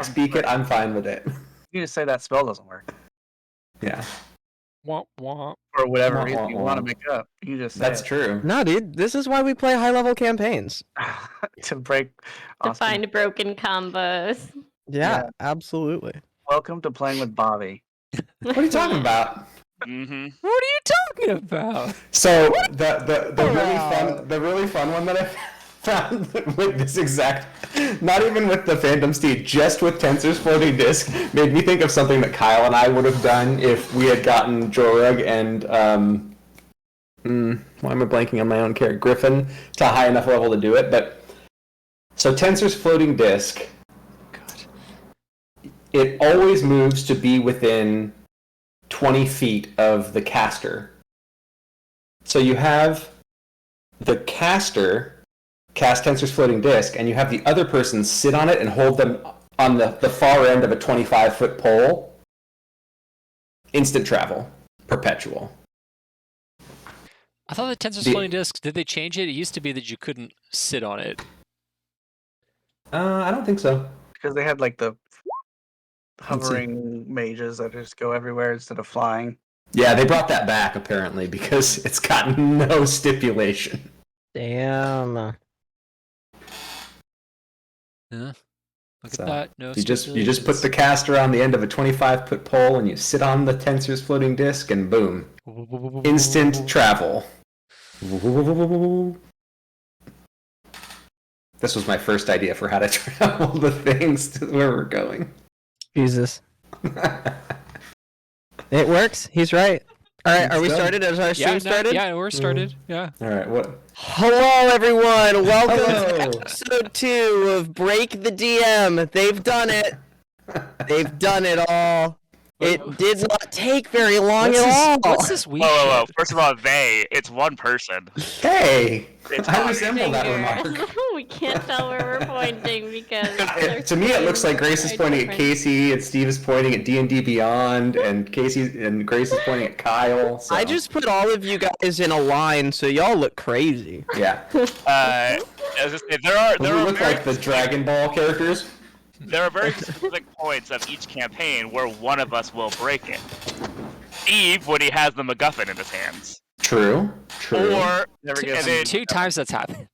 speak it, I'm fine with it. You just say that spell doesn't work. Yeah. Womp womp. Or whatever Wah, reason wah, you wah. want to make up. You just say That's it. true. No, dude, this is why we play high-level campaigns. To break To Austin. find broken combos. Yeah, Yeah. absolutely. Welcome to playing with Bobby. What are you talking about? Mm-hmm. What are you talking about? So the really fun one that I found with this exact, not even with the Phantom Steed, just with Tensor's floating disc, made me think of something that Kyle and I would have done if we had gotten Jorug and why am I blanking on my own character, Griffin, to a high enough level to do it. But so Tensor's floating disc, it always moves to be within 20 feet of the caster. So you have the caster cast Tensor's floating disc, and you have the other person sit on it and hold them on the far end of a 25-foot pole. Instant travel. Perpetual. I thought the Tensor's floating disc, did they change it? It used to be that you couldn't sit on it. I don't think so. Because they had like the hovering mages that just go everywhere instead of flying. Yeah, they brought that back apparently because it's got no stipulation. Damn. Yeah. Look So, at that. No you just put the caster on the end of a 25-foot pole and you sit on the Tensor's floating disc and boom. Instant travel. This was my first idea for how to travel the things to where we're going. Jesus. It works. He's right. All right, are we done. started? Is our stream started? Yeah, we're started. Yeah. All right, what? Hello, everyone. Welcome Hello. to episode 2 of Break the DM. They've done it. They've done it all. It did not take very long at all. What's this week? Whoa. First of all, it's one person. Hey! It's I Bobby. resemble that remark. We can't tell where we're pointing because To me, it looks like Grace is pointing at Casey, and Steve is pointing at D&D Beyond, and Grace is pointing at Kyle. So. I just put all of you guys in a line, so y'all look crazy. Yeah. I was just saying, there are We look like the Dragon Ball characters. There are very specific points of each campaign where one of us will break it. Steve, when he has the MacGuffin in his hands. True. Or Never Two times that's happened.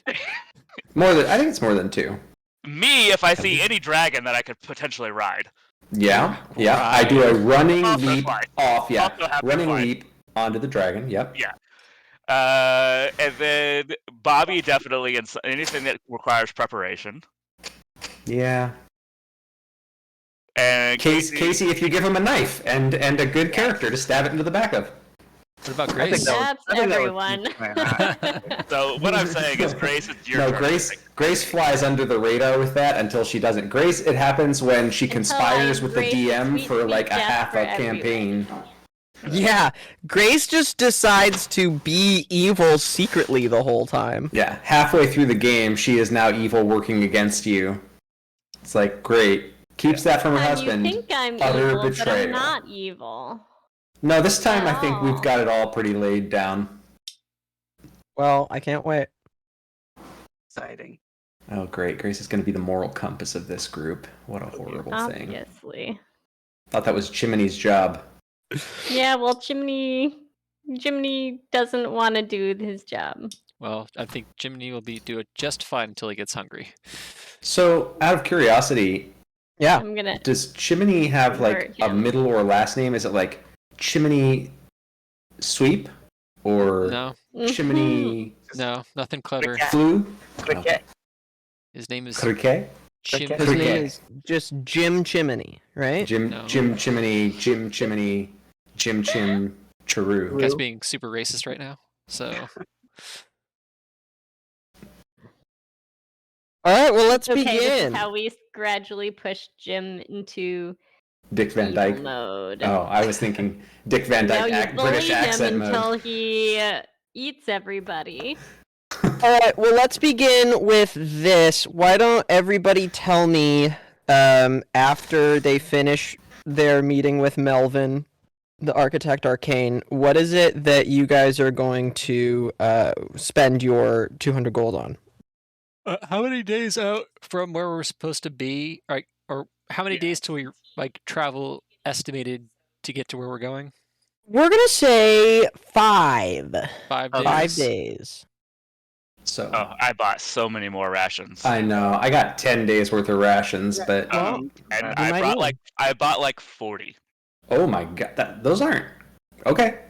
I think it's more than 2. me if I see any dragon that I could potentially ride. Yeah. I do a running Also leap fly. off. Yeah. Also happy Running fly. leap onto the dragon. Yep. Yeah. And then Bobby definitely anything that requires preparation. Yeah. And Casey, if you give him a knife and a good character to stab it into the back of. What about I think Grace? that That's I think that would everyone. keep my eye. So what I'm saying is, Grace, it's your No, turn. Grace flies under the radar with that until she doesn't. Grace, it happens when she Until conspires I with the grace DM sweet, for sweet like a death half for a campaign. Yeah, Grace just decides to be evil secretly the whole time. Yeah, halfway through the game, she is now evil working against you. It's like, great. Keeps that from her husband. You think I'm Utter evil, but betrayal. I'm not evil. No, this time I At think we've all. got it all pretty laid down. Well, I can't wait. Exciting. Oh, great. Grace is going to be the moral compass of this group. What a horrible thing. Obviously. Thought that was Chimney's job. Yeah, well, Jiminy doesn't want to do his job. Well, I think Jiminy will do it just fine until he gets hungry. So, out of curiosity, Yeah. I'm gonna. does Chimney have like Convert a him. middle or last name? Is it like Chimney Sweep or No, Chimney no, nothing clever. Flu? Okay. His name is Cricket? Jim. His Cricket. name is just Jim Chimney, right? Jim No. Chimney, Jim Chimney, Jim Chim Charu. Guy's being super racist right now. So All right, well, let's Okay, this begin. is how we gradually push Jim into Dick Van evil Dyke. mode. Oh, I was thinking Dick Van now Dyke you British bully him accent until mode. he eats everybody. All right, well, let's begin with this. Why don't everybody tell me, after they finish their meeting with Melvin, the Architect Arcane, what is it that you guys are going to spend your 200 gold on? how many days out from where we're supposed to be? Like, Or how many Yeah. days till we like travel estimated to get to where we're going? We're gonna say 5. 5 Okay. days. 5 days. So Oh, I bought so many more rations. I know I got 10 days worth of rations, but Well, And you I might brought need. I bought like 40. oh my god, those aren't okay.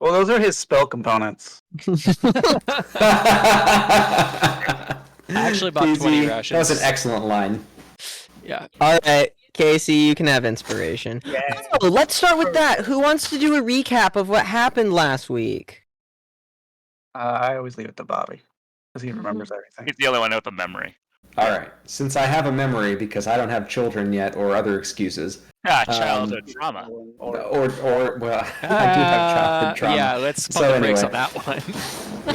Well, those are his spell components. I actually bought 20 That was an rations. excellent line. Yeah. All right, Casey, you can have inspiration. Oh, let's start with that. Who wants to do a recap of what happened last week? I always leave it to Bobby because he remembers everything. He's the only one with a memory. All right, since I have a memory because I don't have children yet or other excuses, Childhood trauma. or well, I do have childhood trauma. Yeah, let's pump So the brakes anyway. on that one.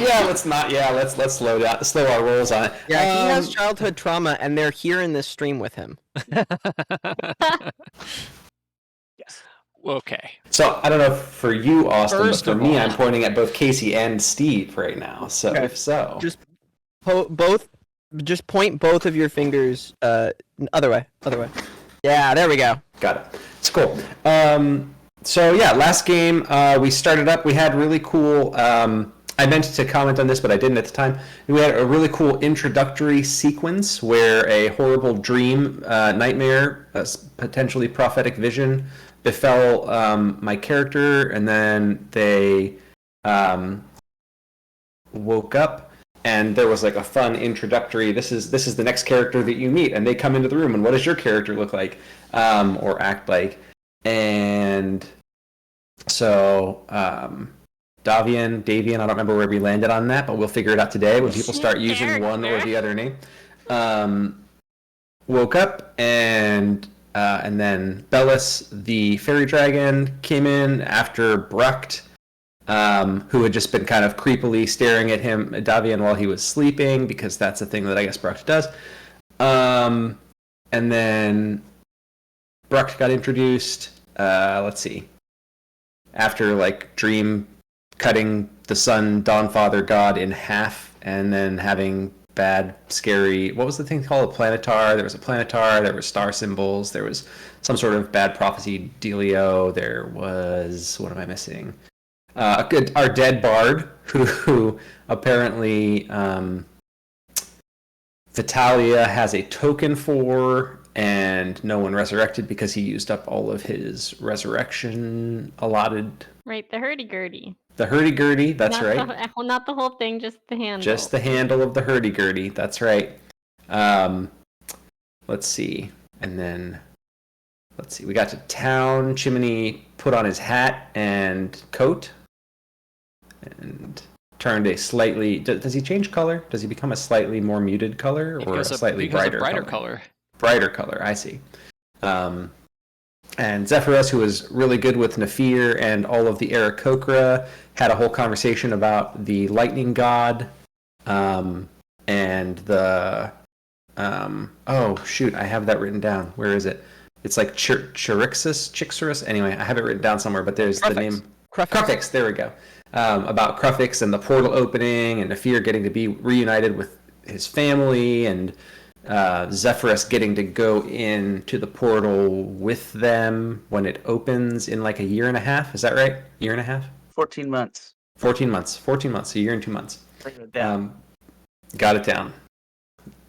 Yeah, let's not. Yeah, let's slow our rolls on it. Yeah, he has childhood trauma, and they're here in this stream with him. Yes. Okay. So I don't know for you, Austin, First but for of me, all- I'm pointing at both Casey and Steve right now. So Okay. if so, Just just point both of your fingers. Other way. Yeah, there we go. got it. It's cool. So yeah, last game we started up. We had really cool. I meant to comment on this, but I didn't at the time. We had a really cool introductory sequence where a horrible dream, nightmare, potentially prophetic vision befell my character, and then they woke up. And there was like a fun introductory. This is the next character that you meet, and they come into the room. And what does your character look like, or act like? And so Davian, I don't remember where we landed on that, but we'll figure it out today when people start using one or the other name. Woke up and then Bellis, the fairy dragon, came in after Brucht. Who had just been kind of creepily staring at him, Davian, while he was sleeping, because that's a thing that I guess Brucht does. And then Brucht got introduced. Let's see. After like Dream cutting the sun, Dawnfather God in half, and then having bad, scary. What was the thing called? A planetar. There was a planetar. There were star symbols. There was some sort of bad prophecy dealio. There was. What am I missing? Our dead bard, who apparently Vitalia has a token for, and no one resurrected because he used up all of his resurrection allotted. Right, the hurdy-gurdy. The hurdy-gurdy, that's Not right. Well, not the whole thing, just the handle. Just the handle of the hurdy-gurdy, that's right. Let's see. And then, let's see, we got to town. Chimney put on his hat and coat. And turned a slightly. Does he change color? Does he become a slightly more muted color or a slightly brighter color? Brighter color. I see. And Zephyrus, who was really good with Nafir and all of the Aarakocra, had a whole conversation about the lightning god, and the. Oh shoot! I have that written down. Where is it? It's like Chixurus. Anyway, I have it written down somewhere. But there's Crufix. the name. Crufix. There we go. About Crufix and the portal opening, and Nafir getting to be reunited with his family, and Zephyrus getting to go into the portal with them when it opens in like a year and a half. Is that right? Year and a half? 14 months. 14 months. 14 months. A year and 2 months. Bring it down. Got it down.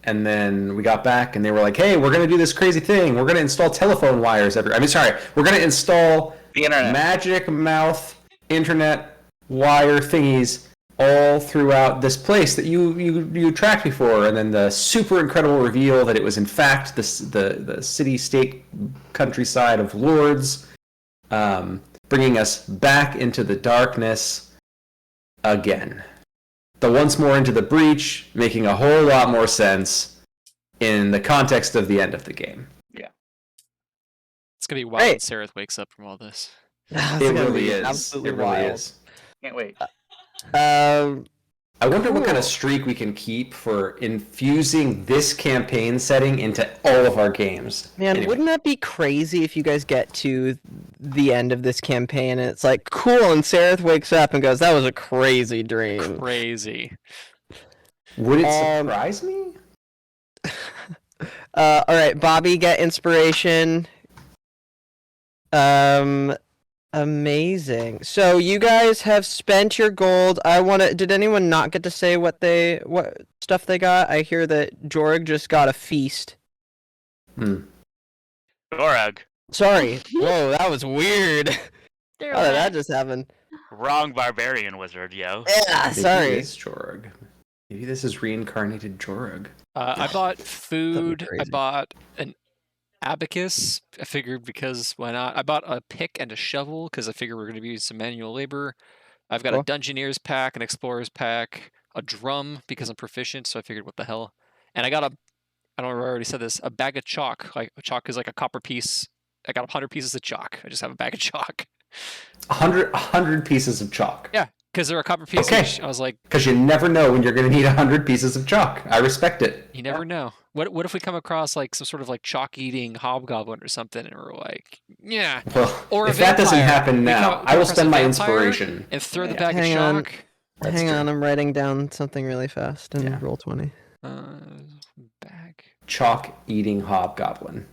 And then we got back, and they were like, "Hey, we're gonna do this crazy thing. We're gonna install telephone wires we're gonna install The internet. magic mouth internet wire thingies all throughout this place that you tracked before." And then the super incredible reveal that it was in fact the city-state countryside of Lords, bringing us back into the darkness again. The once more into the breach, making a whole lot more sense in the context of the end of the game. It's gonna be wild Hey. when Sareth wakes up from all this. It really is. Absolutely It really wild. is. Can't wait. I wonder what kind Cool. of streak we can keep for infusing this campaign setting into all of our games. Man, Anyway. wouldn't that be crazy if you guys get to the end of this campaign and it's like, cool, and Sareth wakes up and goes, that was a crazy dream. Crazy. Would it Um, surprise me? All right, Bobby, get inspiration. Amazing. So you guys have spent your gold. Did anyone not get to say what stuff they got? I hear that Jorg just got a feast. Dorag. Sorry. Whoa, that was weird. They're How did that back. just happen? Wrong barbarian wizard, yo. Yeah, Maybe sorry. it's Jorg. Maybe this is reincarnated Jorg. I bought food. I crazy. bought an abacus. I figured because why not? I bought a pick and a shovel because I figured we're going to be using some manual labor. I've got Cool. a Dungeoneer's pack, an Explorer's pack, a drum because I'm proficient, so I figured what the hell. And I got I don't know if I already said this, a bag of chalk. Like chalk is like a copper piece. I got 100 pieces of chalk. I just have a bag of chalk. 100 pieces of chalk. Yeah, because they're a copper piece Okay. each. I was like, Because you never know when you're going to need 100 pieces of chalk. I respect it. you never know. What if we come across like some sort of like chalk eating hobgoblin or something, and we're like, yeah. Well, Or a if that doesn't vampire. happen We now, come I will across a spend my vampire inspiration. and throw the Yeah. bag Hang of on. chalk. That's Hang true. on, I'm writing down something really fast and Yeah. roll 20. Bag. Chalk eating hobgoblin.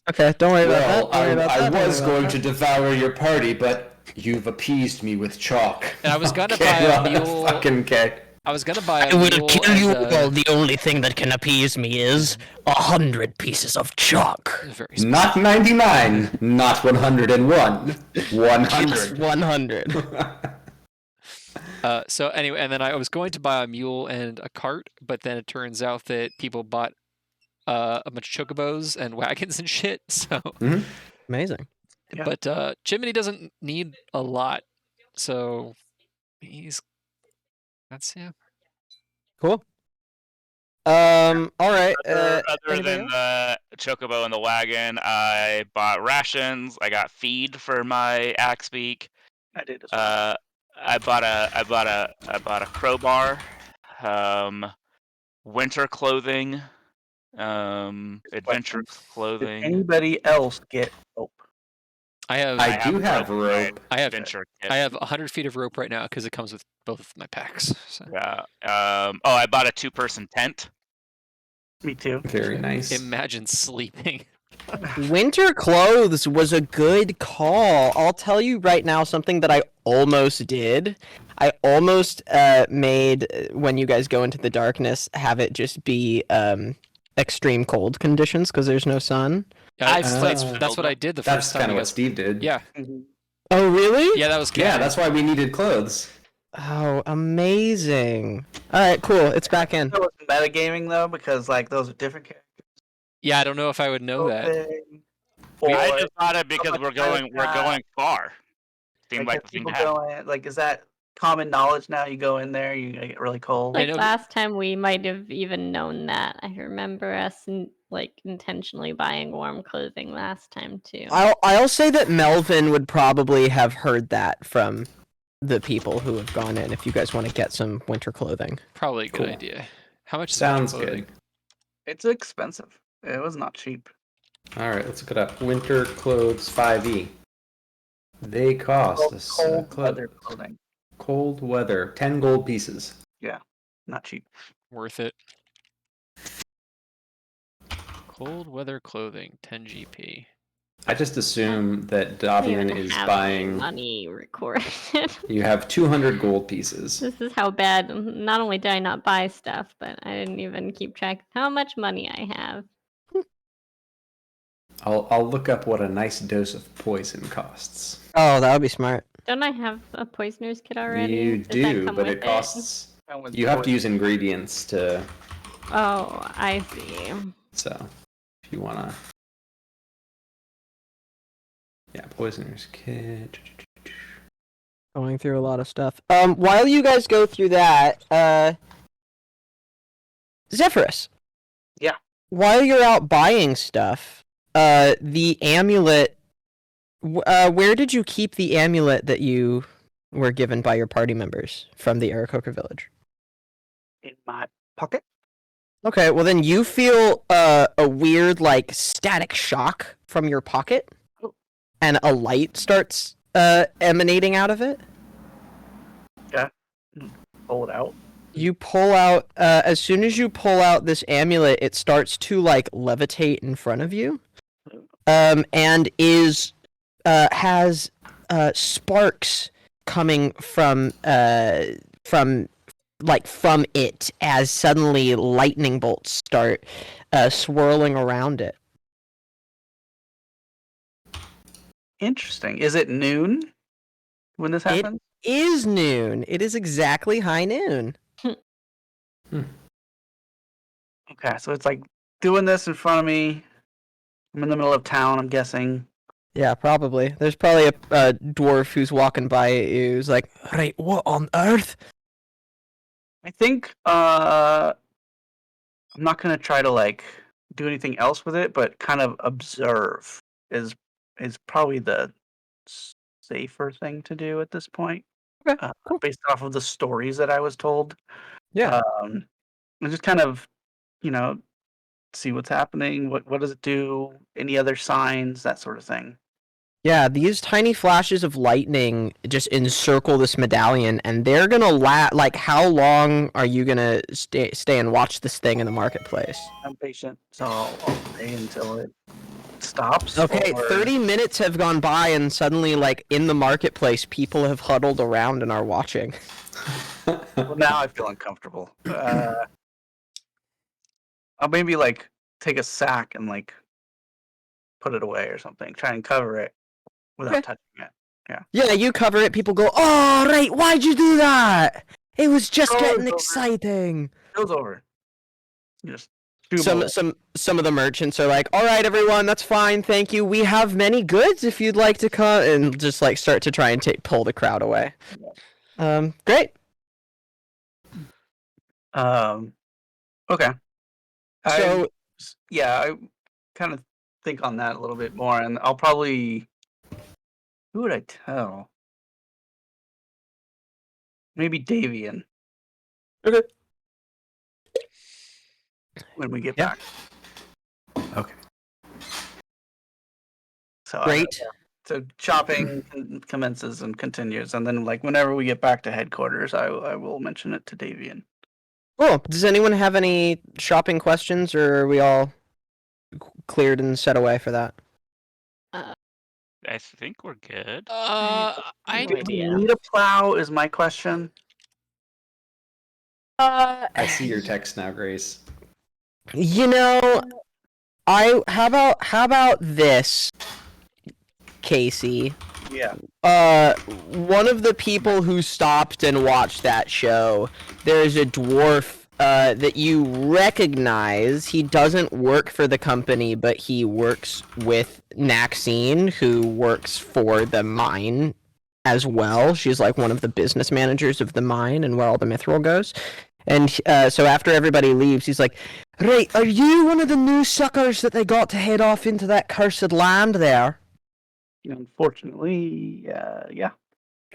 Okay, don't worry about that. Well, Don't worry about that. I don't was worry about going that. to devour your party, but you've appeased me with chalk. And I was gonna Okay, buy a well, mule. Fucking okay. I was gonna buy a I will mule kill and, you all. The only thing that can appease me is 100 pieces of chalk. very Not 99, not 101, Just 100. 100. So anyway, and then I was going to buy a mule and a cart, but then it turns out that people bought a bunch of chocobos and wagons and shit. So, Amazing. Yeah. but Jiminy doesn't need a lot, so that's yeah. Cool. All right. Other anybody than else? the chocobo and the wagon, I bought rations. I got feed for my axe beak. I did as well. I bought a crowbar, winter clothing, adventure Did clothing. anybody else get rope? I have I do have rope in my rope. I have adventure kit. I have 100 feet of rope right now because it comes with both of my packs. So. Yeah. I bought a 2-person tent. Me too. Very nice. Imagine sleeping. Winter clothes was a good call. I'll tell you right now something that I almost did. I almost made when you guys go into the darkness, have it just be extreme cold conditions because there's no sun. Yeah, Oh. that's what I did the That's first time kind of you what guys. Steve did. Yeah, Oh really? yeah, that was Yeah, canon. that's why we needed clothes. Oh, amazing. All right, cool. It's back in. That was metagaming though, because like those are different characters. Yeah, I don't know if I would know that. I Or just bought it because much we're better going far. Seemed like have the thing people to have. go in, like, is that common knowledge now? You go in there, you get really cold. I Like know- last time, we might have even known that. I remember us intentionally buying warm clothing last time too. I'll say that Melvin would probably have heard that from the people who have gone in. If you guys want to get some winter clothing. Probably a good Cool. idea. How much is Sounds winter clothing? good. It's expensive. It was not cheap. All right, let's look it up. Winter clothes 5e. They cost us Cold weather clothing. Cold weather, 10 gold pieces. Not cheap. Worth it. Cold weather clothing, 10 GP. I just assume that I don't Davian even is have buying. money recorded. You have 200 gold pieces. This is how bad. Not only did I not buy stuff, but I didn't even keep track of how much money I have. I'll look up what a nice dose of poison costs. Oh, that would be smart. Don't I have a poisoner's kit already? You Does that do, come but with it costs. And with You have to poison- use ingredients to. Oh, I see. So, if you wanna. Yeah, poisoner's kit. Going through a lot of stuff. While you guys go through that, Zephyrus. Yeah. While you're out buying stuff, the amulet. Where did you keep the amulet that you were given by your party members from the Aarakocra village? in my pocket. Okay, well then you feel a weird like static shock from your pocket, Oh. and a light starts emanating out of it. Pull it out. You pull out. As soon as you pull out this amulet, it starts to like levitate in front of you, and has sparks coming from it as suddenly lightning bolts start swirling around it. Interesting. Is it noon when this It happens? is noon. It is exactly high noon. Okay, so it's like doing this in front of me. I'm in the middle of town, I'm guessing. Yeah, probably. There's probably a dwarf who's walking by you who's like, right, what on earth? I think I'm not gonna try to like do anything else with it, but kind of observe is probably the safer thing to do at this point. Okay, cool. Based off of the stories that I was told. Yeah. And just kind of, you know, see what's happening. What does it do? Any other signs? That sort of thing. Yeah, these tiny flashes of lightning just encircle this medallion, and they're gonna like, how long are you gonna stay and watch this thing in the marketplace? I'm patient, so I'll stay until it stops. Okay, or- 30 minutes have gone by, and suddenly, like, in the marketplace, people have huddled around and are watching. Well, now I feel uncomfortable. I'll maybe like take a sack and like put it away or something. Try and cover it without Okay. touching it. Yeah, you cover it, people go, oh, right, why'd you do that? It was just Oh, getting it's over. exciting. It goes over. You just shoot Some of the merchants are like, all right, everyone, that's fine, thank you. We have many goods if you'd like to come, and just like start to try and pull the crowd away. Great. Okay. So I kind of think on that a little bit more, and I'll probably. Who would I tell? Maybe Davian. Okay. When we get Yeah. back. Okay. So great. So chopping commences and continues, and then like whenever we get back to headquarters, I will mention it to Davian. Cool. Does anyone have any shopping questions, or are we all cleared and set away for that? I think we're good. I Do we need a plow? Is my question. I see your text now, Grace. You know, how about this, Casey? Yeah. One of the people who stopped and watched that show, there's a dwarf that you recognize. He doesn't work for the company, but he works with Naxine, who works for the mine as well. She's like one of the business managers of the mine and where all the mithril goes. And so after everybody leaves, he's like, right, are you one of the new suckers that they got to head off into that cursed land there? Unfortunately, yeah.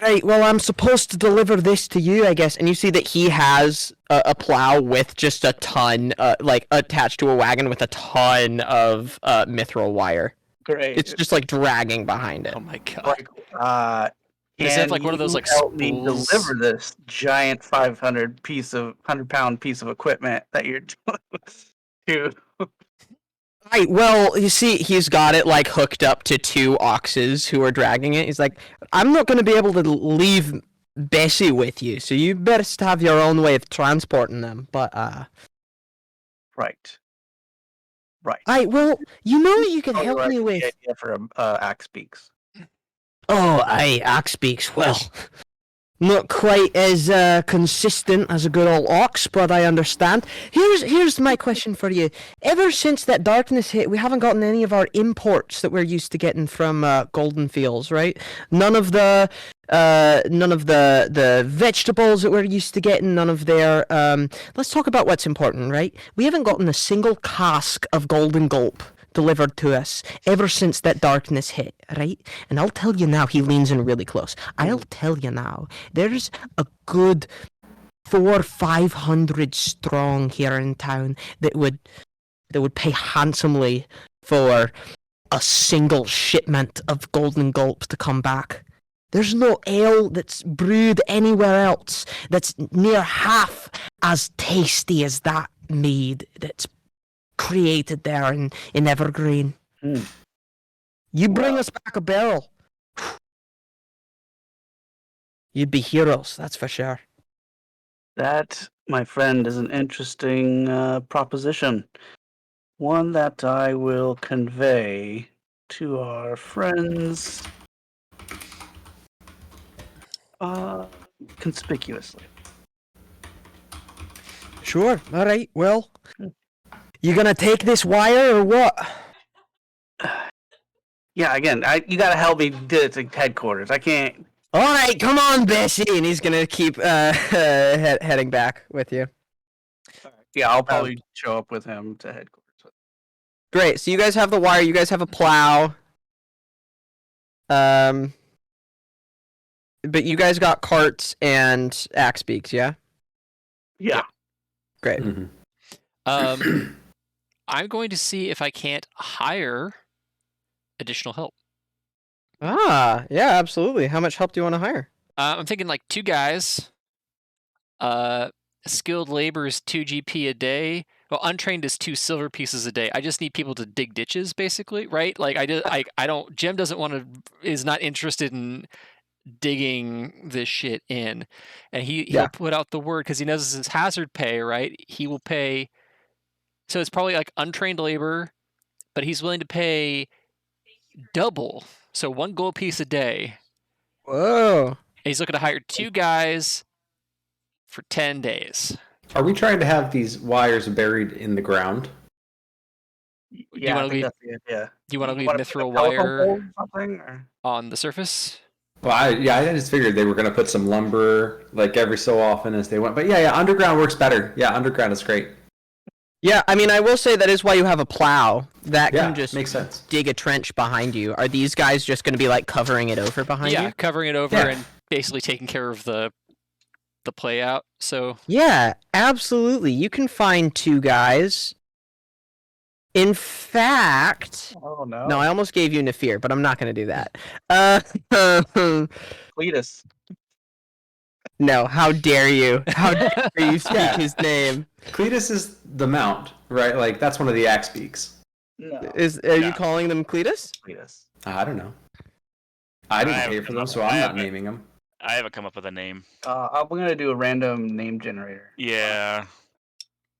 Right, well, I'm supposed to deliver this to you, I guess. And you see that he has a plow with just a ton, like, attached to a wagon with a ton of mithril wire. Great. It's just, like, dragging behind it. Oh my god. Like, Does it have, like, one of those, you like, help me spools? deliver this giant 100-pound piece of equipment that you're doing to. Right, well, you see, he's got it, like, hooked up to 2 oxes who are dragging it. He's like, I'm not going to be able to leave Bessie with you, so you best have your own way of transporting them. But, Right. Right, well, you know what you can Oh, help right, me the with? idea for Axe Speaks. Oh, aye, Axe speaks well. Not quite as consistent as a good old ox, but I understand. Here's my question for you. Ever since that darkness hit, we haven't gotten any of our imports that we're used to getting from Golden Fields, right? None of the vegetables that we're used to getting, none of their let's talk about what's important, right? We haven't gotten a single cask of Golden Gulp delivered to us ever since that darkness hit, right? And I'll tell you now, he leans in really close. I'll tell you now, there's a good 400-500 strong here in town that would pay handsomely for a single shipment of Golden Gulp to come back. There's no ale that's brewed anywhere else that's near half as tasty as that mead that's created there in Evergreen. You bring us back a barrel. You'd be heroes, that's for sure. That, my friend, is an interesting proposition. One that I will convey to our friends conspicuously. Sure, alright, well. You gonna take this wire or what? Yeah, again, you gotta help me get it to headquarters. I can't. Alright, come on, Bessie! And he's gonna keep heading back with you. Yeah, I'll probably show up with him to headquarters. Great, so you guys have the wire, you guys have a plow. But you guys got carts and axe beaks, yeah? Yeah. Great. Mhm. I'm going to see if I can't hire additional help. Ah, yeah, absolutely. How much help do you want to hire? I'm thinking like 2 guys. Skilled labor is 2 GP a day. Well, untrained is 2 silver pieces a day. I just need people to dig ditches, basically, right? Like I don't. Jim doesn't want to. Is not interested in digging this shit in, and he'll put out the word because he knows this is hazard pay, right? He will pay. So it's probably like untrained labor, but he's willing to pay double. So 1 gold piece a day. Whoa. And he's looking to hire 2 guys for 10 days. Are we trying to have these wires buried in the ground? Yeah, wanna I think leave- that's the idea. Do you want to leave wanna mithril put a telephone wire pole or something, or? on the surface? Well, I just figured they were going to put some lumber like every so often as they went. But yeah, underground works better. Yeah, underground is great. Yeah, I mean, I will say that is why you have a plow. That Yeah, can just makes sense. dig a trench behind you. Are these guys just going to be like covering it over behind Yeah, you? covering it over Yeah. and basically taking care of the play out. So Yeah, absolutely. You can find 2 guys. In fact, Oh no. no, I almost gave you Nefir, but I'm not going to do that. Cletus. No, how dare you? How dare you speak Yeah. his name? Cletus is the mount, right? Like that's one of the axe beaks. No. Are you No. calling them Cletus? Cletus. I don't know. I didn't haven't pay for come them, up- so I I'm not haven't- naming them. I haven't come up with a name. I'm gonna do a random name generator. Yeah.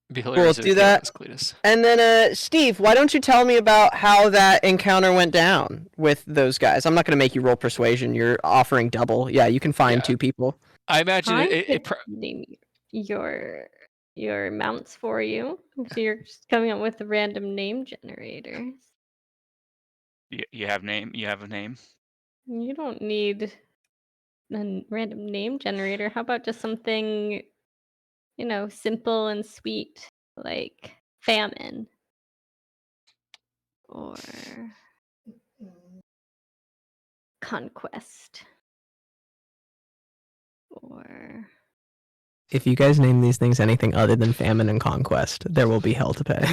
it'd be hilarious. Cool, if do it came that. as Cletus. And then, Steve, why don't you tell me about how that encounter went down with those guys? I'm not going to make you roll persuasion. You're offering double. Yeah, you can find Yeah. 2 people. I imagine I it could name your mounts for you. So you're just coming up with random name generators. You have name. You have a name. You don't need a random name generator. How about just something, simple and sweet, like famine? Or conquest. Or If you guys name these things anything other than famine and conquest, there will be hell to pay.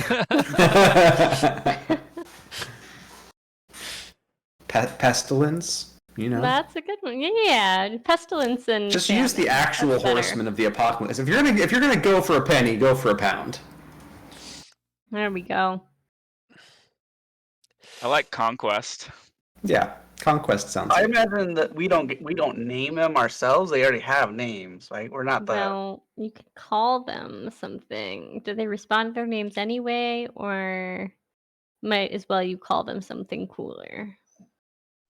Pestilence, you know. that's a good one. Yeah, pestilence and Just use the famine. actual That's better. horsemen of the apocalypse. If you're gonna go for a penny, go for a pound. There we go. I like conquest. Yeah, conquest sounds. I good. imagine that we don't name them ourselves. They already have names, right? We're not the. Well, you could call them something. Do they respond to their names anyway, or might as well you call them something cooler?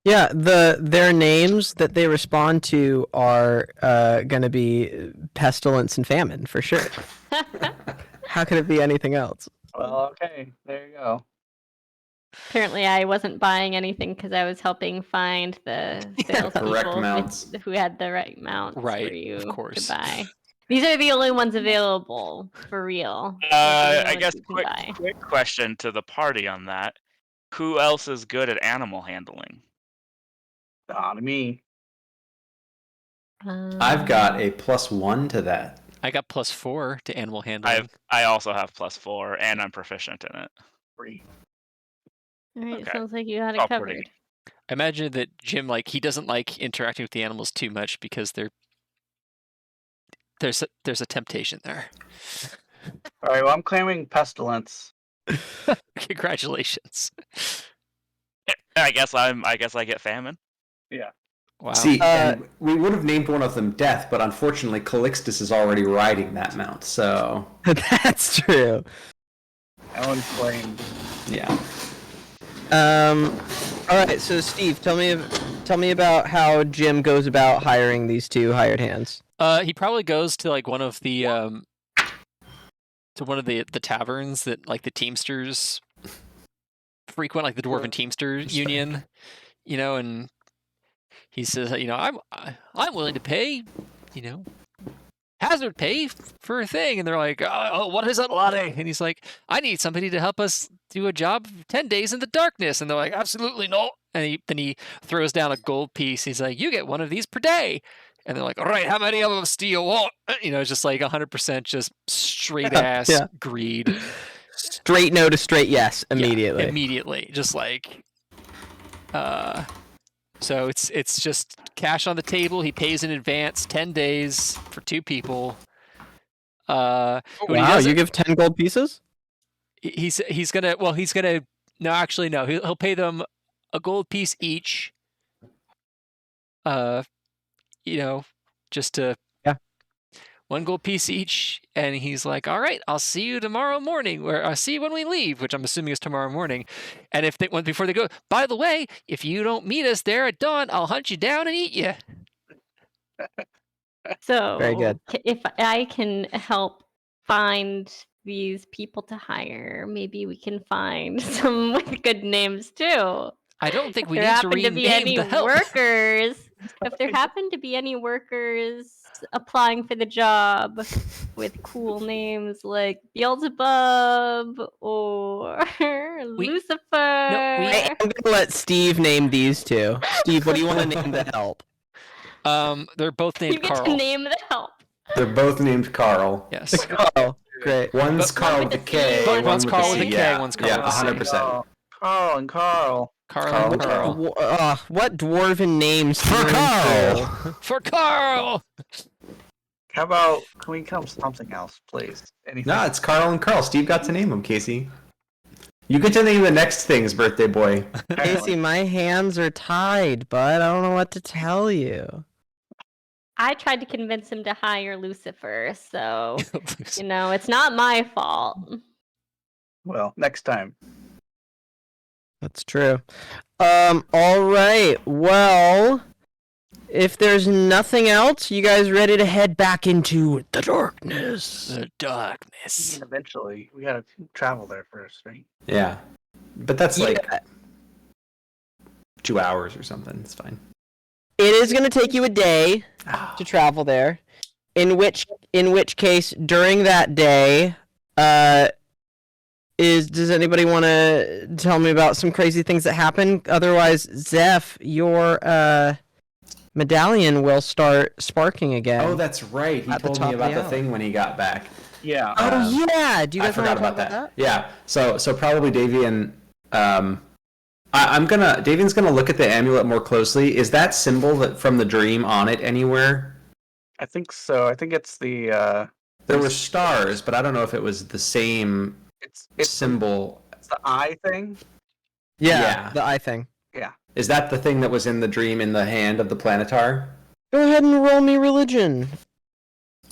Yeah, their names that they respond to are going to be pestilence and famine for sure. How could it be anything else? Well, okay, there you go. Apparently, I wasn't buying anything because I was helping find the salespeople mounts. who had the right mounts Right, for you of course. to buy. These are the only ones available for real. These are the only I ones guess you can buy. quick question to the party on that. Who else is good at animal handling? Not me. I've got a +1 to that. I got +4 to animal handling. I also have +4, and I'm proficient in it. Free. All right, okay. sounds like you had Oh, it pretty. covered. I imagine that Jim, like, he doesn't like interacting with the animals too much because there's a temptation there. All right. Well, I'm claiming pestilence. Congratulations. I guess I get famine. Yeah. Wow. See, and we would have named one of them Death, but unfortunately, Calixtus is already riding that mount. So That's true. Ellen claimed. yeah. All right. So Steve, tell me about how Jim goes about hiring these two hired hands. He probably goes to like one of the taverns that like the Teamsters frequent, like the Dwarven Teamster Union, you know, and he says, you know, I'm willing to pay, you know, hazard pay for a thing, and they're like, oh, what is it, Lottie? And he's like, I need somebody to help us do a job 10 days in the darkness, and they're like, absolutely not. And then he throws down a gold piece. He's like, you get one of these per day. And they're like, all right, how many of them do you want? You know, it's just like 100% just straight ass greed. Straight no to straight yes immediately. Yeah, immediately, just like, so it's just cash on the table. He pays in advance, 10 days for 2 people. Wow, you give 10 gold pieces? He's gonna no, actually no, he'll pay them a gold piece each. You know, just to 1 gold piece each, and he's like, all right, I'll see you tomorrow morning, or I'll see you when we leave, which I'm assuming is tomorrow morning. And if before they go, by the way, if you don't meet us there at dawn, I'll hunt you down and eat you. So Very good. If I can help find these people to hire, maybe we can find some with good names too. I don't think we If need there to happen to be rename any the help. workers, if there happen to be any workers applying for the job with cool names like Beelzebub or Lucifer. I'm gonna let Steve name these two. Steve, what do you want to name the help? They're both named You get Carl. to name the help. They're both named Carl. Yes. Carl. Great. One's Carl with a K. One's Carl with a K, Yeah, one's Carl yeah, with a C. 100%. Carl and Carl. Carl and Carl. What dwarven names For Carl! For Carl! How about, can we come to something else, please? Anything? No, it's Carl and Carl. Steve got to name them, Casey. You get to name the next thing's birthday boy. Casey, my hands are tied, bud. I don't know what to tell you. I tried to convince him to hire Lucifer, so you know, it's not my fault. Well, next time. That's true. All right. Well, if there's nothing else, you guys ready to head back into the darkness? The darkness. And eventually, we gotta travel there first, right? Yeah. But that's like Yeah. 2 hours or something. It's fine. It is going to take you a day to travel there. In which case, during that day, does anybody want to tell me about some crazy things that happen? Otherwise, Zeph, your medallion will start sparking again. Oh, that's right. He At the told top me of the about the alley. thing when he got back. Yeah. Oh yeah. Do you I guys want forgot to talk about about that? Yeah. So probably Davian. Davian's gonna look at the amulet more closely. Is that symbol from the dream on it anywhere? I think so. I think it's the There were stars, but I don't know if it was the same it's symbol. it's the eye thing. Yeah. The eye thing. Is that the thing that was in the dream in the hand of the planetar? Go ahead and roll me religion.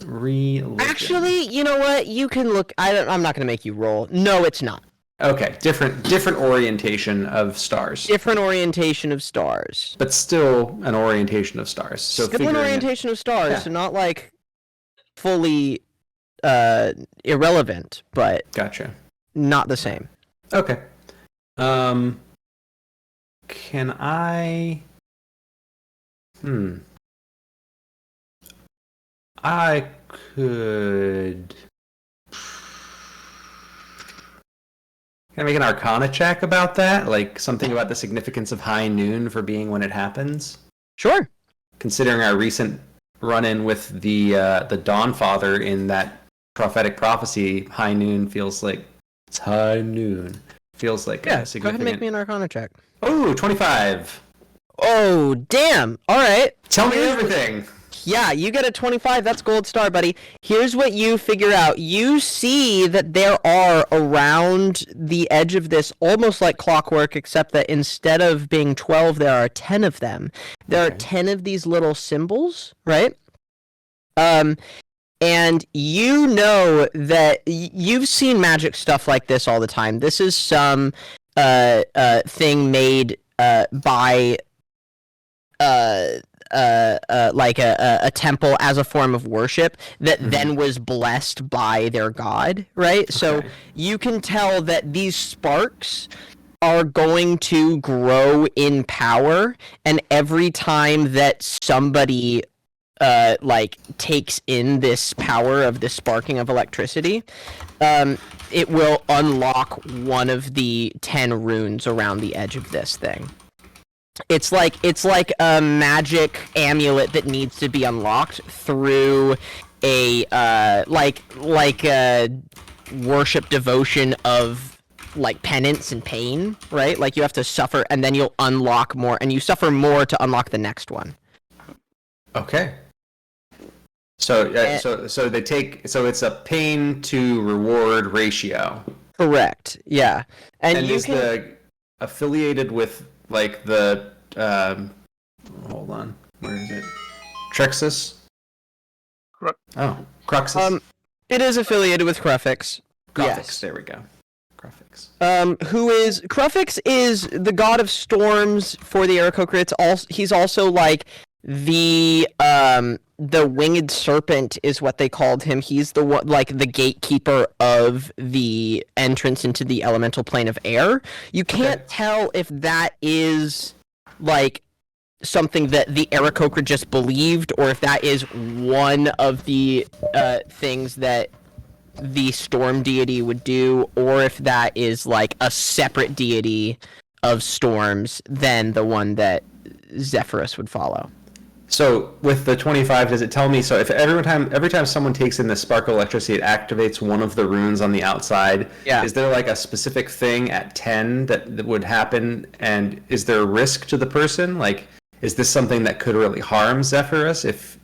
Religion. Actually, you know what? You can look. I'm not going to make you roll. No, it's not. Okay, different orientation of stars. Different orientation of stars. But still an orientation of stars. So Still an figuring it- orientation of stars, Yeah. so not like fully irrelevant, but Gotcha. not the same. Okay. Can I? I could. Can I make an Arcana check about that? Like something about the significance of high noon for being when it happens? Sure. Considering our recent run-in with the Dawnfather in that prophetic prophecy, high noon feels like it's high noon. Feels like Yeah. a Go ahead significant. and make me an Arcana check. Oh, 25. Oh, damn. All right. Tell me everything. Yeah, you get a 25. That's gold star, buddy. Here's what you figure out. You see that there are around the edge of this, almost like clockwork, except that instead of being 12, there are 10 of them. There are 10 of these little symbols, right? And you know that you've seen magic stuff like this all the time. This is some thing made by like a temple as a form of worship that then was blessed by their god, right? Okay. So you can tell that these sparks are going to grow in power, and every time that somebody like takes in this power of the sparking of electricity, it will unlock one of the 10 runes around the edge of this thing. It's like a magic amulet that needs to be unlocked through a like a worship devotion of like penance and pain, right? Like you have to suffer and then you'll unlock more, and you suffer more to unlock the next one. Okay. So it's a pain to reward ratio. Correct. Yeah. And you is the affiliated with like the hold on, where is it? Trixus? Oh, Cruxus. It is affiliated with Crufix. Yes. There we go. Crufix. Crufix is the god of storms for the Aarakocra. He's also like the winged serpent is what they called him. He's the one, like the gatekeeper of the entrance into the elemental plane of air. You can't tell if that is like something that the Aarakocra just believed, or if that is one of the things that the storm deity would do, or if that is like a separate deity of storms than the one that Zephyrus would follow. So with the 25, does it tell me, so if every time someone takes in the spark of electricity, it activates one of the runes on the outside? Yeah. Is there like a specific thing at 10 that would happen, and is there a risk to the person? Like, is this something that could really harm Zephyrus if...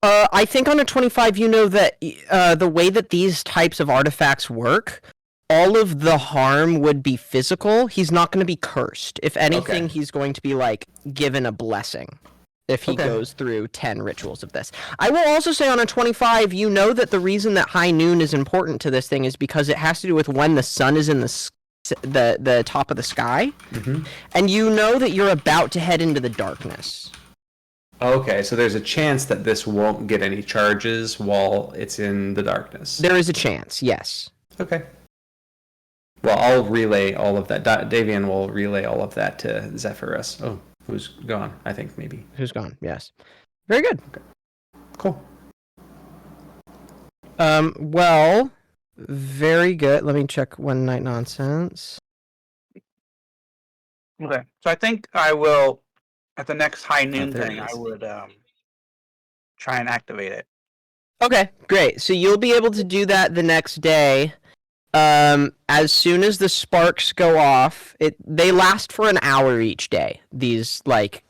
I think on a 25, you know that the way that these types of artifacts work, all of the harm would be physical. He's not going to be cursed. If anything, he's going to be like given a blessing if he goes through 10 rituals of this. I will also say on a 25, you know that the reason that high noon is important to this thing is because it has to do with when the sun is in the top of the sky, and you know that you're about to head into the darkness. Okay, so there's a chance that this won't get any charges while it's in the darkness. There is a chance, yes. Okay. Well, I'll relay all of that. Davian will relay all of that to Zephyrus. Oh, who's gone, I think, maybe. Who's gone, yes. Very good. Okay. Cool. Well, very good. Let me check one night nonsense. Okay, so I think I will, at the next high noon thing, I would try and activate it. Okay, great. So you'll be able to do that the next day. As soon as the sparks go off, they last for an hour each day. These like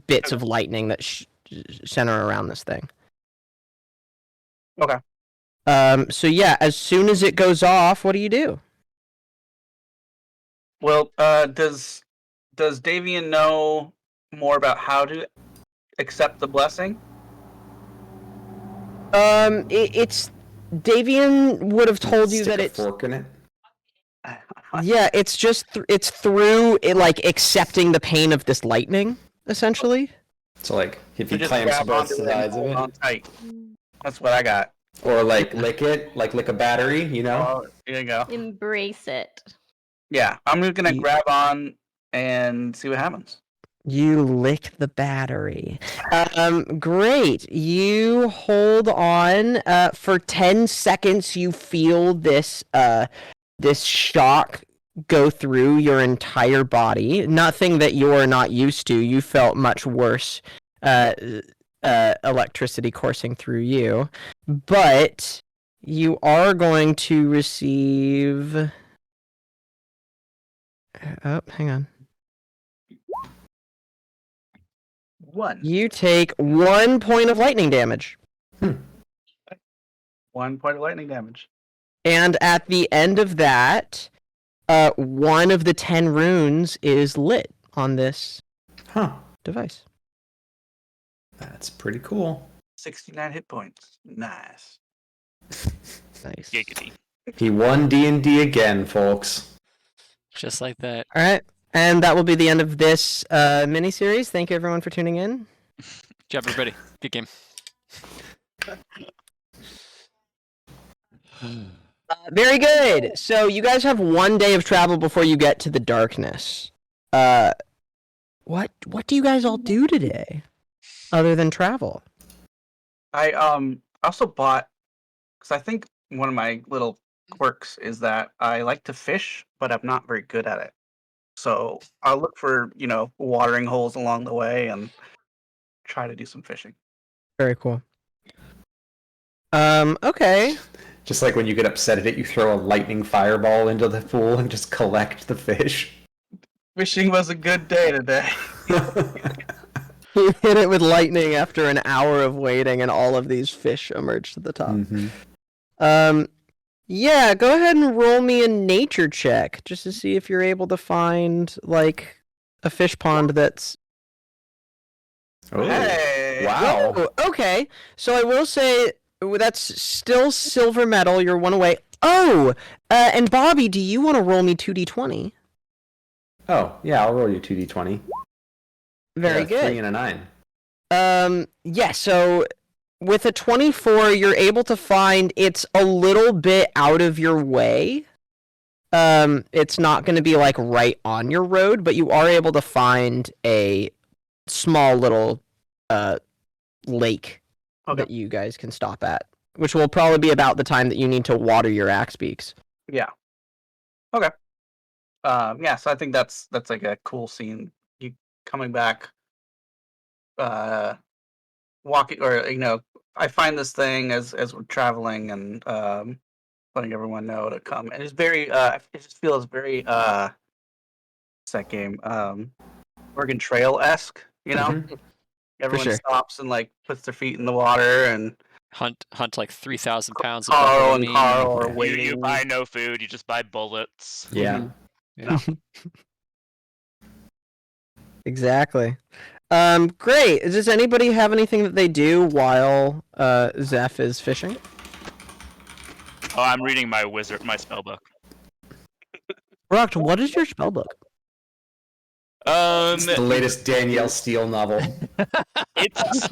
bits of lightning that center around this thing. Okay. So yeah, as soon as it goes off, what do you do? Well, does Davian know more about how to accept the blessing? It's Davian would have told you Stick that a it's fork in it. Yeah, it's just it's through it, like accepting the pain of this lightning, essentially. So like if you just clamps grab both onto it and sides of hold it, on tight. That's what I got. or like lick it, like lick a battery, you know. Oh, here you go. Embrace it. Yeah, I'm just gonna grab on and see what happens. You lick the battery. Great. You hold on. For 10 seconds, you feel this this shock go through your entire body. Nothing that you're not used to. You felt much worse. Electricity coursing through you, but you are going to receive. Oh, hang on. 1. You take 1 point of lightning damage. 1 point of lightning damage. And at the end of that, one of the 10 runes is lit on this Huh. device. That's pretty cool. 69 hit points. Nice. Nice. Giggity. He won D&D again, folks. Just like that. All right. And that will be the end of this mini-series. Thank you, everyone, for tuning in. Good job, everybody. Good game. Very good. So you guys have 1 day of travel before you get to the darkness. What do you guys all do today, other than travel? I also bought, because I think one of my little quirks is that I like to fish, but I'm not very good at it. So I'll look for, watering holes along the way and try to do some fishing. Very cool. Okay. Just like when you get upset at it, you throw a lightning fireball into the pool and just collect the fish. Fishing was a good day today. You hit it with lightning after an hour of waiting, and all of these fish emerge to the top. Mm-hmm. Yeah, go ahead and roll me a nature check, just to see if you're able to find, like, a fish pond that's... Oh, Hey! wow. Oh, okay, so I will say that's still silver medal. You're 1 away. Oh, and Bobby, do you want to roll me 2d20? Oh, yeah, I'll roll you 2d20. Very Yeah, good. 3 and a 9. Yeah, so with a 24, you're able to find it's a little bit out of your way. It's not going to be like right on your road, but you are able to find a small little lake that you guys can stop at, which will probably be about the time that you need to water your axe beaks. Yeah. Okay. Yeah, so I think that's like a cool scene. You coming back, walking, or I find this thing as we're traveling and letting everyone know to come. And it's very, it just feels very, what's that game? Oregon Trail-esque, Mhm. Everyone sure. stops and like puts their feet in the water, and Hunt like 3,000 pounds of Carl buffalo and meat. Carl are Yeah. waiting. You buy no food, you just buy bullets. Yeah. Exactly. Great. Does anybody have anything that they do while Zeph is fishing? Oh, I'm reading my spell book. Rock, what is your spellbook? It's the latest Danielle Steele novel. It's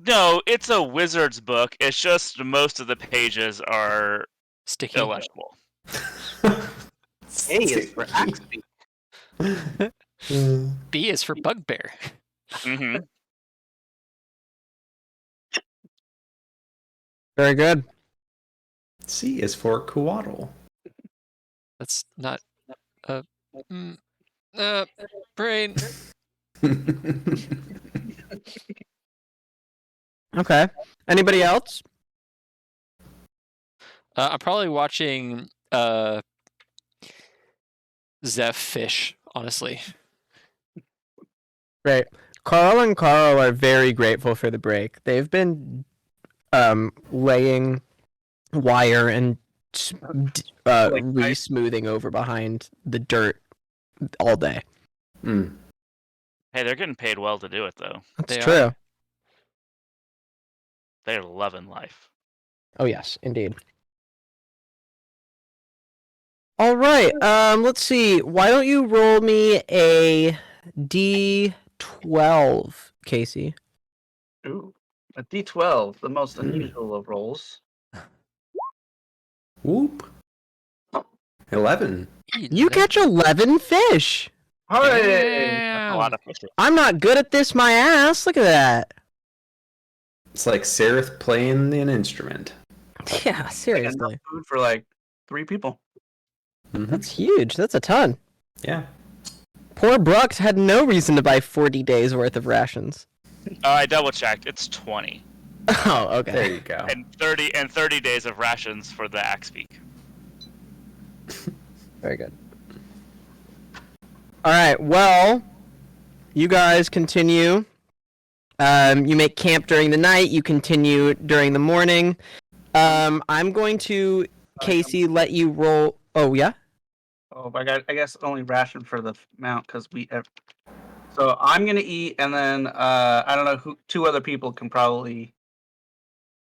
no, it's a wizard's book. It's just most of the pages are Sticky. illegible. A is for axe beak. B is for bugbear. Mm-hmm. Very good. C is for Coatl. That's not a brain. Okay. Anybody else? I'm probably watching Zeph fish, honestly. Great. Carl and Carl are very grateful for the break. They've been laying wire and re-smoothing over behind the dirt all day. Mm. Hey, they're getting paid well to do it, though. That's They true. are. They're loving life. Oh yes, indeed. All right. Let's see. Why don't you roll me a D12, Casey? Ooh, a D12, the most unusual of rolls. Whoop. 11. You catch 11 fish. Hooray! That's a lot of fish. I'm not good at this, my ass. Look at that. It's like Seraph playing an instrument. Yeah, Enough seriously. food for like 3 people. Mhm. That's huge. That's a ton. Yeah. Poor Brooks had no reason to buy 40 days worth of rations. Oh, I double checked. It's 20 Oh, okay. There you go. and 30 days of rations for the axe beak. Very good. All right. Well, you guys continue. You make camp during the night. You continue during the morning. I'm going to, Casey, let you roll. Oh, yeah? Oh, I guess only ration for the mount because So I'm gonna eat, and then I don't know who. 2 other people can probably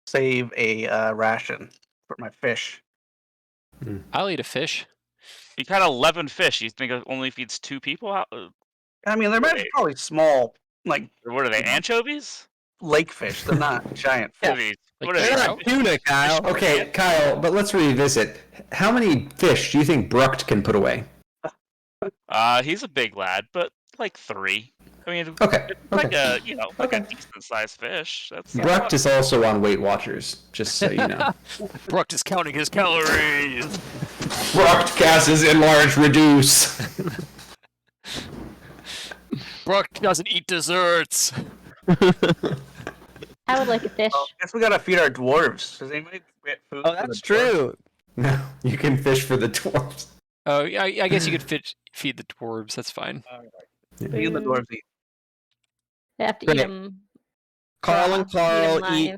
save a ration for my fish. I'll eat a fish. You caught 11 fish. You think it only feeds 2 people? I mean, they're Wait. probably small, like What are they? Anchovies? lake fish. They're not giant fish. Anchovies. Like What are they're they? not tuna, Kyle. Okay, Kyle, but let's revisit. How many fish do you think Brucht can put away? He's a big lad, but like 3. I mean, Okay. it's like Okay. a decent sized fish. That's Brucht is also on Weight Watchers, just so you know. Brucht is counting his calories. Brucht casts enlarge reduce. Brucht doesn't eat desserts. I would like a fish. I guess we gotta feed our dwarves. Does anybody get food? Oh, for the that's dwarves? true. No, you can fish for the dwarves. Oh, yeah, I guess you could feed the dwarves. That's fine. Me and the dwarves eat. They have to eat Great. them. Carl and Carl eat.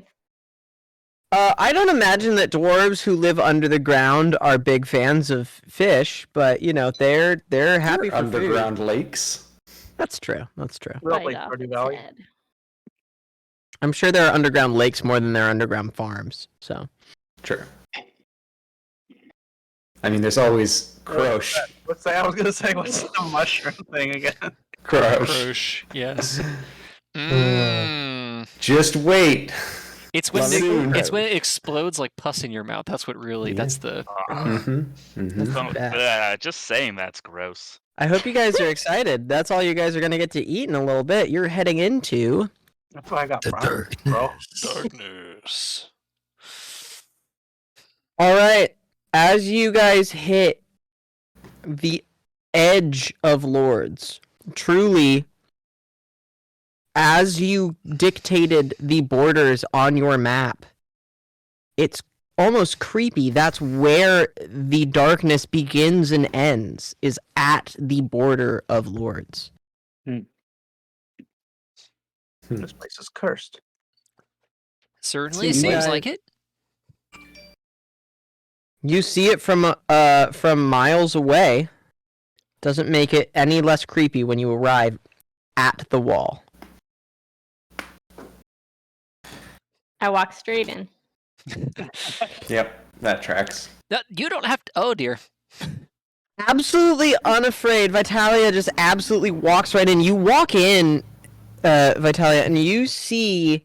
I don't imagine that dwarves who live under the ground are big fans of fish, but you know they're happy for Underground food. lakes. That's true. That's true. We all Right play off Stardew its Valley. head. I'm sure there are underground lakes more than there are underground farms. So Sure. I mean, there's always Croche. What's that? I was gonna say, what's the mushroom thing again? Croche. Croche, yes. Mm. Just wait. It's when Soon. it's when it explodes like pus in your mouth. That's what really. Yeah. That's the. Mm-hmm. Mm-hmm. Just saying that's gross. I hope you guys are excited. That's all you guys are gonna get to eat in a little bit. You're heading into. That's why I got problems, bro. Darkness. All right. As you guys hit the edge of Lords, truly, as you dictated the borders on your map, it's almost creepy. That's where the darkness begins and ends, is at the border of Lords. This place is cursed. Certainly See, you seems guys- like it. You see it from miles away. Doesn't make it any less creepy when you arrive at the wall. I walk straight in. Yep, that tracks. You don't have to. Oh dear. Absolutely unafraid, Vitalia just absolutely walks right in. You walk in, Vitalia, and you see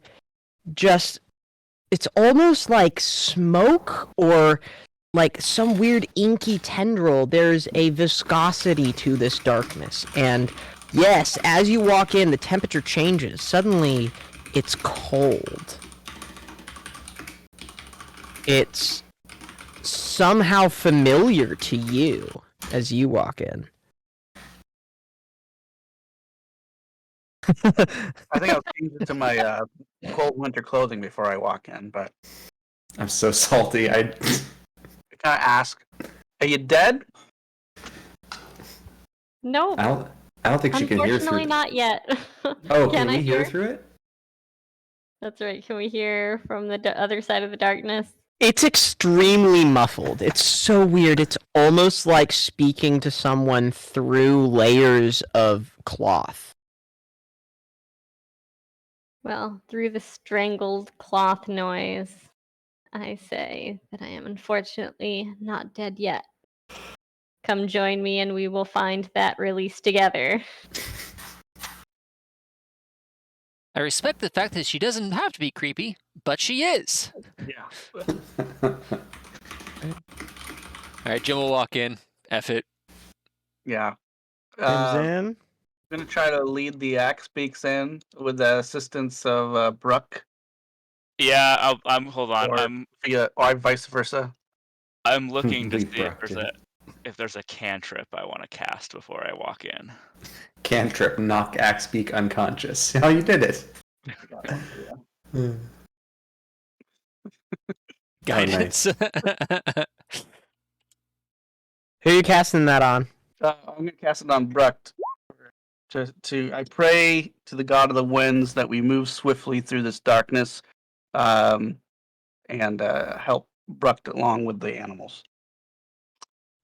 just, it's almost like smoke or like some weird inky tendril. There's a viscosity to this darkness. And yes, as you walk in, the temperature changes. Suddenly, it's cold. It's somehow familiar to you as you walk in. I think I'll change it to my cold winter clothing before I walk in, but I'm so salty. I kind of ask, "Are you dead?" No, I don't think she can hear through. unfortunately not yet. Oh, can I we hear through it? That's right. Can we hear from the other side of the darkness? It's extremely muffled. It's so weird. It's almost like speaking to someone through layers of cloth. Well, through the strangled cloth noise, I say that I am unfortunately not dead yet. Come join me and we will find that release together. I respect the fact that she doesn't have to be creepy, but she is. Yeah. All right, Jim will walk in. F it. Yeah. Comes I'm in. gonna try to lead the axe beaks in with the assistance of Brooke, Yeah, I'm. Hold on. or or vice versa. I'm looking to Leave see Brock if there's a cantrip I want to cast before I walk in. Cantrip, knock Axebeak unconscious. Oh, you did it. Guidance. Who are you casting that on? I'm gonna cast it on Brooke. I pray to the god of the winds that we move swiftly through this darkness, and help Brucked along with the animals.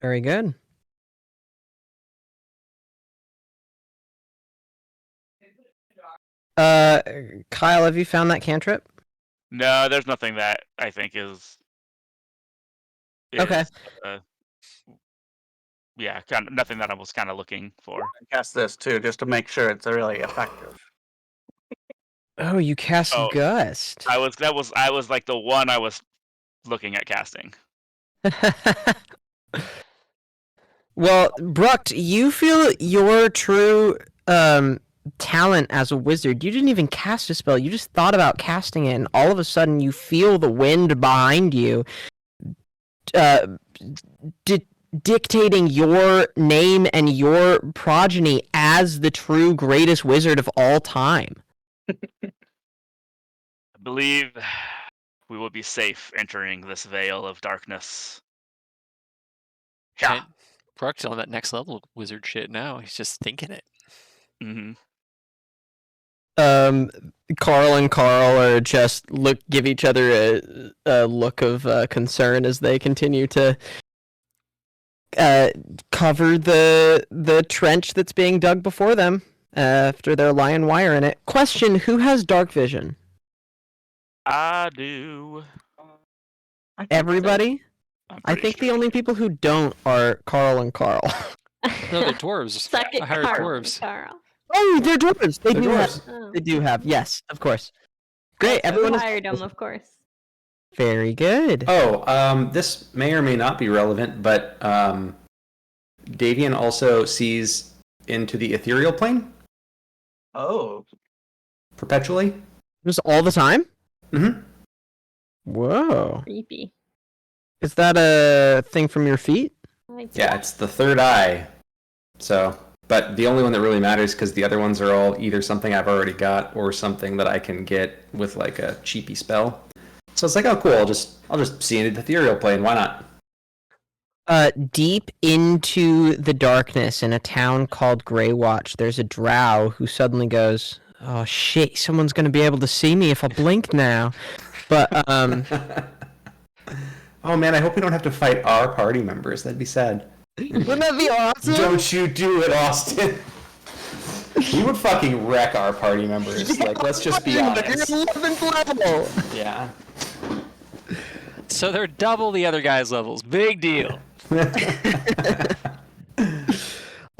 Very good. Kyle, have you found that cantrip? No, there's nothing that I think is Okay. Yeah, kind of nothing that I was kind of looking for. I cast this too, just to make sure it's really effective. Oh, you cast Oh. Gust. I was like the one I was looking at casting. Well, Brucked, you feel your true talent as a wizard. You didn't even cast a spell. You just thought about casting it, and all of a sudden you feel the wind behind you dictating your name and your progeny as the true greatest wizard of all time. I believe we will be safe entering this veil of darkness. Yeah. And Bruck's on that next level wizard shit now. He's just thinking it. Mm-hmm. Carl and Carl are just give each other a look of concern as they continue to cover the trench that's being dug before them after their lion wire in it. Question: who has dark vision? I do. Everybody? I pretty think sure. the only people who don't are Carl and Carl. No, they're dwarves. Second I hired Carl, dwarves. Carl. Oh, they're dwarves. They They're do have. dwarves. Oh. They do have. Yes, of course. Great. Also, Everyone who is hired him, of course. very good. Oh, this may or may not be relevant, but Davian also sees into the ethereal plane Oh, perpetually. Just all the time. Mm-hmm. Whoa. Creepy. Is that a thing from your feet? Yeah, it's the third eye. So, but the only one that really matters because the other ones are all either something I've already got or something that I can get with like a cheapy spell. So it's like, oh, cool. I'll just see into the ethereal plane. Why not? Deep into the darkness in a town called Greywatch, there's a drow who suddenly goes, "Oh shit! Someone's gonna be able to see me if I blink now." But Oh man, I hope we don't have to fight our party members. That'd be sad. wouldn't that be awesome? Don't you do it, Austin. We would fucking wreck our party members. Like, let's just be honest. You're 11th level. Yeah. So they're double the other guy's levels. Big deal.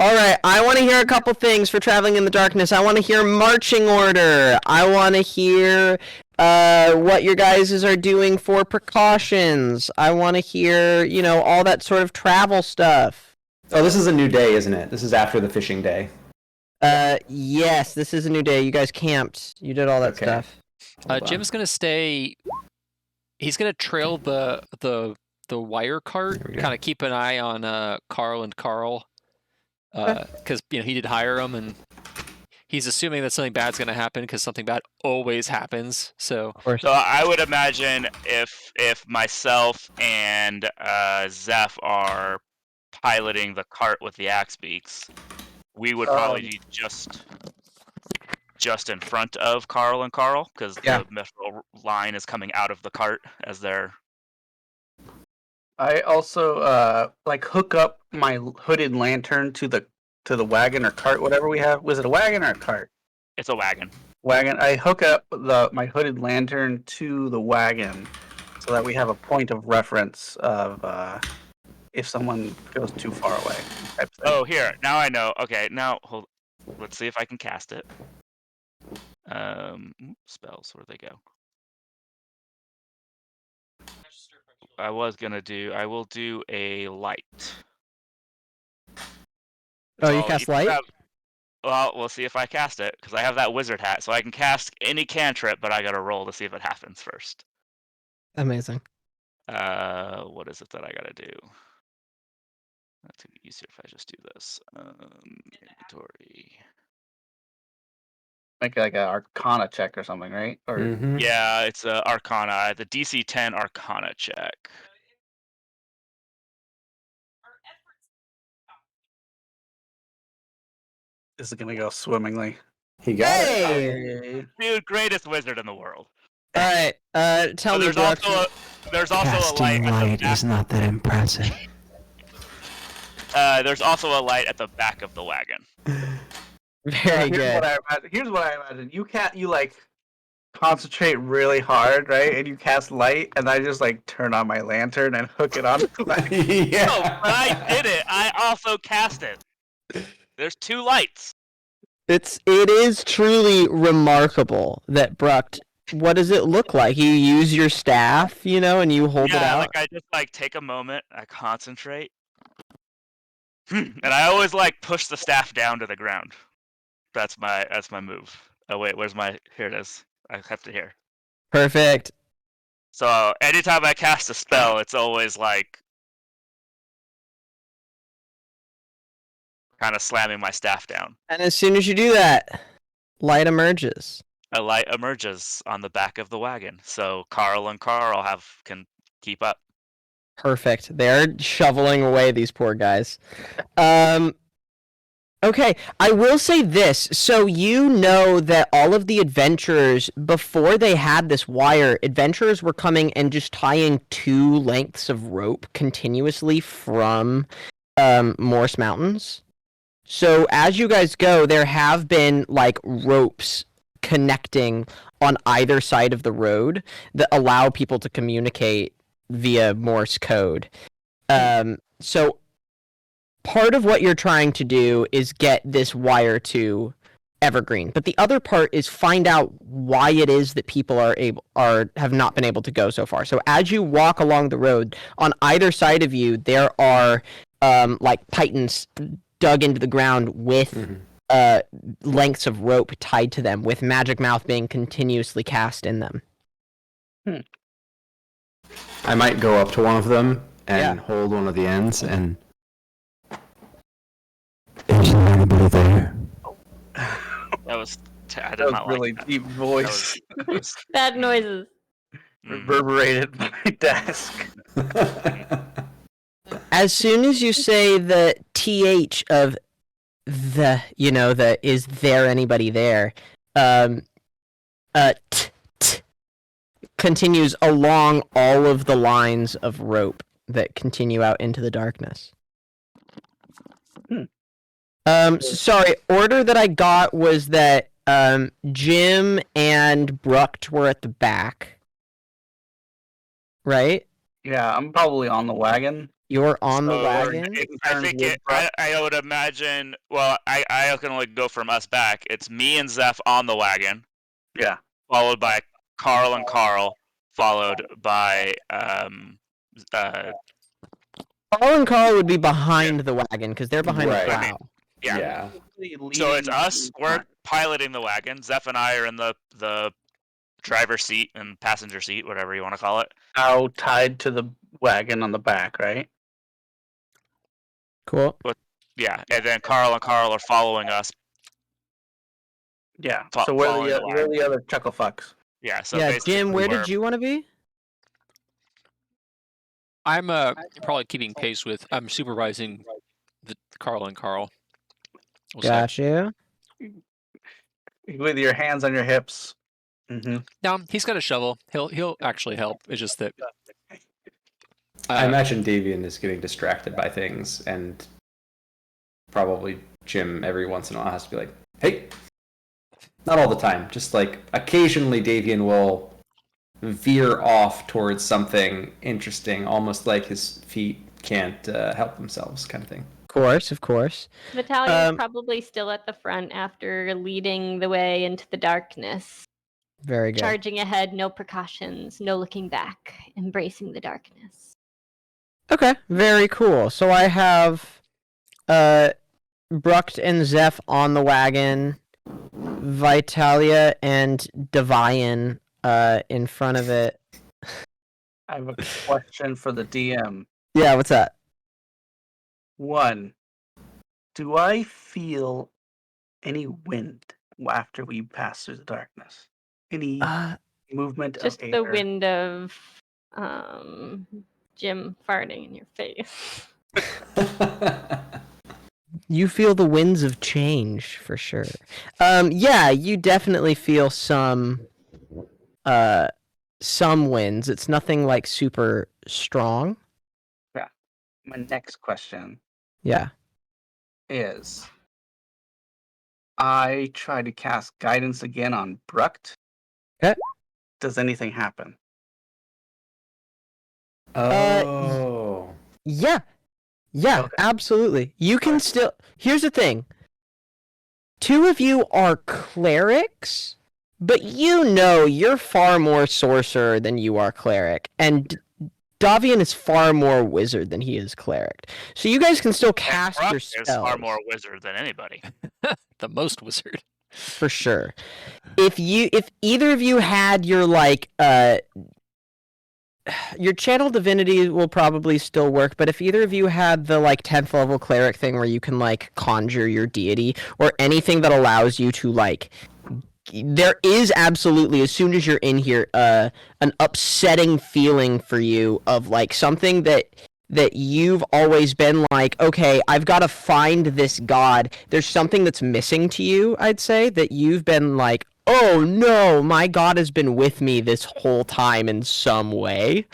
All right, I want to hear a couple things for traveling in the darkness. I want to hear marching order. I want to hear what your guys are doing for precautions. I want to hear, all that sort of travel stuff. Oh, this is a new day, isn't it? This is after the fishing day. Yes, this is a new day. You guys camped. You did all that Okay. stuff. Hold on. Jim's gonna stay. He's gonna trail the wire cart. There we go. Kind of keep an eye on Carl and Carl, because he did hire them, and he's assuming that something bad's gonna happen because something bad always happens. So Of course. So I would imagine if myself and Zeph are piloting the cart with the axe beaks, we would probably be just in front of Carl and Carl because Yeah. the metal line is coming out of the cart as they're. I also hook up my hooded lantern to the wagon or cart, whatever we have. Was it a wagon or a cart? It's a wagon. Wagon. I hook up my hooded lantern to the wagon so that we have a point of reference of if someone goes too far away. Type thing. Oh, here. Now I know. Okay, now hold. Let's see if I can cast it. Spells. Where do they go? I will do a light. Oh, you So cast you light? Well, we'll see if I cast it because I have that wizard hat, so I can cast any cantrip, but I gotta roll to see if it happens first. Amazing. What is it that I gotta do? That's easier if I just do this. Inventory. Make like an Arcana check or something, right? Or Mhm. Yeah, it's a Arcana. The DC 10 Arcana check. This is gonna go swimmingly. He got it. Hey! Dude, greatest wizard in the world. All right. Tell So me, there's Brooks. there's also a light Casting at the light back. is not that impressive. There's also a light at the back of the wagon. Very good. Here's what I imagine. You like concentrate really hard, right? And you cast light, and I just like turn on my lantern and hook it on the wagon. No, Yeah. but I did it. I also cast it. There's 2 lights. It is truly remarkable that Bruct. What does it look like? You use your staff, and you hold it Yeah, out. like I just like take a moment, I concentrate, and I always like push the staff down to the ground. That's my move. Oh wait, here it is. I kept it here. Perfect. So anytime I cast a spell, it's always like kind of slamming my staff down. And as soon as you do that, light emerges. A light emerges on the back of the wagon, so Carl and Carl can keep up. Perfect. They're shoveling away these poor guys. Okay, I will say this. So you know that all of the adventurers, before they had this wire, adventurers were coming and just tying 2 lengths of rope continuously from Morse Mountains. So as you guys go, there have been like ropes connecting on either side of the road that allow people to communicate via Morse code. So part of what you're trying to do is get this wire to Evergreen, but the other part is find out why it is that people have not been able to go so far. So as you walk along the road, on either side of you, there are like pythons dug into the ground with lengths of rope tied to them, with Magic Mouth being continuously cast in them. I might go up to one of them and Yeah. hold one of the ends and. Is there anybody there? That was I did That was not really like that. deep voice That was, Bad noises. reverberated my desk. As soon as you say the th of the is there anybody there, continues along all of the lines of rope that continue out into the darkness. Sorry, order that I got was that Jim and Bruct were at the back. Right? Yeah, I'm probably on the wagon. You're on the So, wagon? I think I would imagine. Well, I can only go from us back. It's me and Zeph on the wagon, Yeah. followed by Carl and Carl, followed by Carl and Carl would be behind the wagon because they're behind Right. the plow. yeah. So it's us. We're piloting the wagon. Zeph and I are in the driver's seat and passenger seat, whatever you want to call it. Now tied to the wagon on the back, right? Cool. Yeah, and then Carl and Carl are following us. Yeah. Fo- So where following are the where are the other chuckle fucks? Yeah. So Yeah, basically Jim, where we're- did you want to be? I'm probably keeping pace with. I'm supervising the Carl and Carl. We'll say. Gotcha. With your hands on your hips. Mm-hmm. No, he's got a shovel. He'll actually help. It's just that I imagine Davian is getting distracted by things, and probably Jim every once in a while has to be like, hey, not all the time, just like occasionally Davian will veer off towards something interesting, almost like his feet can't help themselves kind of thing. Of course. Vitalia's probably still at the front after leading the way into the darkness. Very good. Charging ahead, no precautions, no looking back, embracing the darkness. Okay, very cool. So I have Bruct and Zeph on the wagon, Vitalia and Devian in front of it. I have a question for the DM. Yeah, what's that? 1. Do I feel any wind after we pass through the darkness? Any movement Just of the air? wind of Jim farting in your face. You feel the winds of change for sure. Yeah, you definitely feel some winds. It's nothing like super strong. My next question Yeah. is: I try to cast guidance again on Brucht. Okay. Does anything happen? Oh. Yeah. Yeah, Okay. absolutely. You can still. Here's the thing. Two of you are clerics, but you know you're far more sorcerer than you are cleric, and Davian is far more wizard than he is cleric. So you guys can still cast Bruck your is spells. far more wizard than anybody. The most wizard. For sure. If either of you had your your channel divinity will probably still work, but if either of you had the 10th level cleric thing where you can conjure your deity or anything that allows you to there is absolutely, as soon as you're in here, an upsetting feeling for you of something that you've always been okay, I've got to find this god. There's something that's missing to you, I'd say, that you've been oh no, my god has been with me this whole time in some way,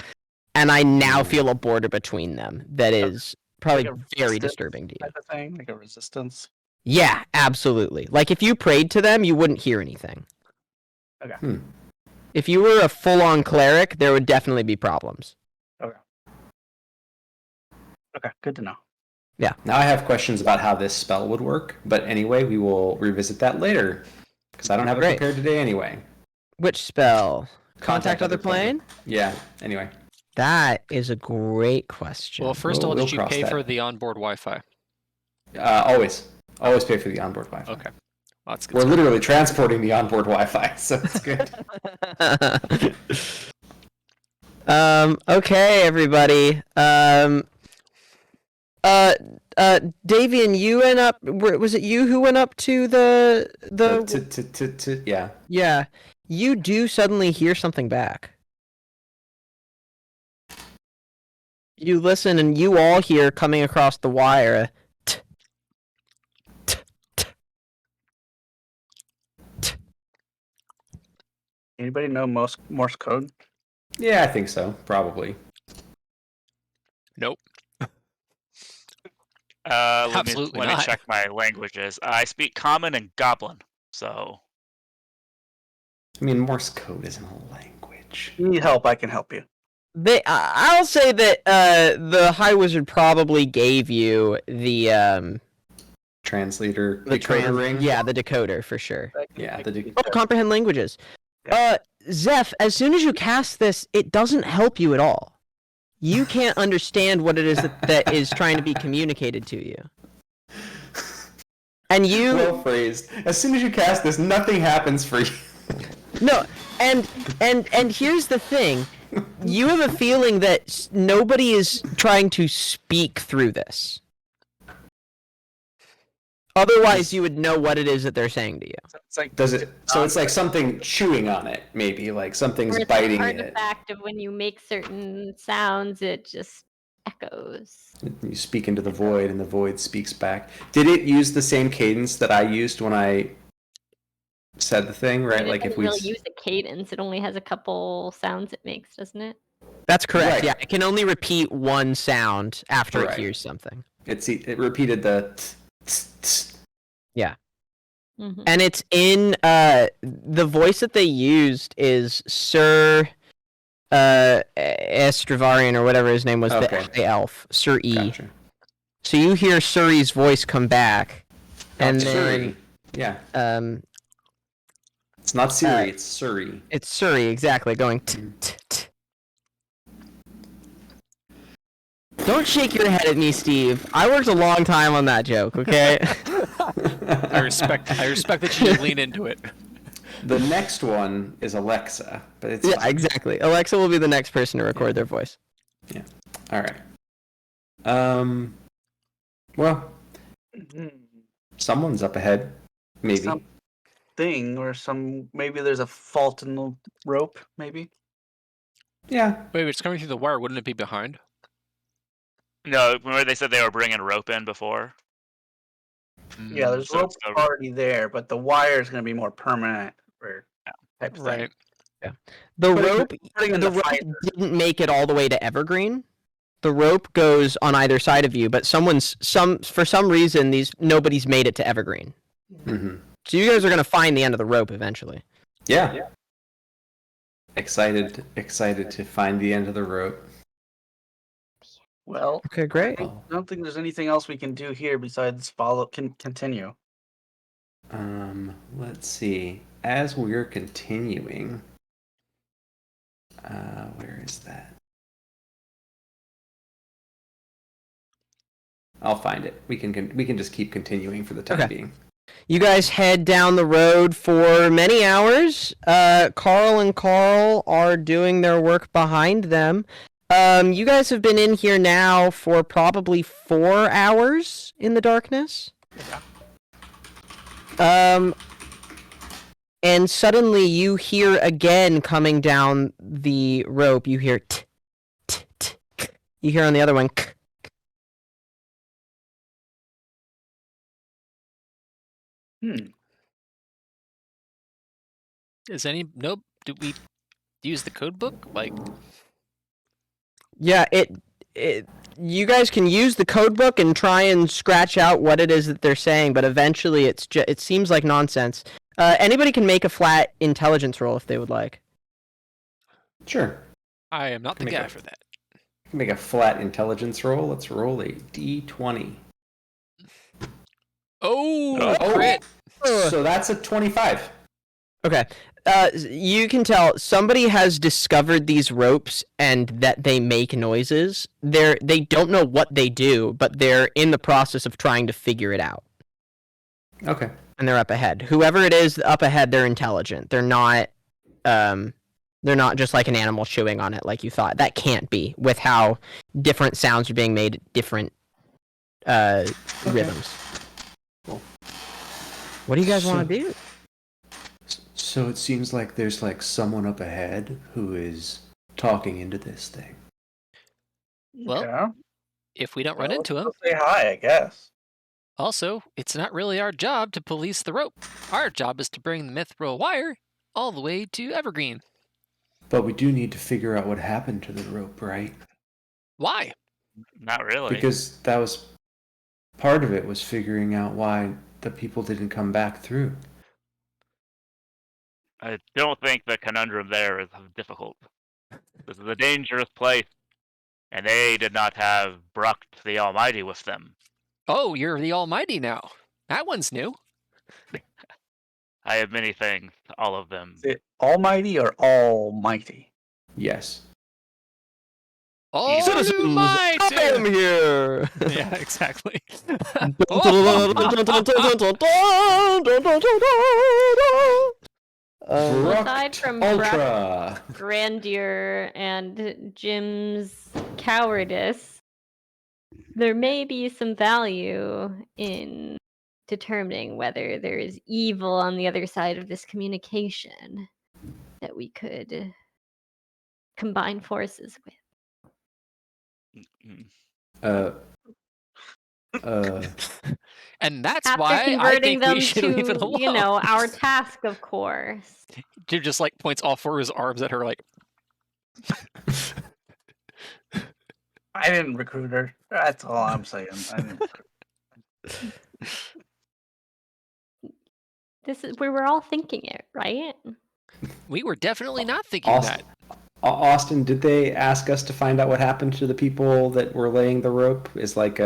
and I now feel a border between them that is probably Like a very resistance disturbing to you. Type of thing, like a resistance. Yeah, absolutely. If you prayed to them, you wouldn't hear anything. Okay. If you were a full-on cleric, there would definitely be problems. Okay, good to know. Now I have questions about how this spell would work, but anyway, we will revisit that later because I don't have it Great. prepared today anyway. Which spell? Contact other plane? Yeah. Anyway. That is a great question. Well, first of all, We'll did you cross pay that. for the onboard Wi-Fi? Always pay for the onboard Wi-Fi. Okay. Well, that's good. We're literally transporting the onboard Wi-Fi, so it's good. Okay, everybody. Davian, you went up. Was it you who went up to the? Yeah. Yeah. You do suddenly hear something back. You listen, and you all hear coming across the wire. Anybody know Morse code? Yeah, I think so. Probably. Nope. Let me not. check my languages. I speak Common and Goblin, so I mean, Morse code isn't a language. You need help? I can help you. I'll say that the High Wizard probably gave you the Translator, decoder ring. Yeah, the decoder for sure. Yeah, Comprehend languages. Zeph, as soon as you cast this, it doesn't help you at all. You can't understand what it is that is trying to be communicated to you. And you well phrased. As soon as you cast this, nothing happens for you. No, and here's the thing. You have a feeling that nobody is trying to speak through this. Otherwise, you would know what it is that they're saying to you. It's like, Does it? So it's like something chewing on it, maybe like something's Or it's biting an it. artifact of when you make certain sounds, it just echoes. You speak into the void, and the void speaks back. Did it use the same cadence that I used when I said the thing? Right, It like if doesn't we really use a cadence. It only has a couple sounds it makes, doesn't it? That's correct. Right. Yeah, it can only repeat one sound after Correct. it hears something. it repeated the. Yeah. Mm-hmm. And it's in the voice that they used is Sir Estravarian or whatever his name was, Okay. the elf, Sir E. Gotcha. So you hear Suri's voice come back, and Suri. Yeah. then It's not Siri, it's Suri. it's Suri exactly going. T. Don't shake your head at me, Steve. I worked a long time on that joke. Okay. I respect that you lean into it. The next one is Alexa, but it's Yeah, exactly. Alexa will be the next person to record their voice. Yeah. All right. Well, someone's up ahead. Maybe. Something or maybe there's a fault in the rope. Maybe. Yeah. Wait, it's coming through the wire. Wouldn't it be behind? no. Remember they said they were bringing rope in before. Yeah, there's So rope it's the- already there, but the wire is going to be more permanent or type thing. Right. The Putting- rope, putting in the the rope fiber. didn't make it all the way to Evergreen. The rope goes on either side of you, but for some reason nobody's made it to Evergreen. Mm-hmm. So you guys are gonna find the end of the rope eventually. Yeah. Excited to find the end of the rope. Well, Okay, great. I don't think there's anything else we can do here besides continue. Let's see. As we're continuing, where is that? I'll find it. We can just keep continuing for the time Okay. being. You guys head down the road for many hours. Carl and Carl are doing their work behind them. You guys have been in here now for probably 4 hours in the darkness. And suddenly you hear again coming down the rope. You hear t, t, t, k. You hear on the other one. K. Nope. Did we use the code book? Like, Yeah, you guys can use the code book and try and scratch out what it is that they're saying, but eventually it seems like nonsense. Anybody can make a flat intelligence roll if they would like. Sure. I am not the Make guy a- for that. Make a flat intelligence roll. Let's roll a d20. Oh, Oh. crit! So that's a 25. Okay. You can tell somebody has discovered these ropes and that they make noises. They don't know what they do, but they're in the process of trying to figure it out. Okay. And they're up ahead. Whoever it is up ahead, they're intelligent. They're not just like an animal chewing on it like you thought. That can't be with how different sounds are being made at different rhythms. Cool. What do you guys want to do? So it seems like there's like someone up ahead who is talking into this thing. Well, Yeah. if we don't run into him, Let's go say hi, I guess. also, it's not really our job to police the rope. Our job is to bring the mithril wire all the way to Evergreen. But we do need to figure out what happened to the rope, right? Why? Not really. Because that was part of it, was figuring out why the people didn't come back through. I don't think the conundrum there is difficult. This is a dangerous place, and they did not have Bruck the Almighty with them. Oh, you're the Almighty now. That one's new. I have many things, all of them. Is it almighty or almighty? Yes. All Citizens might. of him here. Yeah, exactly. Aside from Ultra. grandeur and Jim's cowardice, there may be some value in determining whether there is evil on the other side of this communication that we could combine forces with. And that's After why I converting think we them should leave it to, alone. you know, our task, of course. Jim just like points all four of his arms at her, like, I didn't recruit her. That's all I'm saying. I didn't recruit This is we were all thinking it, right? we were definitely not thinking Austin, that. Austin, did they ask us to find out what happened to the people that were laying the rope? Is like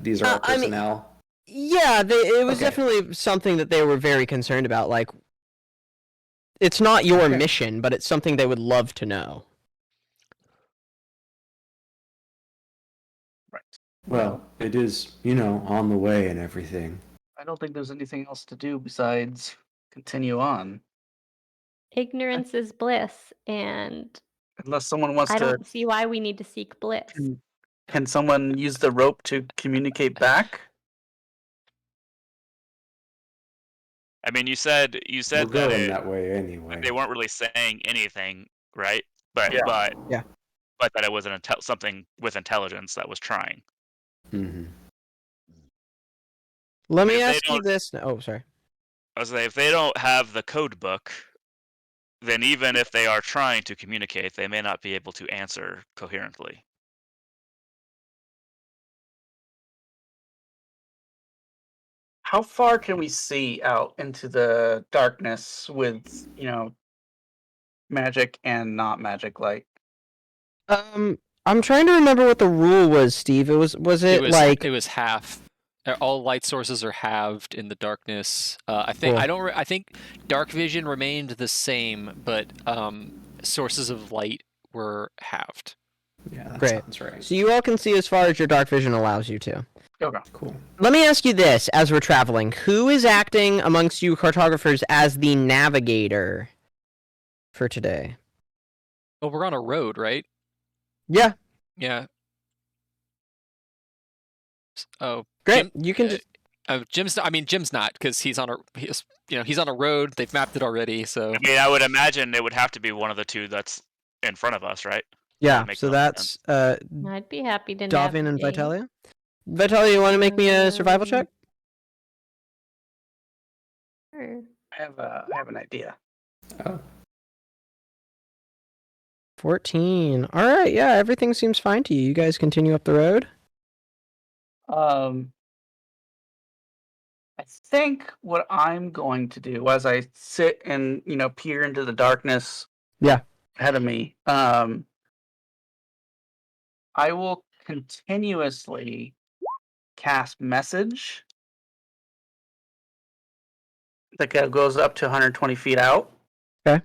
these are our I mean- personnel. Yeah, it was Okay. definitely something that they were very concerned about. Like, it's not your Okay. mission, but it's something they would love to know. Right. Well, it is, on the way and everything. I don't think there's anything else to do besides continue on. Ignorance is bliss, and Unless someone wants I to. don't see why we need to seek bliss. Can someone use the rope to communicate back? I mean, you said We're that, going that way anyway. they weren't really saying anything, right? But Yeah. but that it was something with intelligence that was trying. Mm-hmm. Let me If they ask you don't- this. Oh, sorry. I was like, if they don't have the code book, then even if they are trying to communicate, they may not be able to answer coherently. How far can we see out into the darkness with, magic and not magic light? I'm trying to remember what the rule was, Steve. Was it like it was half. All light sources are halved in the darkness. I think Cool. I think dark vision remained the same, but sources of light were halved. Yeah, that Great. sounds right. so you all can see as far as your dark vision allows you to. Okay. Cool. Let me ask you this as we're traveling. Who is acting amongst you cartographers as the navigator for today? Well, we're on a road, right? Yeah, Yeah. Oh, great. Jim, You can just Jim's not because he's on a road. They've mapped it already, so I mean, I would imagine it would have to be one of the two that's in front of us, right? yeah. makes So no that's I'd be happy to Davin and navigate. Vitalia. Vitalia, you want to make me a survival check? Sure. I have an idea. Oh. 14. All right. Yeah, everything seems fine to you. You guys continue up the road. I think what I'm going to do as I sit and peer into the darkness Yeah. ahead of me, I will continuously cast message that goes up to 120 feet out. Okay.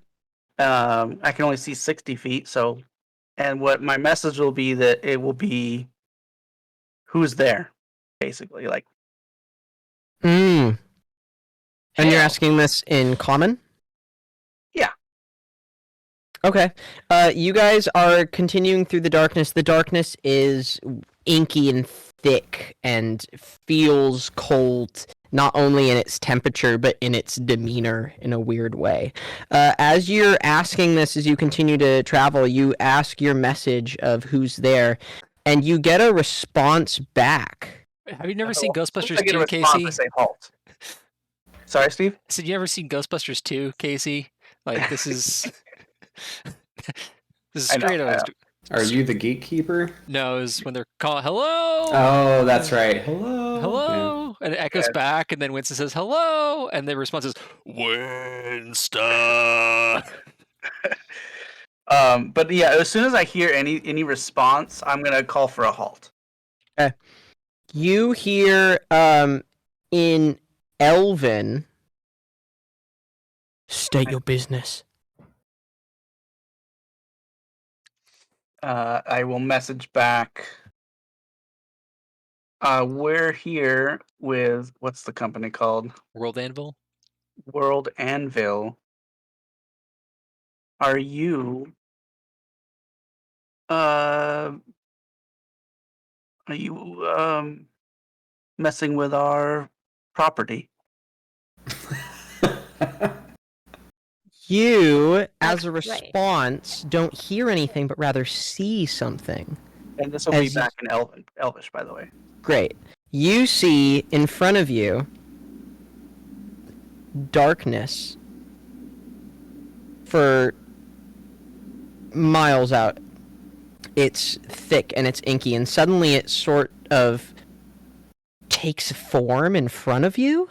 I can only see 60 feet, and what my message will be that it will be who's there, basically. Like, And you're hell. asking this in common? Yeah. Okay. You guys are continuing through the darkness. The darkness is inky and thick and feels cold, not only in its temperature, but in its demeanor in a weird way. As you're asking this, as you continue to travel, you ask your message of who's there, and you get a response back. have you never seen I Ghostbusters get a 2, response, Casey? I say halt. Sorry, Steve? I said, you ever seen Ghostbusters 2, Casey? Like this is this is I know, straight I up. know. Are you the gatekeeper? No, is when they're calling hello. Oh, that's right. Hello. Hello, and it echoes Yeah. back, and then Winston says hello, and the response is Winston. But yeah, as soon as I hear any response, I'm gonna call for a halt. You hear in Elven, state your business. I will message back. We're here with what's the company called? World Anvil. World Anvil. Are you messing with our property? You, as That's a right. response, don't hear anything, but rather see something. And this will be As you- back in Elvish, by the way. Great. You see in front of you darkness for miles out. It's thick and it's inky, and suddenly it sort of takes form in front of you,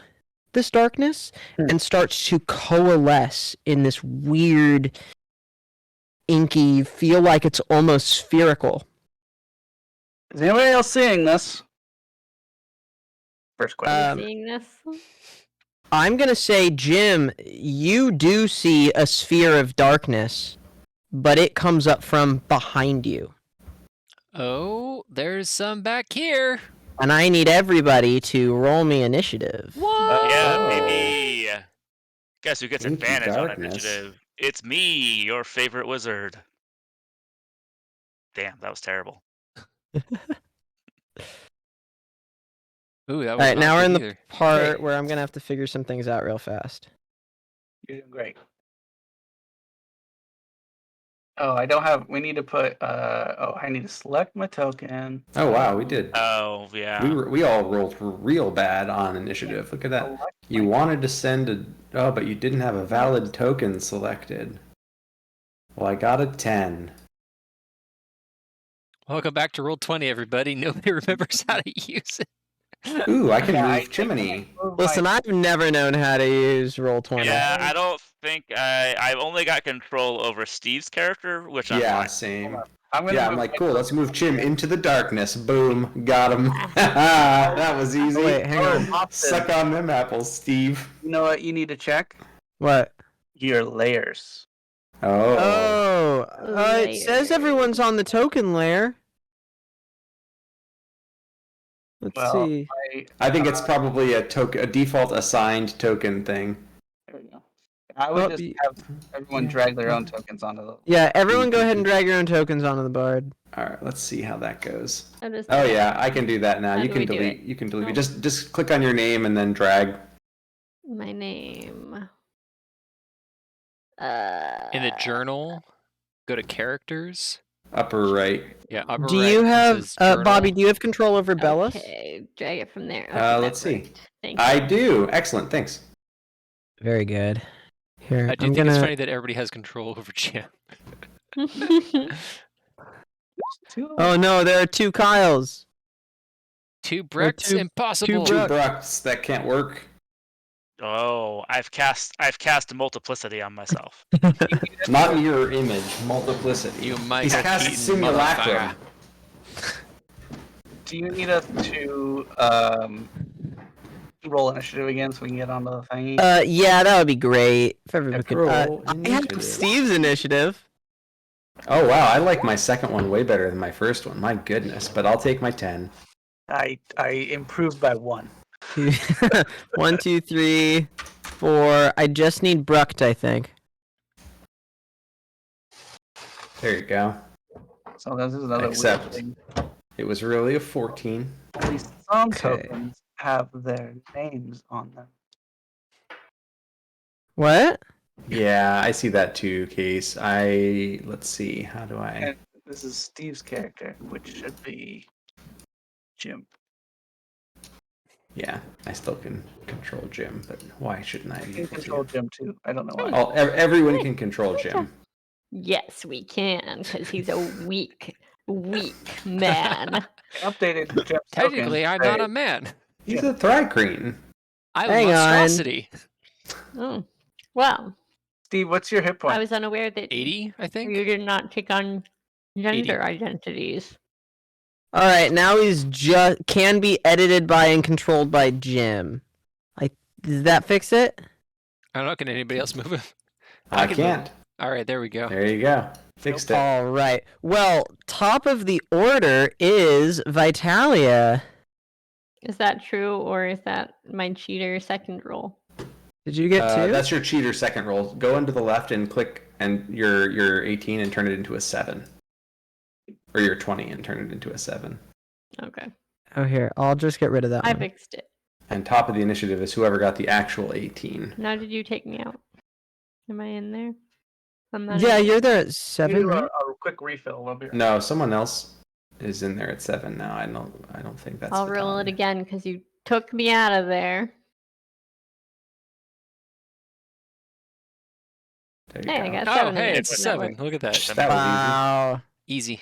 this darkness, and starts to coalesce in this weird, inky, feel like it's almost spherical. Is anybody else seeing this? First question. Seeing this? I'm gonna say, Jim, you do see a sphere of darkness, but it comes up from behind you. Oh, there's some back here. And I need everybody to roll me initiative. What? Yeah, Oh. baby. Guess who gets Inky advantage darkness. on initiative? It's me, your favorite wizard. Damn, that was terrible. Ooh, that was Alright, not now we're good in the either. part where I'm gonna have to figure some things out real fast. You're doing great. Oh, I don't have. We need to put. Oh, I need to select my token. Oh wow, we did. Oh yeah. We all rolled real bad on initiative. Look at that. Select You my- wanted to send a but you didn't have a valid token selected. Well, I got a 10. Welcome back to Roll20, everybody. Nobody remembers how to use it. Ooh, I can Yeah, I move Chimney. Move my- Listen, I've never known how to use Roll20. Yeah, I don't think I've only got control over Steve's character, which I'm Yeah, fine. same. I'm gonna Yeah, I'm move like, my cool, let's token. move Chim into the darkness. Boom, got him. That was easy. Oh, wait, hang on. Austin, Suck on them apples, Steve. You know what? You need to check What? your layers. Oh. Oh, it says everyone's on the token layer. Let's Well, see. I think it's probably a default assigned token thing. There we go. I would Oh, just y- have everyone drag their own tokens onto the. Yeah, everyone go ahead and drag your own tokens onto the board. All right, let's see how that goes. I'll just Oh yeah, I can do that now. How You do can we do delete. it? You can delete. Oh. Just click on your name and then drag. My name. In the journal, go to characters. Upper right. Yeah, upper Do right, you it have, says journal. Bobby, do you have control over Bellis? Okay, drag it from there. Okay, Let's that see. worked. Thank you. I do. Excellent. Thanks. Very good. Here, I do I'm think it's gonna... funny that everybody has control over Jim. Oh no, there are two Kyles. Two bricks, two- impossible. Two Brooke. Brucks that can't work. Oh, I've cast a multiplicity on myself. Not mirror image. Multiplicity. You might He's have cast eaten simulacrum. Do you need us to roll initiative again so we can get onto the thingy? Yeah, that would be great if everyone could. Roll I have initiative. Steve's initiative. Oh wow, I like my second one way better than my first one. My goodness, but I'll take my 10. I improved by 1. 1, 2, 3, 4. I just need Brucked, I think. There you go. So this is another Except- weird thing. It was really a 14. At least some Okay. tokens have their names on them. What? Yeah, I see that too, Case. Let's see. How do I? And this is Steve's character, which should be Jim. Yeah, I still can control Jim, but why shouldn't I You be can able control to? Jim too. I don't know why. Everyone can control Jim. Yes, we can, because he's a weak man. Updated Jim's Technically, I'm not a man. He's a Thrycreen. I'm Hang a on. monstrosity. Oh, well, Steve, what's your hit point? I was unaware that 80, I think. you did not take on 80. gender identities. All right, now he's just can be edited by and controlled by Jim. Does that fix it? I don't know. Can anybody else move him? I can can't. All right, there we go. There you go. Fixed it. All right. Well, top of the order is Vitalia. Is that true, or is that my cheater second roll? Did you get 2? That's your cheater second roll. Go into the left and click and your 18 and turn it into a 7. Or your 20 and turn it into a 7. Okay, Oh, here. I'll just get rid of that I one. fixed it. And top of the initiative is whoever got the actual 18. Now, did you take me out? Am I in there? I'm not. Yeah, in you're there at We 7, do right? a quick refill. We'll be right No, someone else is in there at 7 now. I don't think that's. I'll roll it Vitalia. again because you took me out of there. There you Hey, I go. got Oh, 7. hey, in it's it, a so that 7. worked. Look at that. That was Wow. Easy.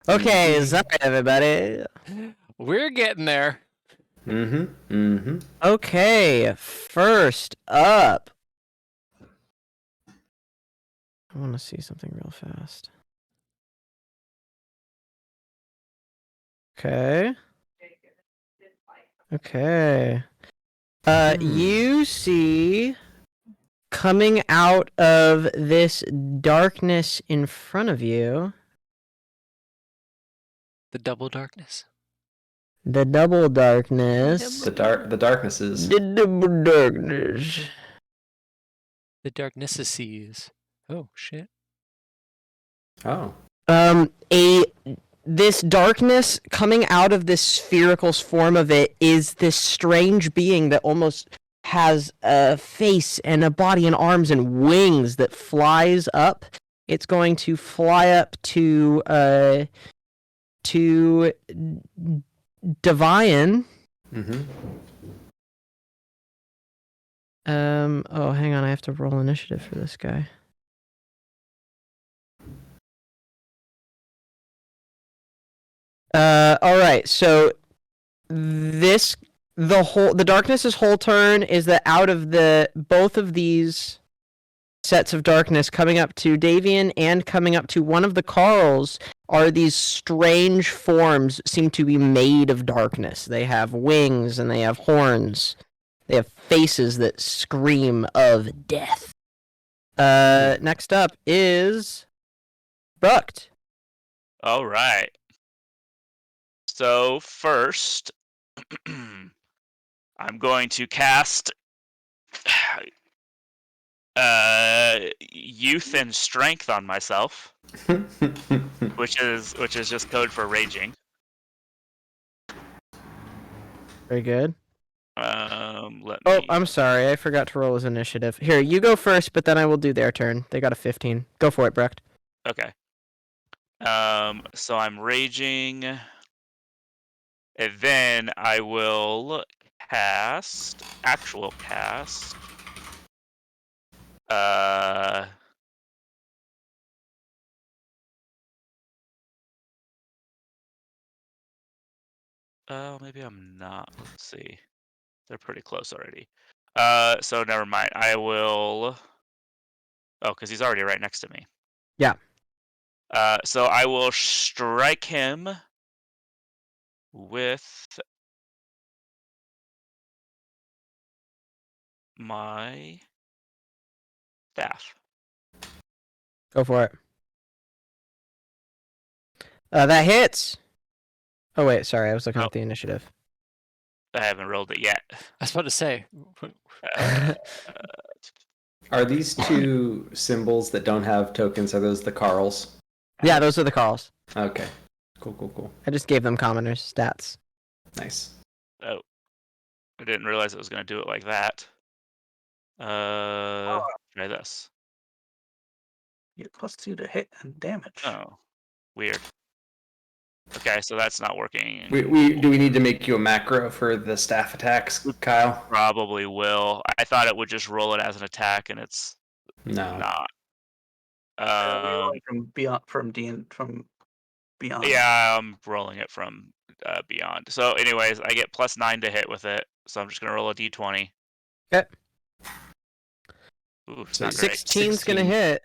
Okay, sorry, everybody. We're getting there. easy. Mm-hmm. Mm-hmm. Okay, first up. I want to see something real fast. Okay. Okay. You see coming out of this darkness in front of you, The double darkness. the double darkness. The darknesses. The double darkness. The darknesses sees. Oh, shit. Oh. This darkness coming out of this spherical form of it is this strange being that almost has a face and a body and arms and wings that flies up it's going to fly up to Devian. Mm-hmm. Oh, hang on, I have to roll initiative for this guy. All right. So the darkness's whole turn is that out of both of these sets of darkness coming up to Davian and coming up to one of the Carls are these strange forms, seem to be made of darkness. They have wings and they have horns. They have faces that scream of death. Next up is Brucht. All right. So first, I'm going to cast youth and strength on myself, which is just code for raging. Very good. Let Oh, me. I'm sorry. I forgot to roll his initiative. Here, you go first, but then I will do their turn. They got a 15. Go for it, Brucht. Okay. So I'm raging, and then I will cast actual cast. Oh, maybe I'm not. Let's see. They're pretty close already. So never mind. I will. Oh, because he's already right next to me. Yeah. So I will strike him with my staff. Go for it. That hits. Oh, wait. Sorry. I was looking at the initiative. I haven't rolled it yet. I was about to say. Are these two symbols that don't have tokens, are those the Carls? Yeah, those are the Carls. Okay. Cool. I just gave them commoners stats. Nice. Oh, I didn't realize it was going to do it like that. Try this. You get +2 to hit and damage. Oh, weird. Okay, so that's not working. Do we need to make you a macro for the staff attacks, Kyle? Probably will. I thought it would just roll it as an attack, and it's No. not. From beyond, from beyond. Yeah, I'm rolling it from beyond. So, anyways, I get +9 to hit with it. So I'm just gonna roll a d20. Okay. Ooh, it's So not great. 16's gonna hit.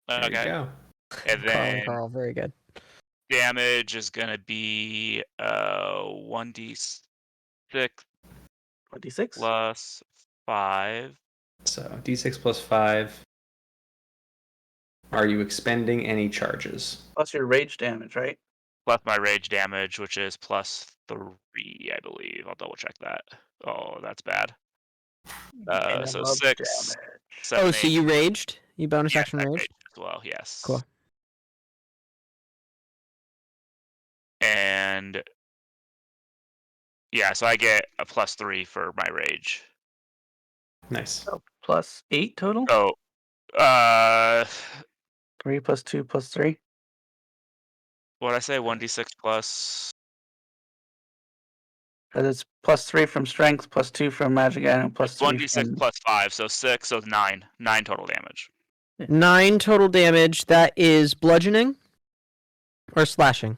There you Okay, go. and then Carl, very good. damage is gonna be 1d6 26. plus 5. So d6 plus 5. Are you expending any charges? Plus your rage damage, right? Plus my rage damage, which is +3, I believe. I'll double check that. Oh, that's bad. So 6, damage. 7, Oh, so 8. you raged? You bonus Yes, action I raged? raged as well, yes. Cool. And yeah, so I get a +3 for my rage. Nice. So +8 total. Oh, 3 + 2 + 3. what'd I say? 1d6 plus. Because it's +3 from strength, +2 from magic, and +3 1d6 from... plus 5, so 6, so 9. 9 total damage. 9 total damage. That is bludgeoning or slashing.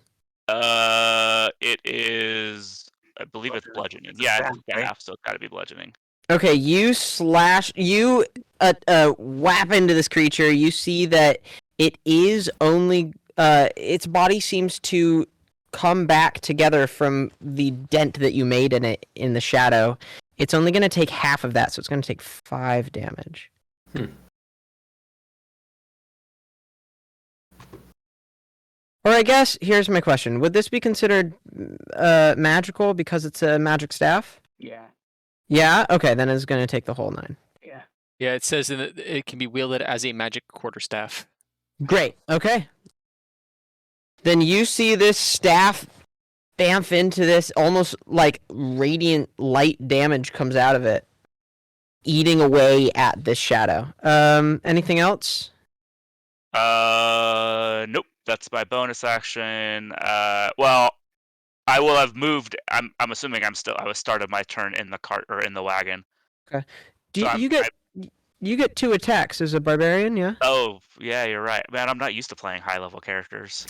It is. I believe it's bludgeoning. Yeah, it's staff, right? staff, so it's got to be bludgeoning. Okay, you whap into this creature. You see that it is only its body seems to come back together from the dent that you made in it in the shadow. It's only going to take half of that, so it's going to take 5 damage. Or I guess here's my question: would this be considered magical because it's a magic staff? Yeah. Yeah. Okay, then it's going to take the whole 9. Yeah. Yeah, it says it can be wielded as a magic quarterstaff. Great. Okay. Then you see this staff bamf into this, almost like radiant light damage comes out of it, eating away at this shadow. Anything else? Nope. That's my bonus action. Well, I will have moved. I'm assuming I was started my turn in the cart or in the wagon. Do So you get 2 attacks as a barbarian? Yeah. Oh, yeah, you're right. Man, I'm not used to playing high-level characters.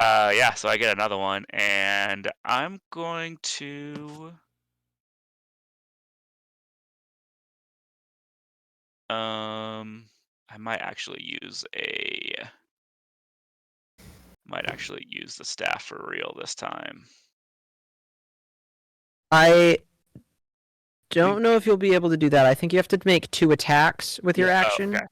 Yeah, so I get another one, and I'm going to... I might actually use the staff for real this time. I don't know if you'll be able to do that. I think you have to make 2 attacks with your Yeah. action. Oh, okay.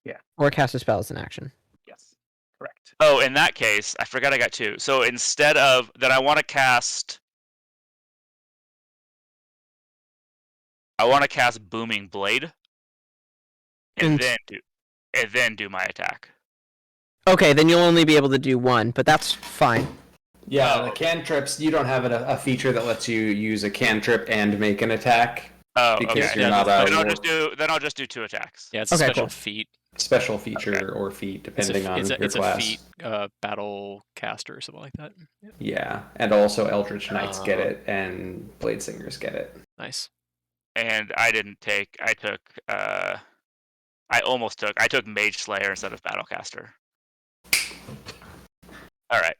Yeah. Or cast a spell as an action. Yes. Correct. Oh, in that case, I forgot I got 2. So instead of that, I want to cast Booming Blade, and then do my attack. Okay, then you'll only be able to do 1, but that's fine. Yeah, Oh. the cantrips, you don't have a feature that lets you use a cantrip and make an attack. Oh, Because okay. you're not a Then I'll just do 2 attacks. Yeah, it's a Okay, special cool. feat. special feature or feat, depending on your it's class. a feat battle caster or something like that. Yeah, and also Eldritch Knights get it, and Blade Singers get it. Nice. And I didn't take. I took. I almost took. I took Mage Slayer instead of Battlecaster. All right.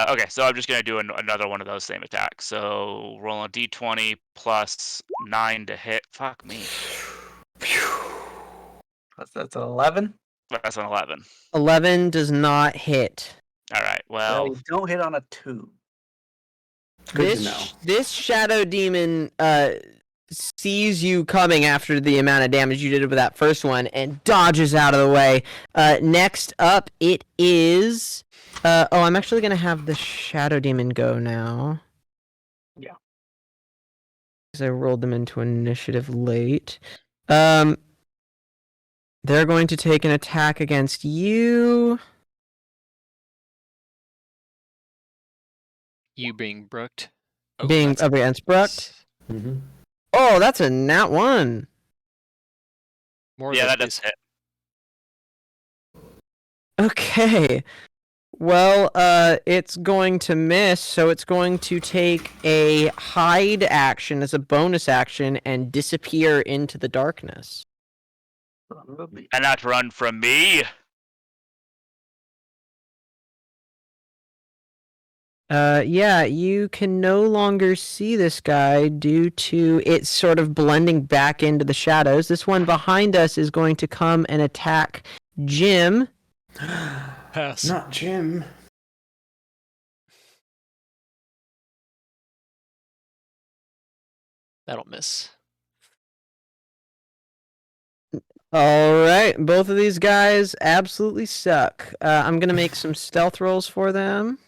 Okay, so I'm just gonna do another one of those same attacks. So roll a d20 plus 9 to hit. Fuck me. That's an 11. That's an 11. 11 does not hit. All right. Well, Well, you don't hit on a 2. Good to know. This shadow demon sees you coming after the amount of damage you did with that first one and dodges out of the way. Next up, it is. I'm actually gonna have the shadow demon go now. Yeah. Because I rolled them into initiative late. They're going to take an attack against you. You being brooked. Being that's- up against Brucked. Mm-hmm. Oh, that's a nat 1. More yeah, of that those, does hit. Okay. Well, it's going to miss, so it's going to take a hide action as a bonus action and disappear into the darkness. And not run from me. Yeah, you can no longer see this guy due to it sort of blending back into the shadows. This one behind us is going to come and attack Jim. Pass. Not Jim. That'll miss. All right, both of these guys absolutely suck. I'm gonna make some stealth rolls for them.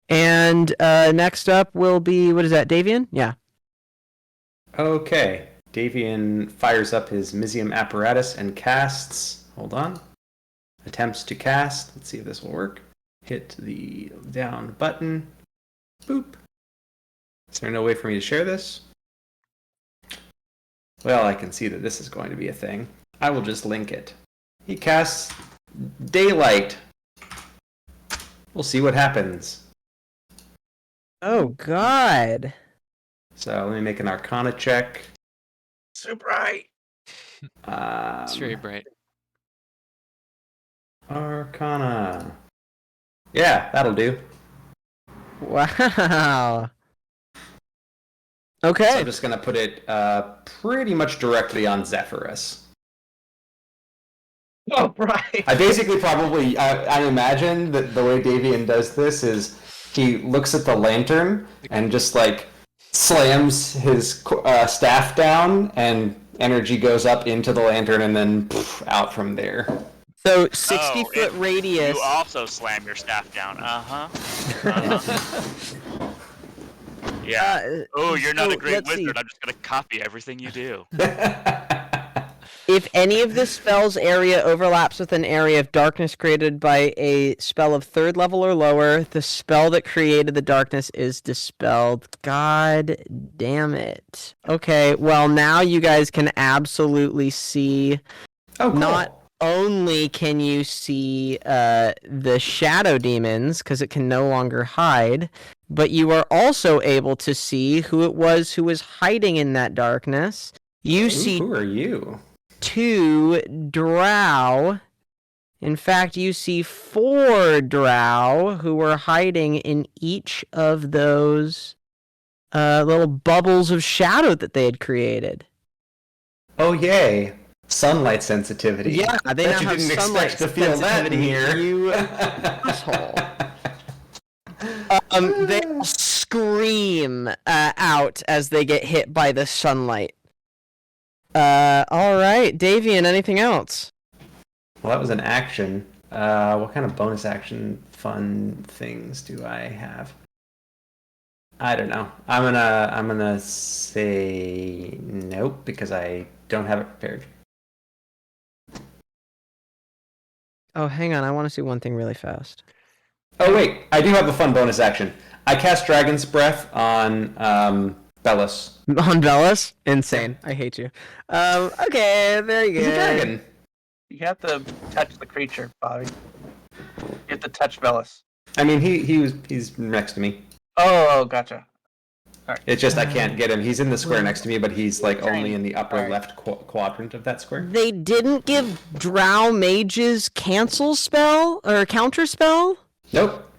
And next up will be, what is that, Davian? Yeah. Okay. Davian fires up his Mizium apparatus and casts. Hold on. Attempts to cast. Let's see if this will work. Hit the down button. Boop. Is there no way for me to share this? Well, I can see that this is going to be a thing. I will just link it. He casts Daylight. We'll see what happens. Oh, God. So let me make an Arcana check. Super bright. It's very bright. Arcana. Yeah, that'll do. Wow. So Okay. I'm just going to put it pretty much directly on Zephyrus. Oh, bright. I basically probably, I imagine that the way Davian does this is he looks at the lantern and just like slams his staff down and energy goes up into the lantern and then out from there. So 60-foot Oh, radius. You also slam your staff down. Yeah. Oh, you're not a great let's see. wizard. I'm just gonna copy everything you do. If any of the spell's area overlaps with an area of darkness created by a spell of 3rd level or lower, the spell that created the darkness is dispelled. God damn it. Okay, well, now you guys can absolutely see. Oh, cool. Not only can you see the shadow demons, because it can no longer hide, but you are also able to see who it was who was hiding in that darkness. You see Who are you? 2 drow. In fact, you see 4 drow who were hiding in each of those little bubbles of shadow that they had created. Oh, yay. Sunlight sensitivity. Yeah, they now Bet you have didn't sunlight expect to feel that in sensitivity, here. you asshole. They all scream out as they get hit by the sunlight. All right, Davian, anything else? Well, that was an action. What kind of bonus action fun things do I have? I don't know. I'm gonna say nope because I don't have it prepared. Oh, hang on, I want to see one thing really fast. Oh wait, I do have a fun bonus action. I cast Dragon's Breath on Bellis. On Velas? Insane. I hate you. Okay, there you He's go. a dragon. You have to touch the creature, Bobby. You have to touch Velas. I mean, he's next to me. Oh, gotcha. It's just I can't get him. He's in the square next to me, but he's like only in the upper Alright. left quadrant of that square. They didn't give drow mages cancel spell or counter spell? Nope.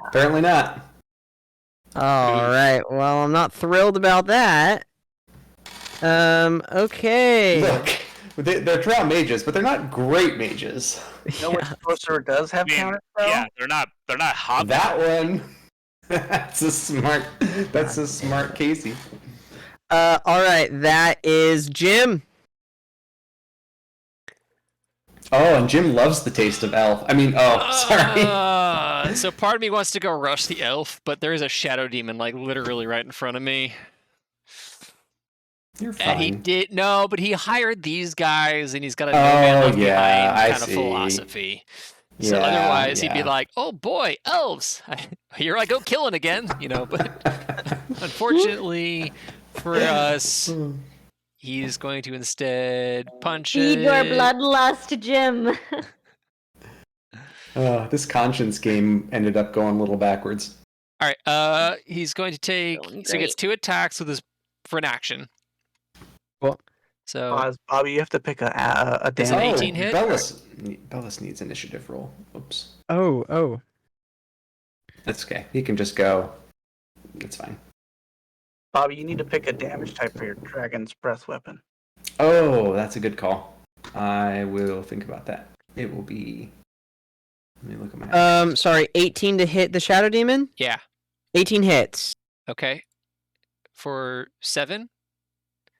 Apparently not. All right. Well, I'm not thrilled about that. Okay. Look, they're drow mages, but they're not great mages. You know which sorcerer does have I mean, counter spell? yeah, they're not hobgoblins. That one. That's a smart Casey. All right. That is Jim. Oh, and Jim loves the taste of elf. I mean, sorry. So part of me wants to go rush the elf, but there is a shadow demon like literally right in front of me. You're fine. And he did no, but he hired these guys, and he's got a no man left behind I kind of see. philosophy. So Yeah, otherwise, he'd be yeah. like, "Oh boy, elves! Here I go killing again," you know. But unfortunately for us, he's going to instead punch Feed it. your bloodlust, Jim. This conscience game ended up going a little backwards. All right. He's going to take. Going So he gets great. 2 attacks with his for an action. Cool. So Bobby, you have to pick a Is it damage. 18 hit? Bellis needs initiative roll. Oops. Oh. That's okay. He can just go. It's fine. Bobby, you need to pick a damage type for your dragon's breath weapon. Oh, that's a good call. I will think about that. It will be. Let me look at my. Sorry. 18 to hit the shadow demon. yeah. 18 hits. Okay. For 7.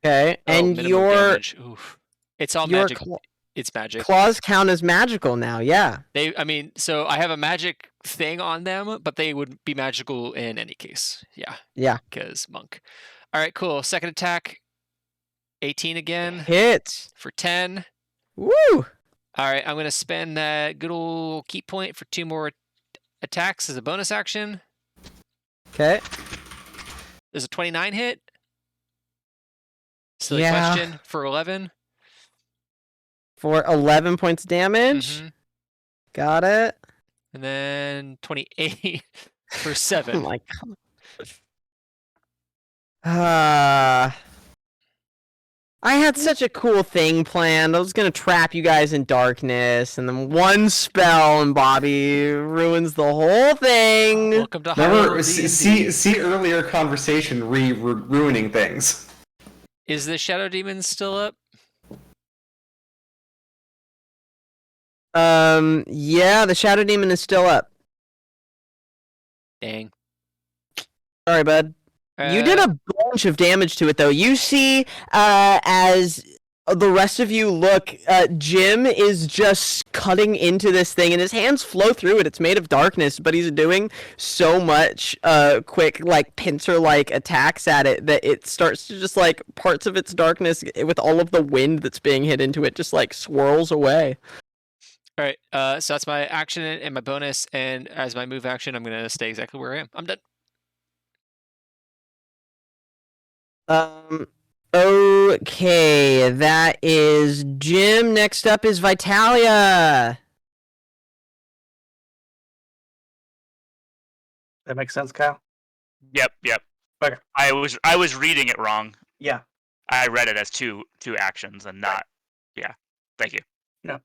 Okay. Oh, And minimum your damage. Oof. It's all your magic. It's magic. claws count as magical now. Yeah. So I have a magic thing on them, but they would be magical in any case. Yeah. Yeah. Because monk. All right, cool. Second attack. 18 again Hits. for 10. Woo. All right, I'm going to spend that good old key point for 2 more attacks as a bonus action. Okay. There's a 29 hit. Silly Yeah. question for 11. For 11 points damage. Mhm. Got it. And then 28 for Oh 7. my god. I had such a cool thing planned. I was gonna trap you guys in darkness, and then one spell, and Bobby ruins the whole thing. Welcome to High Remember, Level D&D. see earlier conversation ruining things. Is the Shadow Demon still up? Yeah, the Shadow Demon is still up. Dang. Sorry, bud. You did a bunch of damage to it, though. You see, as the rest of you look, Jim is just cutting into this thing and his hands flow through it. It's made of darkness, but he's doing so much quick, like, pincer-like attacks at it that it starts to just, like, parts of its darkness with all of the wind that's being hit into it just, like, swirls away. All right. So that's my action and my bonus, and as my move action, I'm gonna stay exactly where I am. I'm done. Okay, that is Jim. Next up is Vitalia. That makes sense, Kyle? Yep. Okay. I was reading it wrong. Yeah. I read it as two actions and not. Yeah. Thank you. No.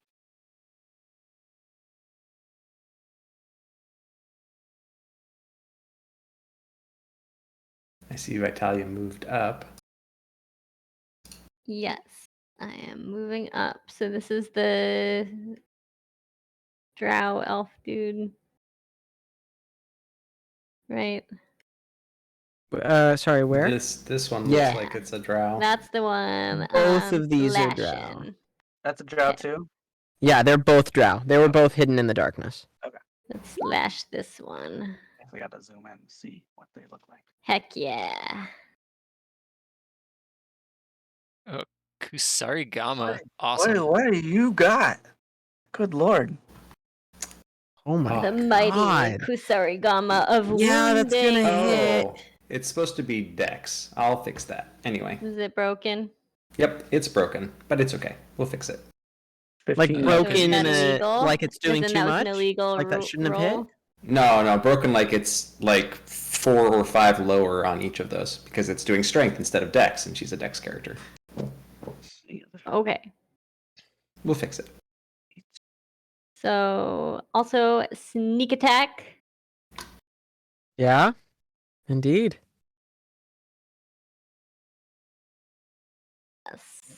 I see Vitalia moved up. Yes, I am moving up. So this is the drow elf dude. Right? Sorry, where? This one Yeah. looks like it's a drow. That's the one. Both of these are drow. slashing. That's a drow too? Yeah, they're both drow. They were both hidden in the darkness. Let's slash this one. We got to zoom in and see what they look like. Heck yeah. Kusarigama. Awesome. What do you got? Good lord. Oh my The mighty god. Kusarigama of Yeah, that's gonna wounding. hit. Oh, it's supposed to be Dex. I'll fix that. Anyway. Is it broken? Yep, it's broken, but it's okay. We'll fix it. Like 15. broken Isn't in that a illegal? like it's doing Isn't too that was much. an illegal Like that shouldn't have hit? roll? No, broken like it's like 4 or 5 lower on each of those because it's doing strength instead of Dex, and she's a Dex character. Okay. We'll fix it. So also sneak attack. Yeah. Indeed. Yes.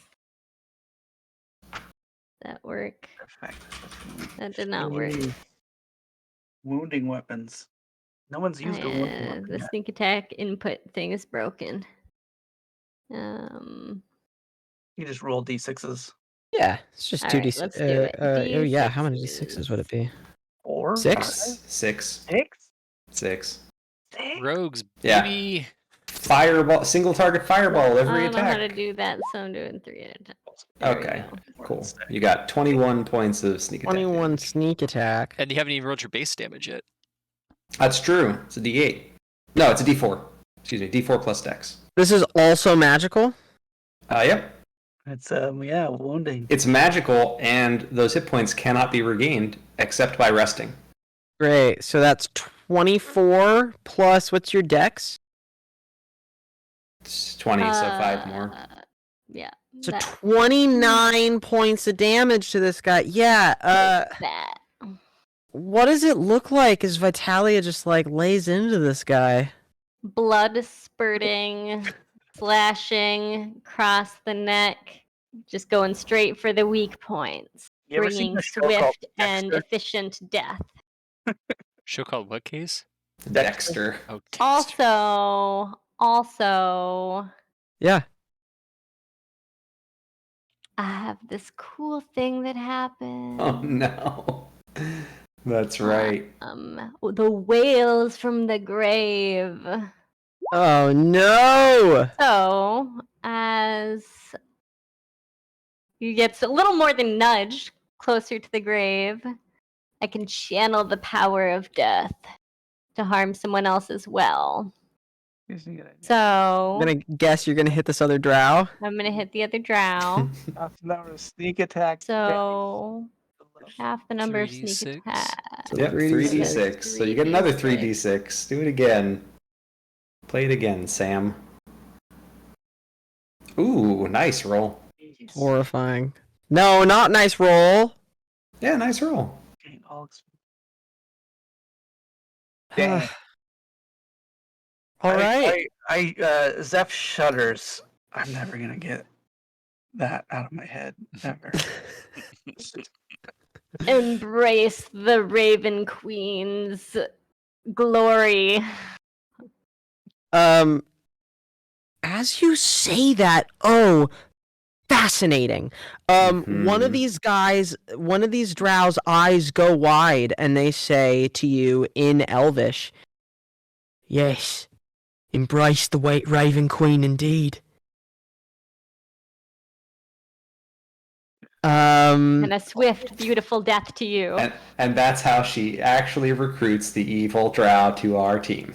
That work? Perfect. That did not work. Wounding weapons. No one's used a wounding weapon The yet. sneak attack input thing is broken. You just roll d6s. Yeah, it's just All 2d6. right, let's do it. Oh yeah, how many d6s would it be? 4? 6? 6. 6? 6. Rogues, Yeah. baby. Fireball, single target fireball I every don't know how to attack. do that, so I'm doing 3 at a time. There we Okay, go. cool. You got 21 points of sneak attack. 21 damage. sneak attack. And you haven't even rolled your base damage yet. That's true. It's a D8. No, it's a D4. Excuse me, D4 plus Dex. This is also magical? Yep. It's wounding. It's magical, and those hit points cannot be regained except by resting. Great. So that's 24 plus what's your dex? It's 20, so 5 more. Yeah. So that- 29 points of damage to this guy. Yeah. that. What does it look like as Vitalia just like lays into this guy? Blood spurting, slashing across the neck, just going straight for the weak points, You ever seen bringing the show called swift and Dexter? efficient death. Show called what case? Dexter. Oh, Dexter. Also, Yeah. I have this cool thing that happened. Oh no. That's right. The whales from the grave. Oh no! So, as you get a little more than nudged closer to the grave, I can channel the power of death to harm someone else as well. Here's a good idea. So, I'm gonna guess you're gonna hit this other drow. I'm going to hit the other drow. Half an hour of sneak attack. So, half the number of 3d6. sneak attacks. Yep, 3d6. So you get another 3d6. Do it again. Play it again, Sam. Ooh, nice roll. Horrifying. No, not nice roll. Yeah, nice roll. Dang. All right. Zeph shudders. I'm never gonna get that out of my head. Never. Embrace the Raven Queen's glory. As you say that, fascinating. One of these drow's eyes go wide, and they say to you in Elvish, "Yes, embrace the White Raven Queen indeed." And a swift, beautiful death to you. And that's how she actually recruits the evil drow to our team.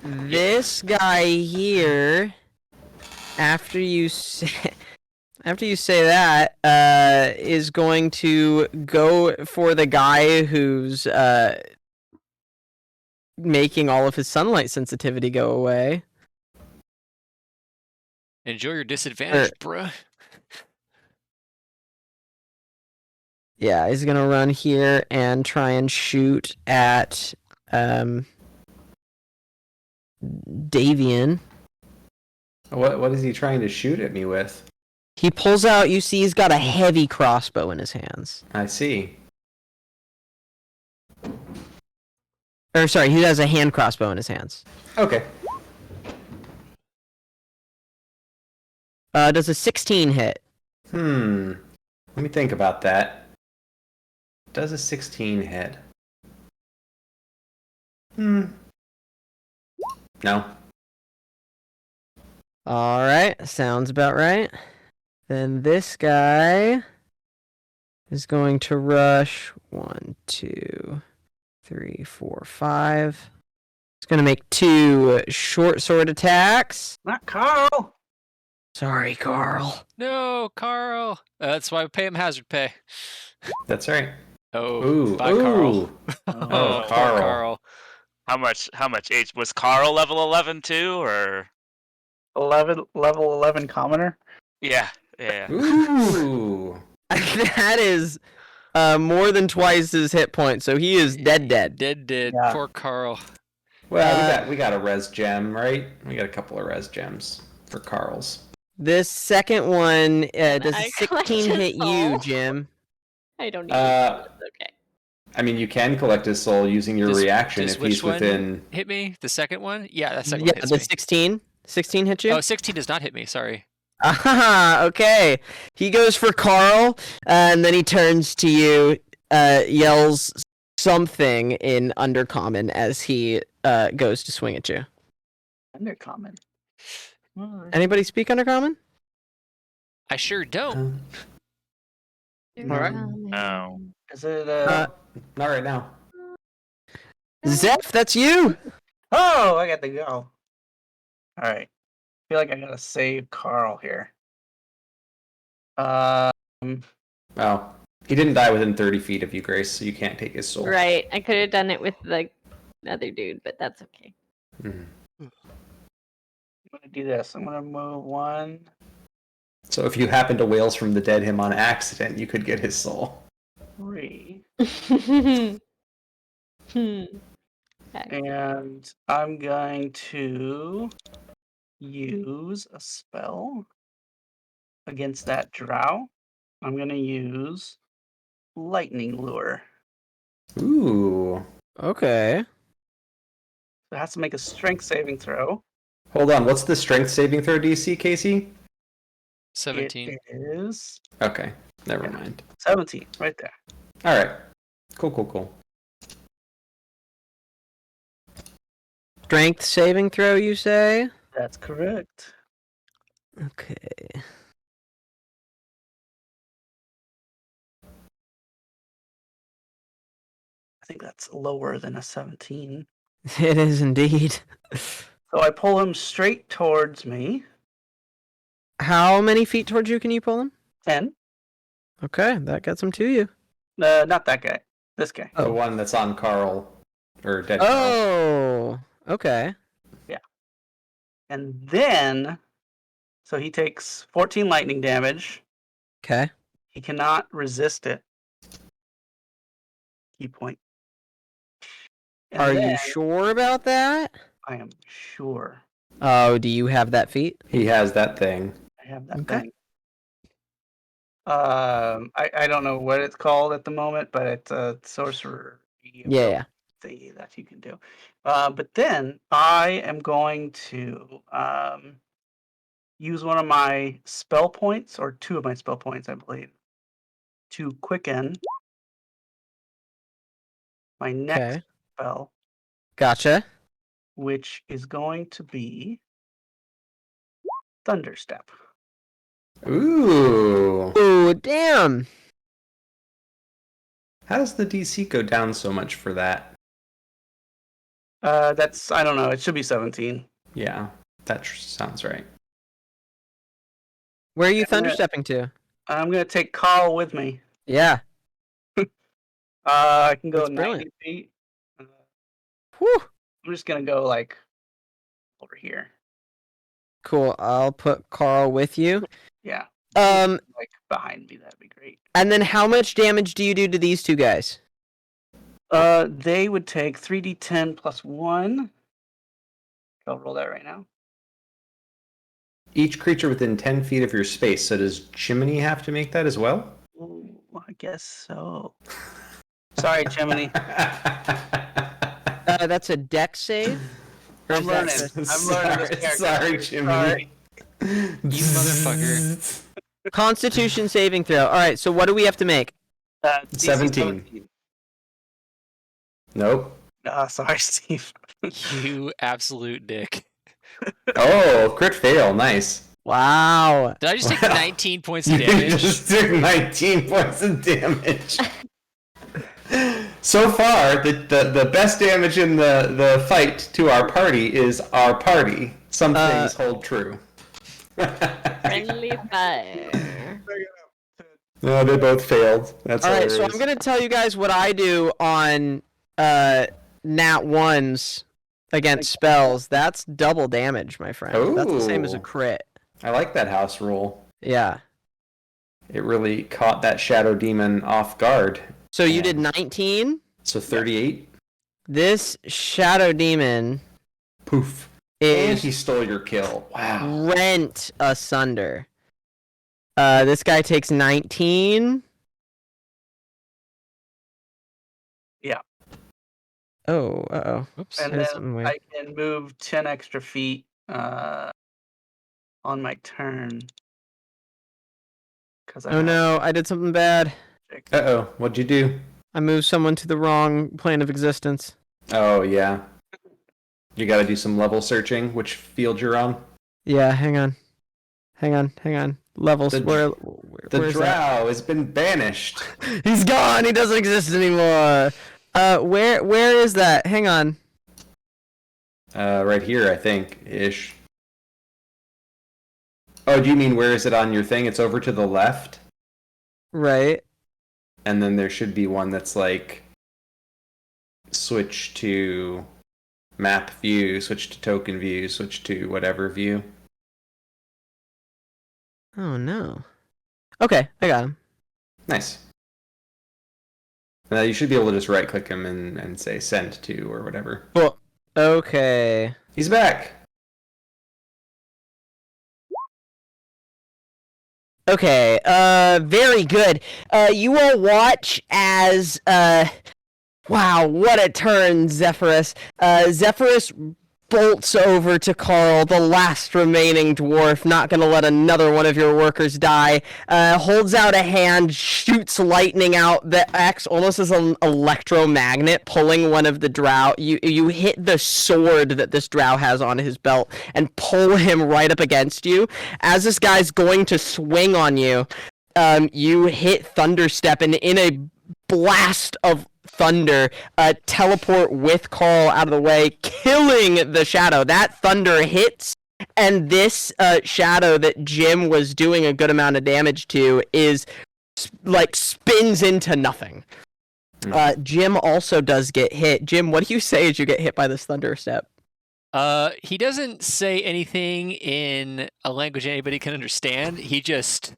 This guy here, after you say that, is going to go for the guy who's making all of his sunlight sensitivity go away. Enjoy your disadvantage, bruh. Yeah, he's gonna run here and try and shoot at Davian. What is he trying to shoot at me with? He pulls out. You see, he's got a heavy crossbow in his hands. I see. Or sorry, he has a hand crossbow in his hands. Okay. Does a 16 hit? Let me think about that. Does a 16 hit? No. Alright, sounds about right. Then this guy is going to rush 1, 2, 3, 4, 5. It's going to make 2 short sword attacks. Not Carl. Sorry, Carl. No, Carl. That's why we pay him hazard pay. That's right. Oh, Ooh, bye, Carl. Oh, Poor Carl. Carl. How much age was Carl level 11 too, or 11 level 11 commoner. yeah. Ooh. That is more than twice his hit point, so he is dead. Dead. Yeah. Poor Carl. Well, we got a res gem, right? We got a couple of res gems for Carl's. This second one, does a I 16 collect his hit you, soul. Jim? I don't need Uh, it's okay. I mean, you can collect his soul using your reaction Does if which he's one within. hit me? The second one? Yeah, that second Yeah, one hits the me. 16? 16 hit you? Oh, 16 does not hit me. Sorry. Ah, okay. He goes for Carl, and then he turns to you, yells something in Undercommon as he goes to swing at you. Undercommon. Anybody speak Undercommon? I sure don't. Alright. Oh. Is it Not right now. Zeph, that's you! Oh, I got to go. Alright. I feel like I gotta save Carl here. Oh, he didn't die within 30 feet of you, Grace, so you can't take his soul. Right. I could have done it with the other dude, but that's okay. Mhm. I'm gonna do this. I'm gonna move 1. So if you happen to Wales from the Dead him on accident, you could get his soul. 3. Okay. And I'm going to use a spell against that drow. I'm going to use Lightning Lure. Ooh. Okay. It has to make a strength saving throw. Hold on, what's the strength saving throw DC, Casey? 17. It is Okay, never mind. 17, right there. Alright. Cool. Strength saving throw, you say? That's correct. Okay. I think that's lower than a 17. It is indeed. So I pull him straight towards me. How many feet towards you can you pull him? 10. Okay, that gets him to you. Not that guy. This guy. The one that's on Carl, or Dead Carl. Oh, okay. And then, so he takes 14 lightning damage. Okay. He cannot resist it. Key point. And Are you then sure about that? I am sure Oh, do you have that feat? He has that thing. I have that Okay. thing. I don't know what it's called at the moment, but it's a sorcerer Yeah. thingy that you can do. But then I am going to use one of my spell points, or 2 of my spell points, I believe, to quicken my next Okay. spell, Gotcha. which is going to be Thunderstep. Ooh. Ooh, damn. How does the DC go down so much for that? That's, I don't know, it should be 17. Yeah, that sounds right. Where are you I'm gonna- thunderstepping to? I'm going to take Carl with me. Yeah. I can go That's 90 brilliant. feet. Whew. I'm just going to go, like, over here. Cool. I'll put Carl with you. Yeah. Like, behind me, that'd be great. And then how much damage do you do to these 2 guys? They would take 3d10 plus 1. I'll roll that right now. Each creature within 10 feet of your space. So does Chimney have to make that as well? Ooh, I guess so. Sorry, Jiminy. That's a dex save. Or I'm is that learning. just- I'm learning this character. Sorry, Jimmy. Sorry. You motherfucker. Constitution saving throw. All right. So what do we have to make? DC 17. Nope. Sorry, Steve. You absolute dick. Oh, crit fail. Nice. Wow. Did I just take Wow. 19 points of You damage? just took 19 points of damage. So far, the best damage in the fight to our party is our party. Some things hold true. Friendly fire. No, they both failed. That's All right. So hilarious. I'm gonna tell you guys what I do on nat 1s against spells. That's double damage, my friend. That's the same as a Ooh. crit. I like that house rule. Yeah. It really caught that shadow demon off guard. So you did 19. So 38. This shadow demon Poof. And is he stole your kill. Wow. rent asunder. This guy takes 19. Yeah. Oh, uh-oh. Oops. And That is then something weird. I can move 10 extra feet on my turn. Oh no, I did something bad. Uh-oh. What'd you do? I moved someone to the wrong plane of existence. Oh, yeah. You gotta do some level searching. Which field you're on? Yeah, hang on. Levels, The where The where's drow that? has been banished. He's gone, he doesn't exist anymore. Where is that? Hang on. Right here, I think, ish. Oh, do you mean where is it on your thing? It's over to the left, Right. and then there should be one that's like switch to map view, switch to token view, switch to whatever view. Oh no. Okay, I got him. Nice. You should be able to just right click him and say send to or whatever. Cool. Okay. He's back. Okay, very good. You all watch as, wow, what a turn, Zephyrus. Zephyrus bolts over to Carl, the last remaining dwarf, not gonna let another one of your workers die, holds out a hand, shoots lightning out that acts almost as an electromagnet, pulling one of the drow. You hit the sword that this drow has on his belt and pull him right up against you. As this guy's going to swing on you, you hit Thunderstep, and in a blast of thunder, teleport with Carl out of the way, killing the shadow. That thunder hits, and this shadow that Jim was doing a good amount of damage to is spins into nothing. Jim also does get hit. Jim, what do you say as you get hit by this Thunderstep? He doesn't say anything in a language anybody can understand. He just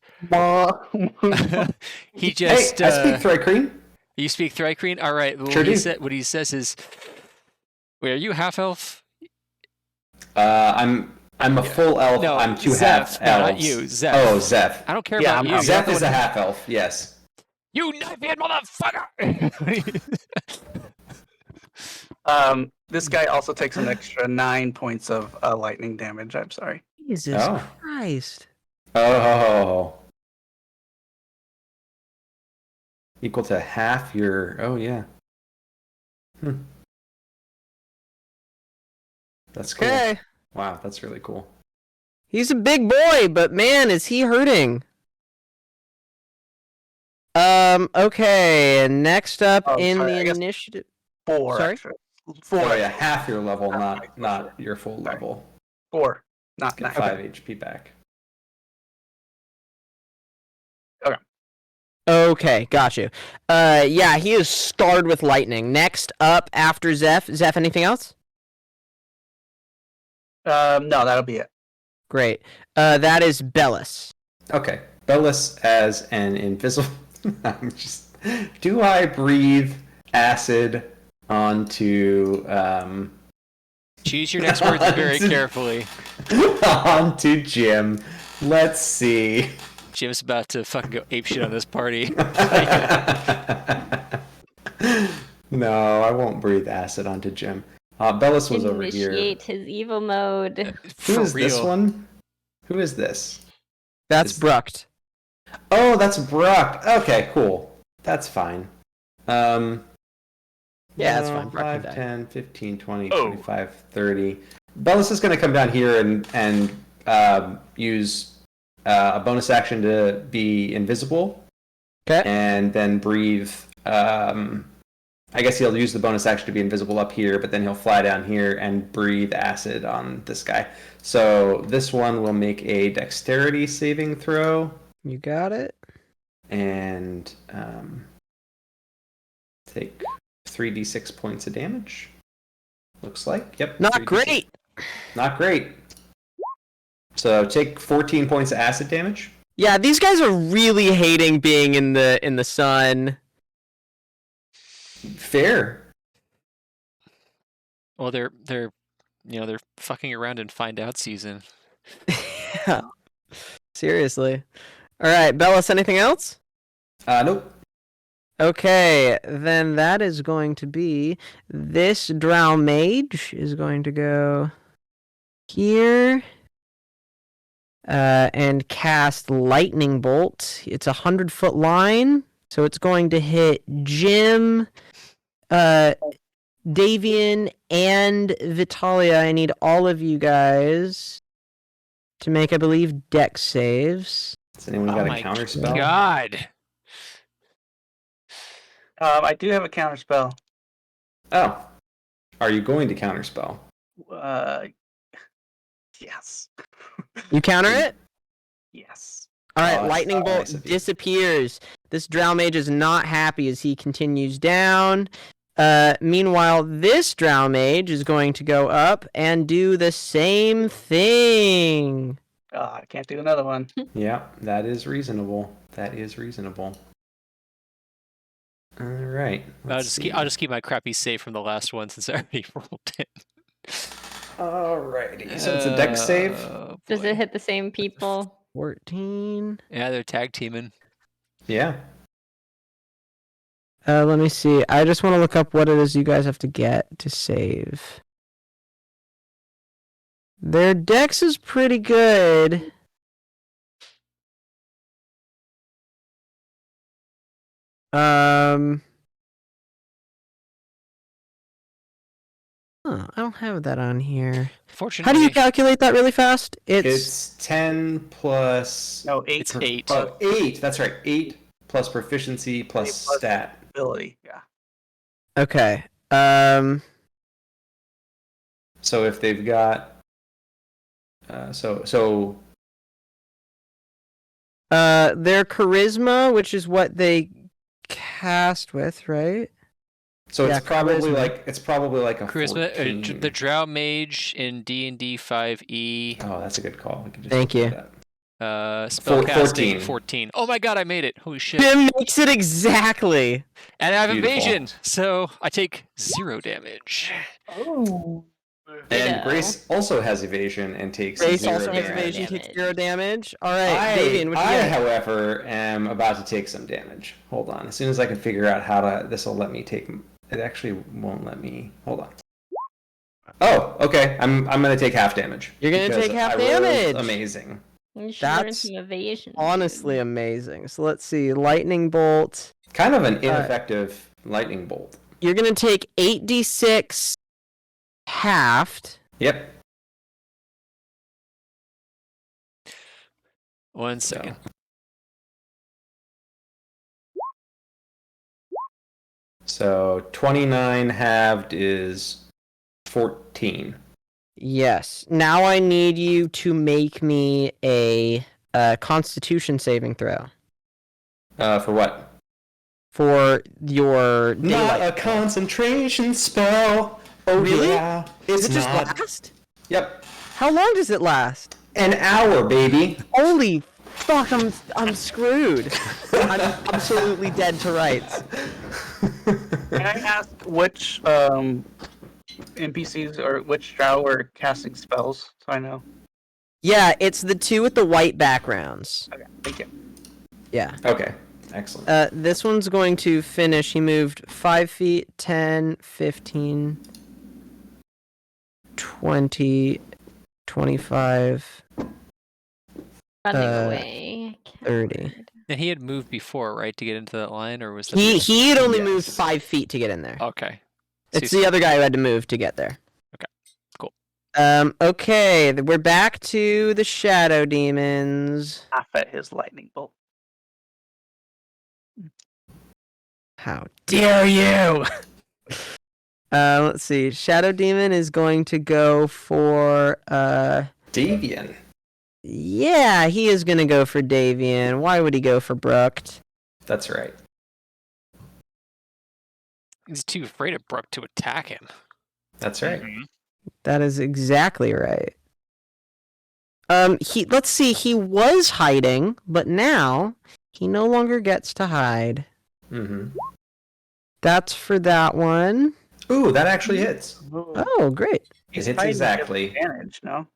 he just Hey, I speak Thrycreen. You speak Thrycreen? All right. Well, Sure do. what he says is, wait, are you half elf? I'm a full elf. No, I'm two Zeph, half no, elves. not you, Zeph. Oh, Zeph. I don't care Yeah, about I'm you. Zeph You're is the a one- half elf. Yes. You knife-hand motherfucker! This guy also takes an extra 9 points of lightning damage. I'm sorry. Jesus Oh. Christ. Oh. Equal to half your... Oh, yeah. That's cool. Okay. Wow, that's really cool. He's a big boy, but man, is he hurting. Okay, and next up Oh, in sorry, the I guess- initiative... 4. Sorry? Extra. 4. Oh, yeah, half your level, Okay, not sure. your full Sorry. level. 4. Not Get 9. 5 Okay. HP back. Okay, got you. Yeah, he is scarred with lightning. Next up after Zeph. Zeph, anything else? No, that'll be it. Great. That is Bellis. Okay, Bellis as an invisible... I'm just... Do I breathe acid onto... Choose your next words very carefully. onto Jim? Let's see. Jim's about to fucking go apeshit on this party. No, I won't breathe acid onto Jim. Bellis was over here. Initiate his evil mode. Who For is this real. one? Who is this? That's Is- Brucked. Oh, that's Brock. Okay, cool. That's fine. Yeah, that's fine. Brock can 5, die. 10, 15, 20, Oh. 25, 30. Bellis is going to come down here and use a bonus action to be invisible. Okay. And then breathe. I guess he'll use the bonus action to be invisible up here, but then he'll fly down here and breathe acid on this guy. So this one will make a dexterity saving throw You got it. and take 3d6 points of damage. Looks like. Yep. Not 3d6. great. Not great. So take 14 points of acid damage. Yeah, these guys are really hating being in the sun. Fair. Well, they're they're fucking around in find out season. Yeah. Seriously. All right, Bellis, anything else? Nope. Okay, then that is going to be this Drow Mage is going to go here and cast Lightning Bolt. It's a 100-foot line, so it's going to hit Jim, Davian, and Vitalia. I need all of you guys to make, I believe, dex saves. Has anyone Oh got a my counter spell? God. I do have a counter spell. Oh. Are you going to counter spell? Yes. You counter it? Yes. All right, Oh, that's Lightning Bolt nice of you. disappears. This Drow Mage is not happy as he continues down. Meanwhile, this Drow Mage is going to go up and do the same thing. I can't do another one. Yeah, that is reasonable. That is reasonable. All right. I'll just keep my crappy save from the last one since I already rolled it. Alrighty. So it's a dex save. Does it hit the same people? 14. Yeah, they're tag teaming. Yeah. Let me see. I just want to look up what it is you guys have to get to save. Their dex is pretty good. I don't have that on here. Fortunately, How do you calculate that really fast? It's 10 plus... No, 8 it's 8. Oh, 8. That's right. 8 plus proficiency plus 8 plus stat. ability. Yeah. Okay. So if they've got... Their charisma, which is what they cast with, right? So Yeah, it's probably charisma. like a Charisma, 14. the Drow Mage in D&D 5e, Oh, that's a good call. We could just Thank do you. that. spellcasting 14. Oh my god, I made it. Holy shit. Jim makes it exactly. And I have Beautiful. evasion, so I take 0 damage. Oh. And Ditto. Grace also has evasion and takes Grace 0 also has damage. evasion, takes damage. 0 damage. All right, Davian, what you I, get? however, am about to take some damage. Hold on. As soon as I can figure out how to... This will let me take... It actually won't let me... Hold on. Oh, okay. I'm going to take half damage. You're gonna because take half I rolled damage. Amazing. You should learn That's some evasion. honestly dude. amazing. So let's see. Lightning bolt. Kind of an ineffective lightning bolt. You're gonna take 8d6 halved. Yep. 1 second. So 29 halved is 14. Yes. Now I need you to make me a Constitution saving throw For what? for your Not daylight. a concentration spell. Oh, Really? yeah. It's Does it just not. last? Yep. How long does it last? An hour, baby. Holy fuck! I'm screwed. I'm absolutely dead to rights. Can I ask which NPCs or which drow are casting spells, so I know? Yeah, it's the two with the white backgrounds. Okay, thank you. Yeah. Okay. Excellent. This one's going to finish. He moved 5 feet, 10, 15, 20, 25, Running away. 30. Coward. And he had moved before, right, to get into that line, or was that He had only Yes. moved 5 feet to get in there. Okay. It's the other guy who had to move to get there. Okay, cool. Okay, we're back to the shadow demons. Half at his lightning bolt. How dare you! Let's see. Shadow demon is going to go for Davian. yeah, he is going to go for Davian. Why would he go for Brucked? That's right. He's too afraid of Brooke to attack him. That's right. Mhm. That is exactly right. Let's see, he was hiding, but now he no longer gets to hide. Mm-hmm. That's for that one. Ooh, that actually hits. Oh, great. It hits hiding, he has exactly. advantage, no?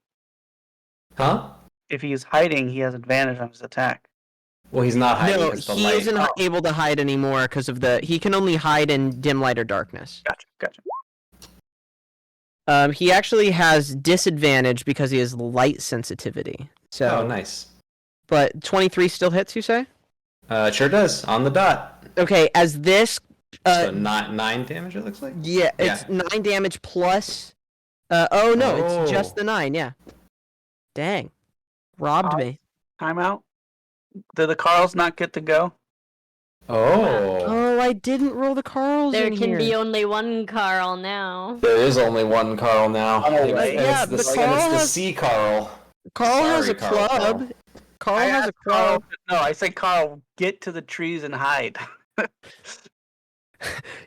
Huh? If he's hiding, he has advantage on his attack. Well, he's not hiding. No, because the he light. isn't able to hide anymore because of he can only hide in dim light or darkness. Gotcha. He actually has disadvantage because he has light sensitivity. So, Oh, nice. but 23 still hits, you say? It sure does. On the dot. Okay, as this, So not 9 damage, it looks like? yeah, it's 9 damage plus. Oh no, it's just the 9. Yeah. Dang, robbed me. Timeout? Did the Carls not get to go? Oh. Oh, I didn't roll the Carls There in can here. be only one Carl now. There is only one Carl now. Oh, And right. it's, Yeah, and it's but the, and Carl it's the has- C Carl. Carl has Sorry, a club. Carl. Carl I has a asked club. No, I said Carl, get to the trees and hide.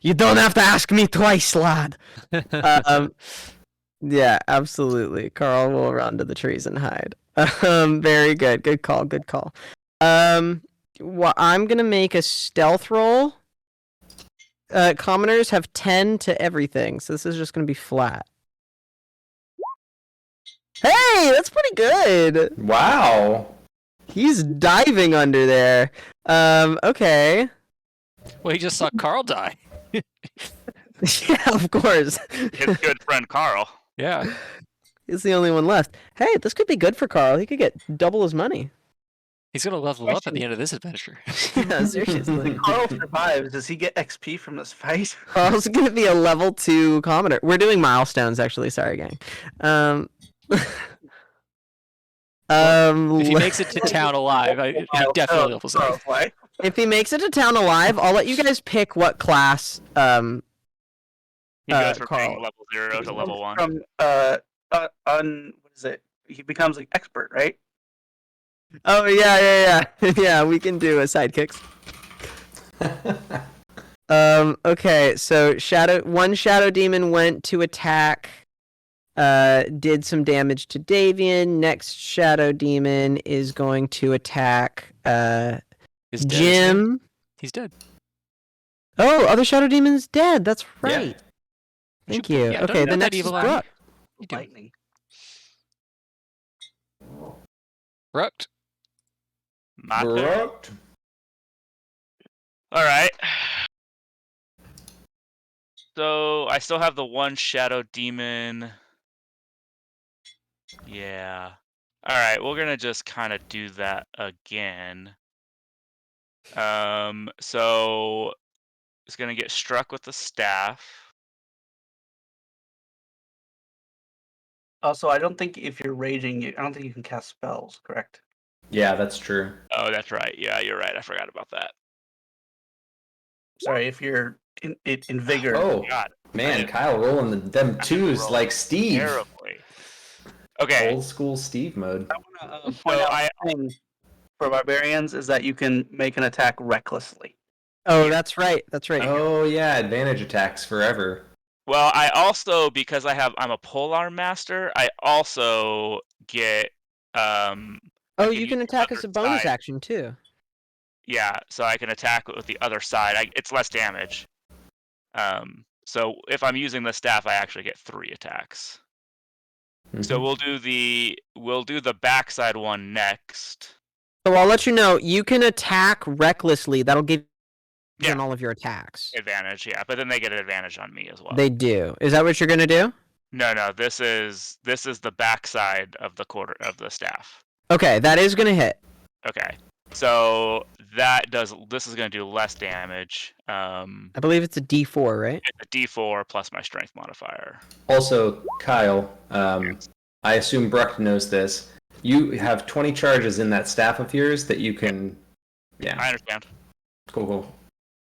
You don't have to ask me twice, lad. Yeah, absolutely. Carl will run to the trees and hide. Very good. Good call. Good call. Well, I'm gonna make a stealth roll. Commoners have 10 to everything, so this is just gonna be flat. Hey, that's pretty good. Wow. He's diving under there. Okay. Well, he just saw Carl die. Yeah, of course. His good friend Carl. Yeah. He's the only one left. Hey, this could be good for Carl. He could get double his money. He's going to level up at the end of this adventure. Yeah, seriously. Carl survives. Does he get XP from this fight? Carl's gonna be a level 2 commoner. We're doing milestones, actually. Sorry, gang. If he makes it to town alive, he definitely levels up. Why? if he makes it to town alive, I'll let you guys pick what class. He goes from Carl. being level 0 to level 1. From what is it? He becomes like expert, right? Oh yeah. Yeah, we can do a sidekicks. Okay, so one shadow demon went to attack. Did some damage to Davian. Next shadow demon is going to attack He's dead, isn't he? Jim. He's dead. Oh, other shadow demon's dead. That's Yeah. right. Thank You- you. yeah, don't Okay, let the that next is evil eye- Brooke. You do. Lightning. Rucked. My turn. Correct. Alright. So, I still have the one shadow demon. Yeah. All right, we're gonna just kind of do that again. So it's gonna get struck with the staff. Also, I don't think if you're raging, I don't think you can cast spells. Correct? Yeah, that's true. Oh, that's right. Yeah, you're right. I forgot about that. Sorry, if you're in vigor. Oh, God, man, Kyle rolling them twos roll like Steve. terribly. Okay. Old school Steve mode. I want to point out one thing for barbarians is that you can make an attack recklessly. Oh, that's right. That's right. Oh yeah, advantage attacks forever. Well, I also, because I'm a polearm master, I also get Oh, can you can use the attack as other a bonus side. action too. Yeah, so I can attack with the other side. It's less damage. So if I'm using the staff, I actually get 3 attacks. So we'll do the backside one next. So I'll let you know. You can attack recklessly. That'll give you Yeah. on all of your attacks. Advantage, yeah, but then they get an advantage on me as well. They do. Is that what you're gonna do? No, this is the backside of the quarter of the staff. Okay, that is gonna hit. Okay, so this is going to do less damage. I believe it's a D4, right? It's a D4 plus my strength modifier. Also, Kyle, I assume Bruck knows this. You have 20 charges in that staff of yours that you can. Yeah. I understand. Cool.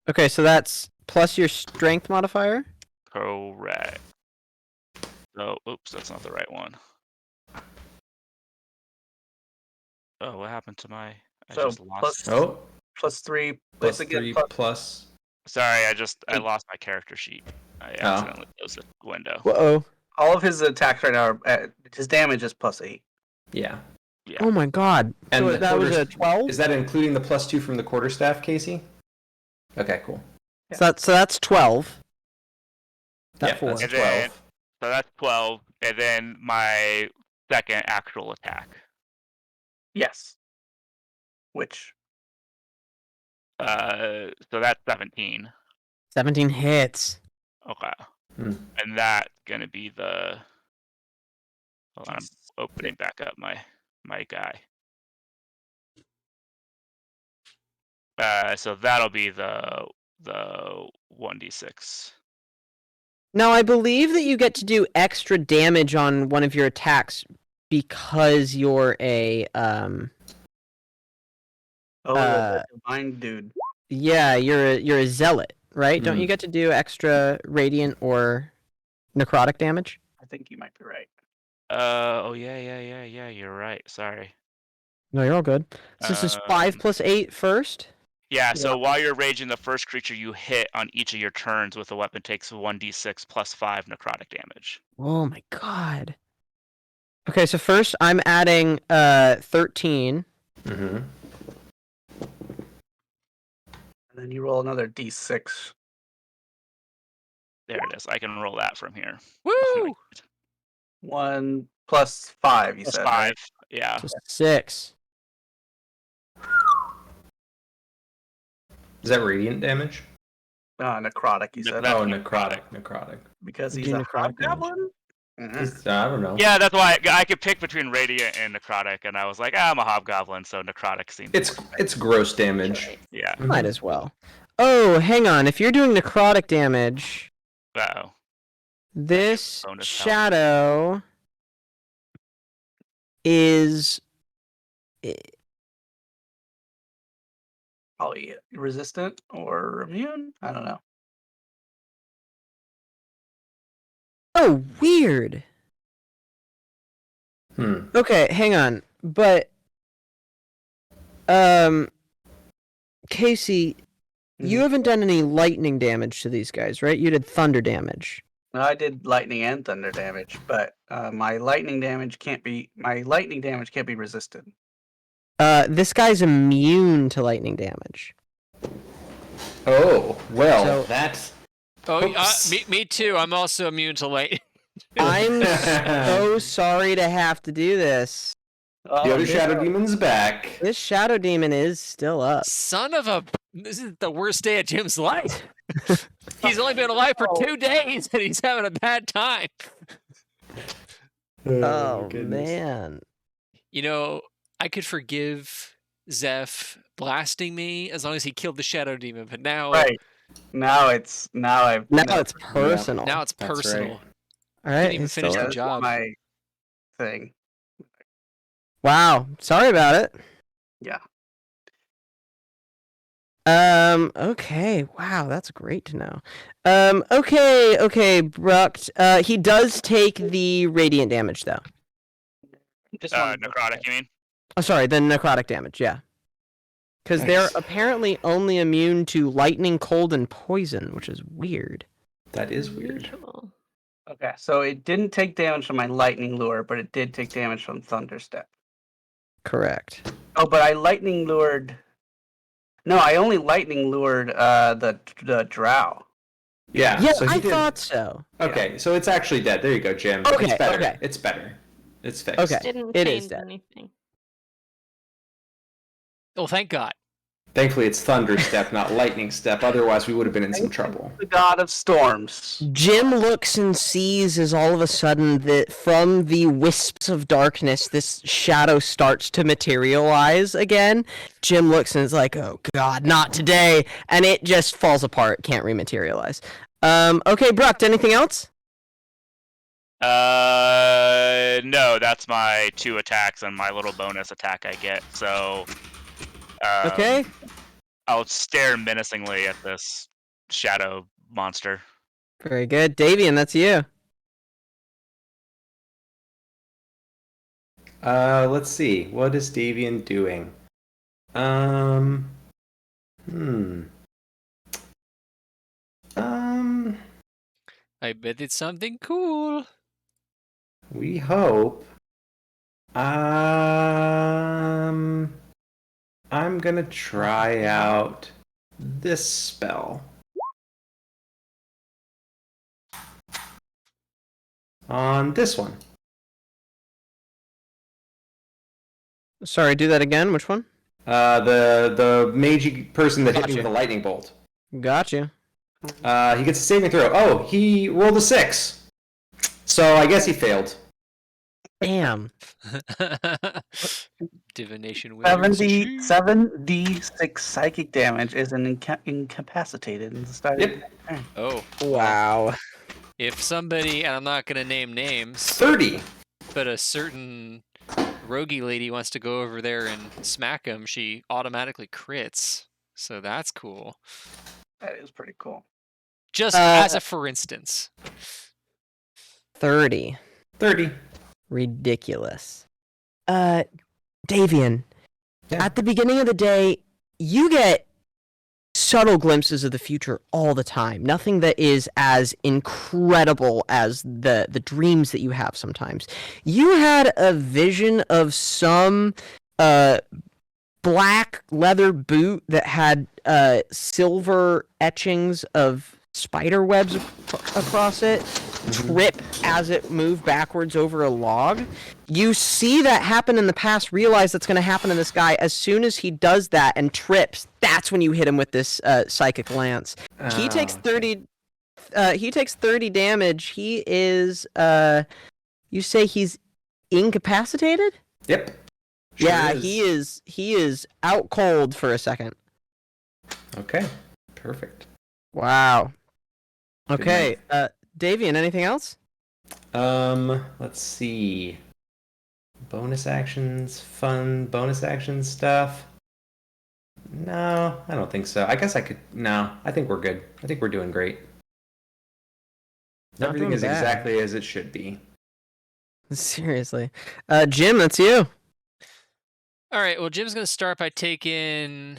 Okay, so that's plus your strength modifier. Correct. Oh, oops, that's not the right one. Oh, what happened to my? I So just lost. plus 3. Plus again, 3 plus. Sorry, I lost my character sheet. I accidentally closed the window. Whoa. all of his attacks right now are his damage is plus 8. Yeah. Yeah. Oh my god. And So the that was quarter- a 12? Is that including the +2 from the quarterstaff, Casey? Okay, cool. So that's 12. That Yeah, 4. that's And then- 12. So that's 12, and then my second actual attack. Yes. Which So that's 17. 17 hits. Okay. Hmm. And that's gonna be the. Hold on, I'm opening back up my guy. So that'll be the 1d6. Now, I believe that you get to do extra damage on one of your attacks because you're a the divine dude. yeah, you're a zealot, right? Don't Mhm. you get to do extra radiant or necrotic damage? I think you might be right. Oh yeah. You're right. Sorry. No, you're all good. So this is 5 plus 8 first. Yeah. So while you're raging, the first creature you hit on each of your turns with the weapon takes 1d6 plus 5 necrotic damage. Oh my god. Okay, so first I'm adding 13. Mm-hmm. And then you roll another d6. There it is. I can roll that from here. Woo! 1 plus 5, you Plus said. 5. Right? Yeah. So 6. Is that radiant damage? Necrotic, you said. That's Oh, necrotic. necrotic. Because Do he's a necrotic damage. hobgoblin? I don't know. Yeah, that's why I could pick between radiant and necrotic, and I was like, I'm a hobgoblin, so necrotic seems. It's gross damage. Yeah. Might as well. Oh, hang on. If you're doing necrotic damage, Uh-oh. this Bonus health. shadow is Probably resistant or immune? I don't know. oh weird. Okay, hang on. But Casey, you haven't done any lightning damage to these guys, right? You did thunder damage. No, I did lightning and thunder damage, but my lightning damage can't be resisted. This guy's immune to lightning damage. Oh, well, So- that's. Oh, Oops. me too. I'm also immune to light. I'm so sorry to have to do this. The other Shadow Demon's back. This shadow demon is still up. Son of a! This is the worst day of Jim's life. He's only been alive for 2 days, and he's having a bad time. Oh goodness. man. You know, I could forgive Zeph blasting me as long as he killed the shadow demon, but now Right. Now it's Now it's personal. now it's That's personal. right. All right. Didn't even he's finish still the up. job. my thing. Wow. Sorry about it. Yeah. Okay. Wow, that's great to know. Okay, Bruct. He does take the radiant damage though. Just wanted to- Necrotic, you mean? Oh, sorry, the necrotic damage. Yeah. Because they're Nice. apparently only immune to lightning, cold, and poison, which is weird. That is weird. Unusual. Okay, so it didn't take damage from my lightning lure, but it did take damage from thunderstep. Correct. Oh, but I lightning lured. No, I only lightning lured the drow. Yeah. Yeah, so he I did- thought so. Okay, so it's actually dead. There you go, Jim. Okay, It's better. okay. It's better. It's fixed. Okay. Didn't It is change dead. anything. Oh, thank God. Thankfully, it's thunder step, not lightning step. Otherwise, we would have been in some trouble. The god of storms. Jim looks and sees as all of a sudden that from the wisps of darkness, this shadow starts to materialize again. Jim looks and is like, oh God, not today. And it just falls apart, can't rematerialize. Okay, Bruct, anything else? No, that's my 2 attacks and my little bonus attack I get. So, Okay. I'll stare menacingly at this shadow monster. Very good. Davian, that's you. Let's see. What is Davian doing? I bet it's something cool. We hope. I'm gonna try out this spell. On this one. Sorry, do that again. Which one? The magey person that hit me Gotcha. with a lightning bolt. Gotcha. He gets a saving throw. Oh, he rolled a 6. So I guess he failed. Damn. Divination wizards. 7d6 psychic damage is incapacitated in the start. Yep. Oh, Wow. if somebody, and I'm not going to name names, 30. but a certain roguey lady wants to go over there and smack him, she automatically crits. So that's cool. That is pretty cool. Just as a for instance. 30. 30. Ridiculous. Davian, Yeah. at the beginning of the day, you get subtle glimpses of the future all the time. Nothing that is as incredible as the dreams that you have sometimes. You had a vision of some black leather boot that had silver etchings of spider webs across it trip as it moved backwards over a log. You see that happen in the past, realize that's going to happen to this guy. As soon as he does that and trips, that's when you hit him with this psychic lance. He takes 30 he takes 30 damage. He is you say he's incapacitated? Yep. Sure Yeah, is. he is out cold for a second. Okay. Perfect. Wow. Good Okay, Davian, anything else? Let's see. Bonus actions, fun bonus action stuff. No, I don't think so. I guess I could. No, I think we're good. I think we're doing great. Not Everything doing is bad. exactly as it should be. Seriously. Jim, that's you. All right, well, Jim's going to start by taking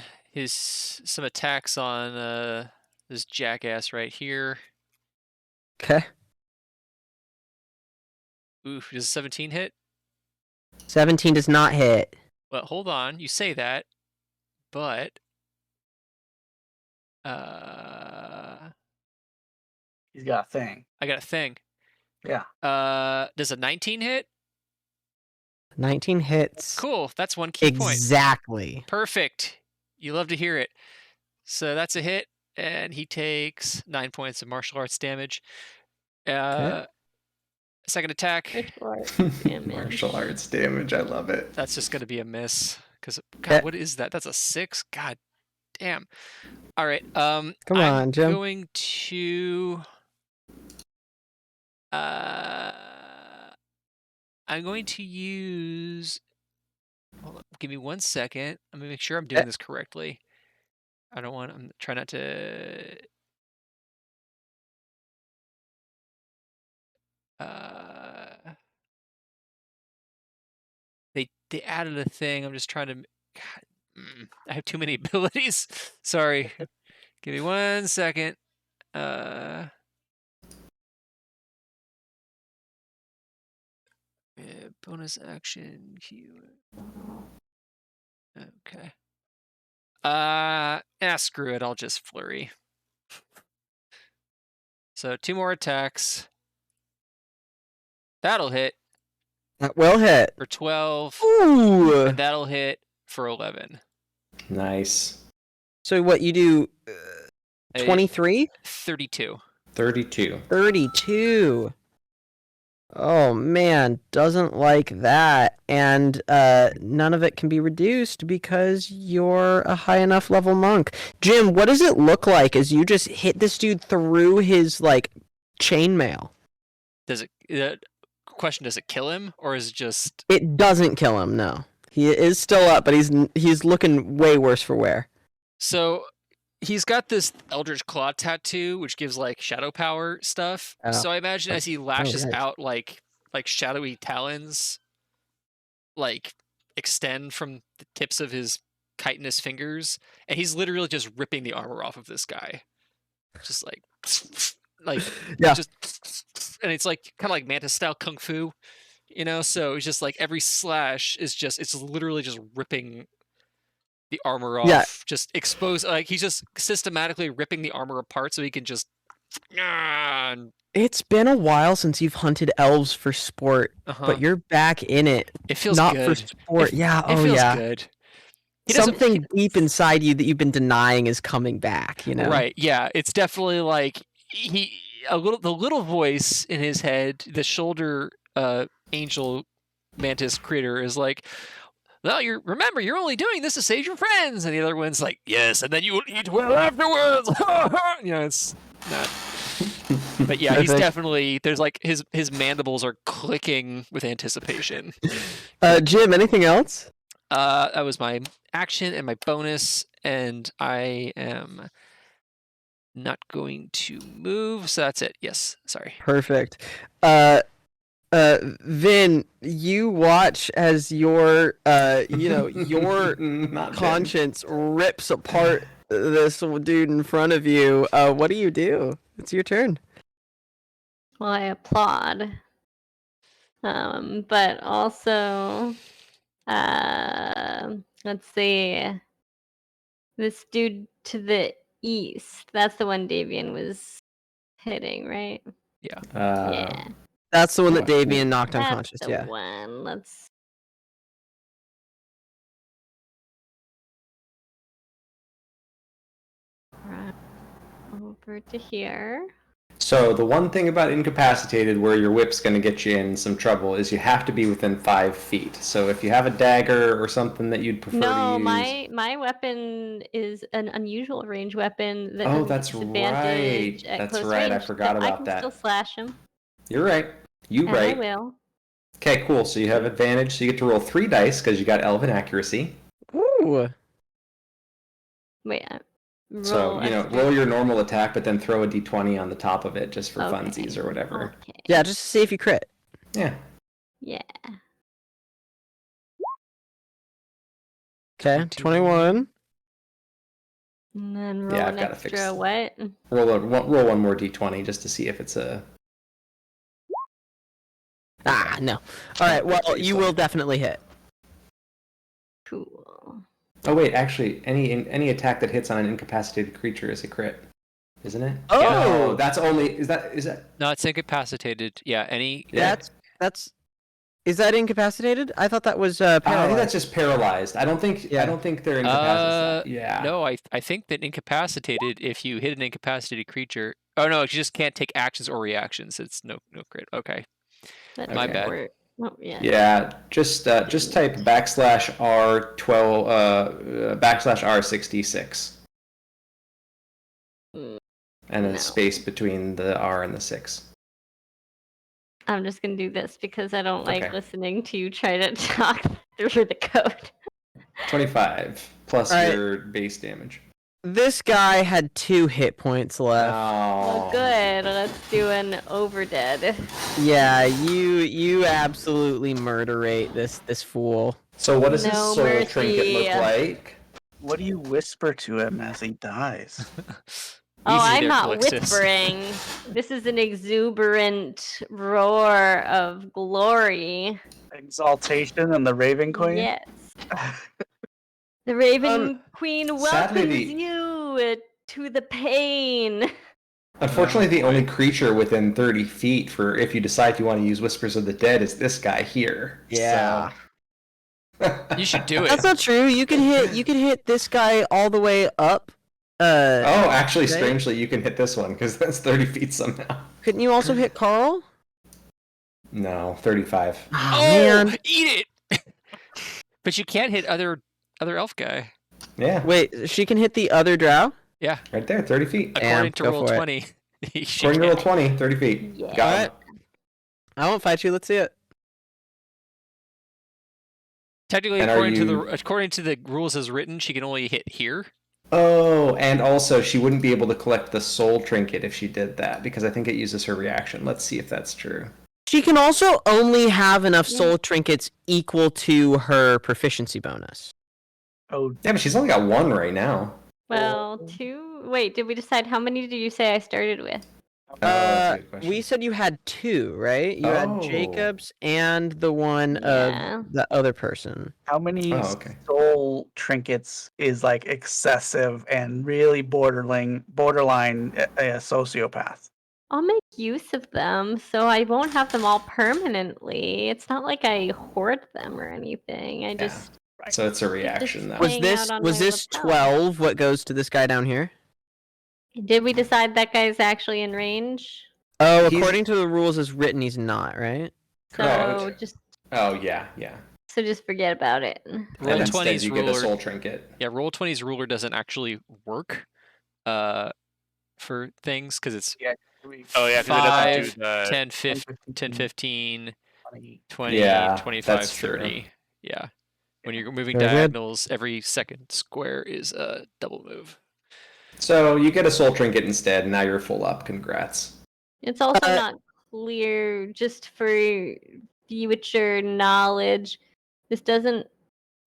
some attacks on this jackass right here. Okay. Ooh, does a 17 hit? 17 does not hit. Well, hold on. You say that, but He's got a thing. I got a thing. Yeah. Does a 19 hit? 19 hits. Cool. That's one key point. Exactly. Perfect. You love to hear it. So that's a hit, and he takes 9 points of martial arts damage. Okay. Second attack. Martial arts damage. Martial arts damage. I love it. That's just going to be a miss. Because, Eh. God, what is that? That's a 6? God damn. All right. Come I'm on, Jim. going to... I'm going to use... Hold on, give me 1 second. I'm going to make sure I'm doing this correctly. I don't want... I'm trying not to... They added a thing. I'm just trying to... God, I have too many abilities. Sorry. Give me 1 second. Bonus action. Okay. Screw it. I'll just flurry. So 2 more attacks. That'll hit That will hit. for 12. Ooh. And that'll hit for 11. Nice. So what you do? 23? 32. 32. 32. Oh man, doesn't like that. And none of it can be reduced because you're a high enough level monk. Jim, what does it look like as you just hit this dude through his like chainmail? Does it? Question: does it kill him, or is it just? It doesn't kill him. No, he is still up, but he's looking way worse for wear. So he's got this Eldritch Claw tattoo, which gives like shadow power stuff. Oh. So I imagine as he lashes right. out, like shadowy talons, like extend from the tips of his chitinous fingers, and he's literally just ripping the armor off of this guy, just like Yeah. just, and it's like kind of like Mantis style kung fu, you know. So it's just like every slash is just it's literally just ripping the armor off, Yeah. just expose, like he's just systematically ripping the armor apart so he can just. It's been a while since you've hunted elves for sport, but you're back in it. It feels not good. for sport. It feels good. Something deep inside you that you've been denying is coming back. You know, Right? Yeah, it's definitely like the little voice in his head, the shoulder angel mantis critter is like, well, remember, you're only doing this to save your friends, and the other one's like, yes, and then you will eat well afterwards. You know, it's not. But yeah, he's definitely there's like his mandibles are clicking with anticipation. Jim, anything else? That was my action and my bonus, and I am not going to move, so that's it. Yes, sorry. Perfect. Vin, you watch as your your Not conscience rips apart this dude in front of you. What do? It's your turn. Well, I applaud. But also, let's see. This dude to the east. That's the one Davian was hitting, right? Yeah. Yeah. That's the one that Davian knocked That's unconscious. the Yeah. one. Let's. Right over to here. So the one thing about incapacitated where your whip's going to get you in some trouble is you have to be within 5 feet. So if you have a dagger or something that you'd prefer to use... my weapon is an unusual range weapon that Oh, has that's disadvantage right. at That's close right. I range, forgot so about I can that. still slash him. You're right. And right. I will. Okay, cool. So you have advantage. So you get to roll 3 dice because you got elven accuracy. Ooh. Wait. So, roll your normal attack, but then throw a d20 on the top of it just for funsies or whatever. Okay. Yeah, just to see if you crit. Yeah. Yeah. Okay, 21. And then roll Yeah, an I've gotta fix extra what? Roll one more d20 just to see if it's a... Ah, no. All right, well, you will definitely hit. Cool. Oh wait, actually, any attack that hits on an incapacitated creature is a crit, isn't it? Oh! No, that's only is that? No, it's incapacitated. Yeah, any. Yeah. That's. Is that incapacitated? I thought that was paralyzed. I think that's just paralyzed. I don't think they're incapacitated. Yeah. No, I think that incapacitated. If you hit an incapacitated creature, oh no, you just can't take actions or reactions. It's no crit. Okay. That My Okay. bad. Oh, yeah. Yeah, just type /R12 /R66 Mm, and a No. space between the R and the 6. I'm just gonna do this because I don't like Okay. listening to you try to talk through the code. 25 plus All right. your base damage. This guy had 2 hit points left. Well, Oh. good. Let's do an overdead. Yeah, you absolutely murderate this fool. So what does his No soul trinket look mercy. like? What do you whisper to him as he dies? Oh, Easy I'm there, not Calixtus. whispering. This is an exuberant roar of glory. Exaltation and the Raven Queen? Yes. The Raven Queen sadly, welcomes the- you to the pain. Unfortunately, the boy. only creature within 30 feet for if you decide you want to use Whispers of the Dead is this guy here. Yeah. So. You should do it. That's not true. You can hit this guy all the way up. Oh, actually, Right? strangely, you can hit this one because that's 30 feet somehow. Couldn't you also hit Carl? No, 35. Oh, Oh, man. eat it! But you can't hit other elf guy. Yeah, Wait, she can hit the other drow? Yeah, right there, 30 feet. according to go roll for it. 20. she According to roll can't. 20, 30 feet. Yeah. Got it. I won't fight you. Let's see it. Technically, And are according to the rules as written, she can only hit here. Oh, and also she wouldn't be able to collect the soul trinket if she did that because I think it uses her reaction. Let's see if that's true. She can also only have enough soul trinkets equal to her proficiency bonus. Oh, Yeah, but she's only got 1 right now. Well, 2. Wait, did we decide how many did you say I started with? That's a good question. We said you had 2, right? You Oh. had Jacob's and the one Yeah. of the other person. how many Oh, okay. soul trinkets is like excessive and really borderline a sociopath? I'll make use of them, so I won't have them all permanently. It's not like I hoard them or anything. I just So it's a reaction, though. Was hang this out on was my this lapel. 12 what goes to this guy down here? Did we decide that guy's actually in range? Oh, He's- according to the rules as written, he's not, right? So Correct. just Oh, yeah. forget about it. Roll And instead 20's you get a ruler. soul trinket. Yeah, roll 20's ruler doesn't actually work for things because it's Oh yeah, because it doesn't do the 10, 15, 15, 20, Yeah, 25, that's true. 30. Yeah. When you're moving Very good. diagonals, every second square is a double move. So you get a soul trinket instead, and now you're full up. Congrats. It's also Uh, not clear, just for future knowledge. This doesn't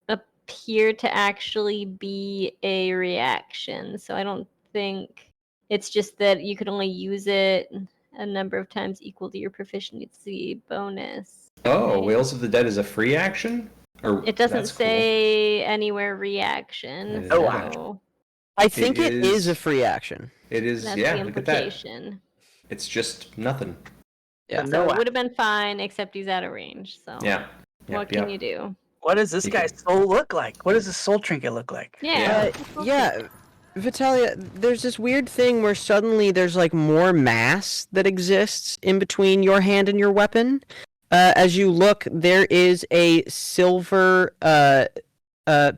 appear to actually be a reaction, so I don't think it's just that you can only use it a number of times equal to your proficiency bonus. Oh, Right. Whales of the Dead is a free action? Or It doesn't that's cool. say anywhere reaction. Oh, So I think it is a is- free action. It is, that's yeah, the look at that. implication. It's just nothing. Yeah. So it would have been fine, except he's out of range. So Yeah. what can you do? What does this You guy's soul look like? What does his soul trinket look like? Yeah. Yeah, Vitalia, there's this weird thing where suddenly there's like more mass that exists in between your hand and your weapon. As you look, there is a silver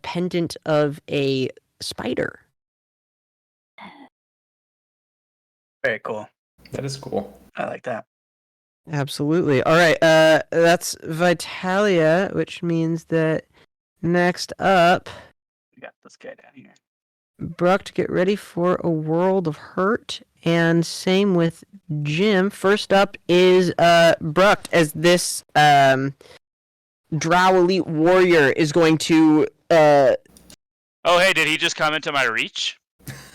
pendant of a spider. Very cool. That is cool. I like that. Absolutely. All right, that's Vitalia, which means that next up, We got this guy down here. Bruct, get ready for a world of hurt, and same with Jim. First up is Bruct, as this Drow elite warrior is going to Oh hey, did he just come into my reach?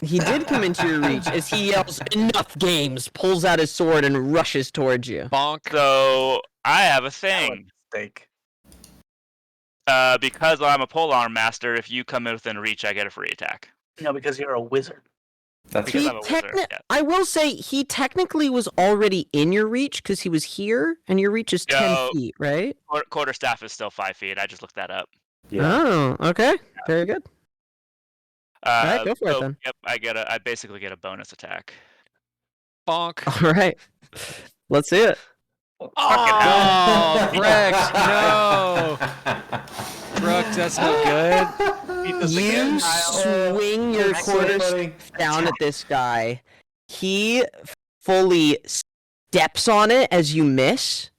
he did come into your reach as he yells, "Enough games!" pulls out his sword and rushes towards you. Bonk. So I have a That was thing. a mistake. Because I'm a polearm master, if you come within reach, I get a free attack. No, because you're a wizard. That's Because He I'm a wizard, yeah. I will say he technically was already in your reach because he was here, and your reach is 10 No. feet, right? Quarterstaff is still 5 feet. I just looked that up. yeah. Oh, okay. Very good. Alright, go for it so, then. Yep, I basically get a bonus attack. Bonk. All right. Let's see it. Fucking hell. Oh, Brecht, no. Brooks, that's no good. Beat this You again, Kyle. swing your That's so quarterstaff funny. down at this guy. He fully steps on it as you miss.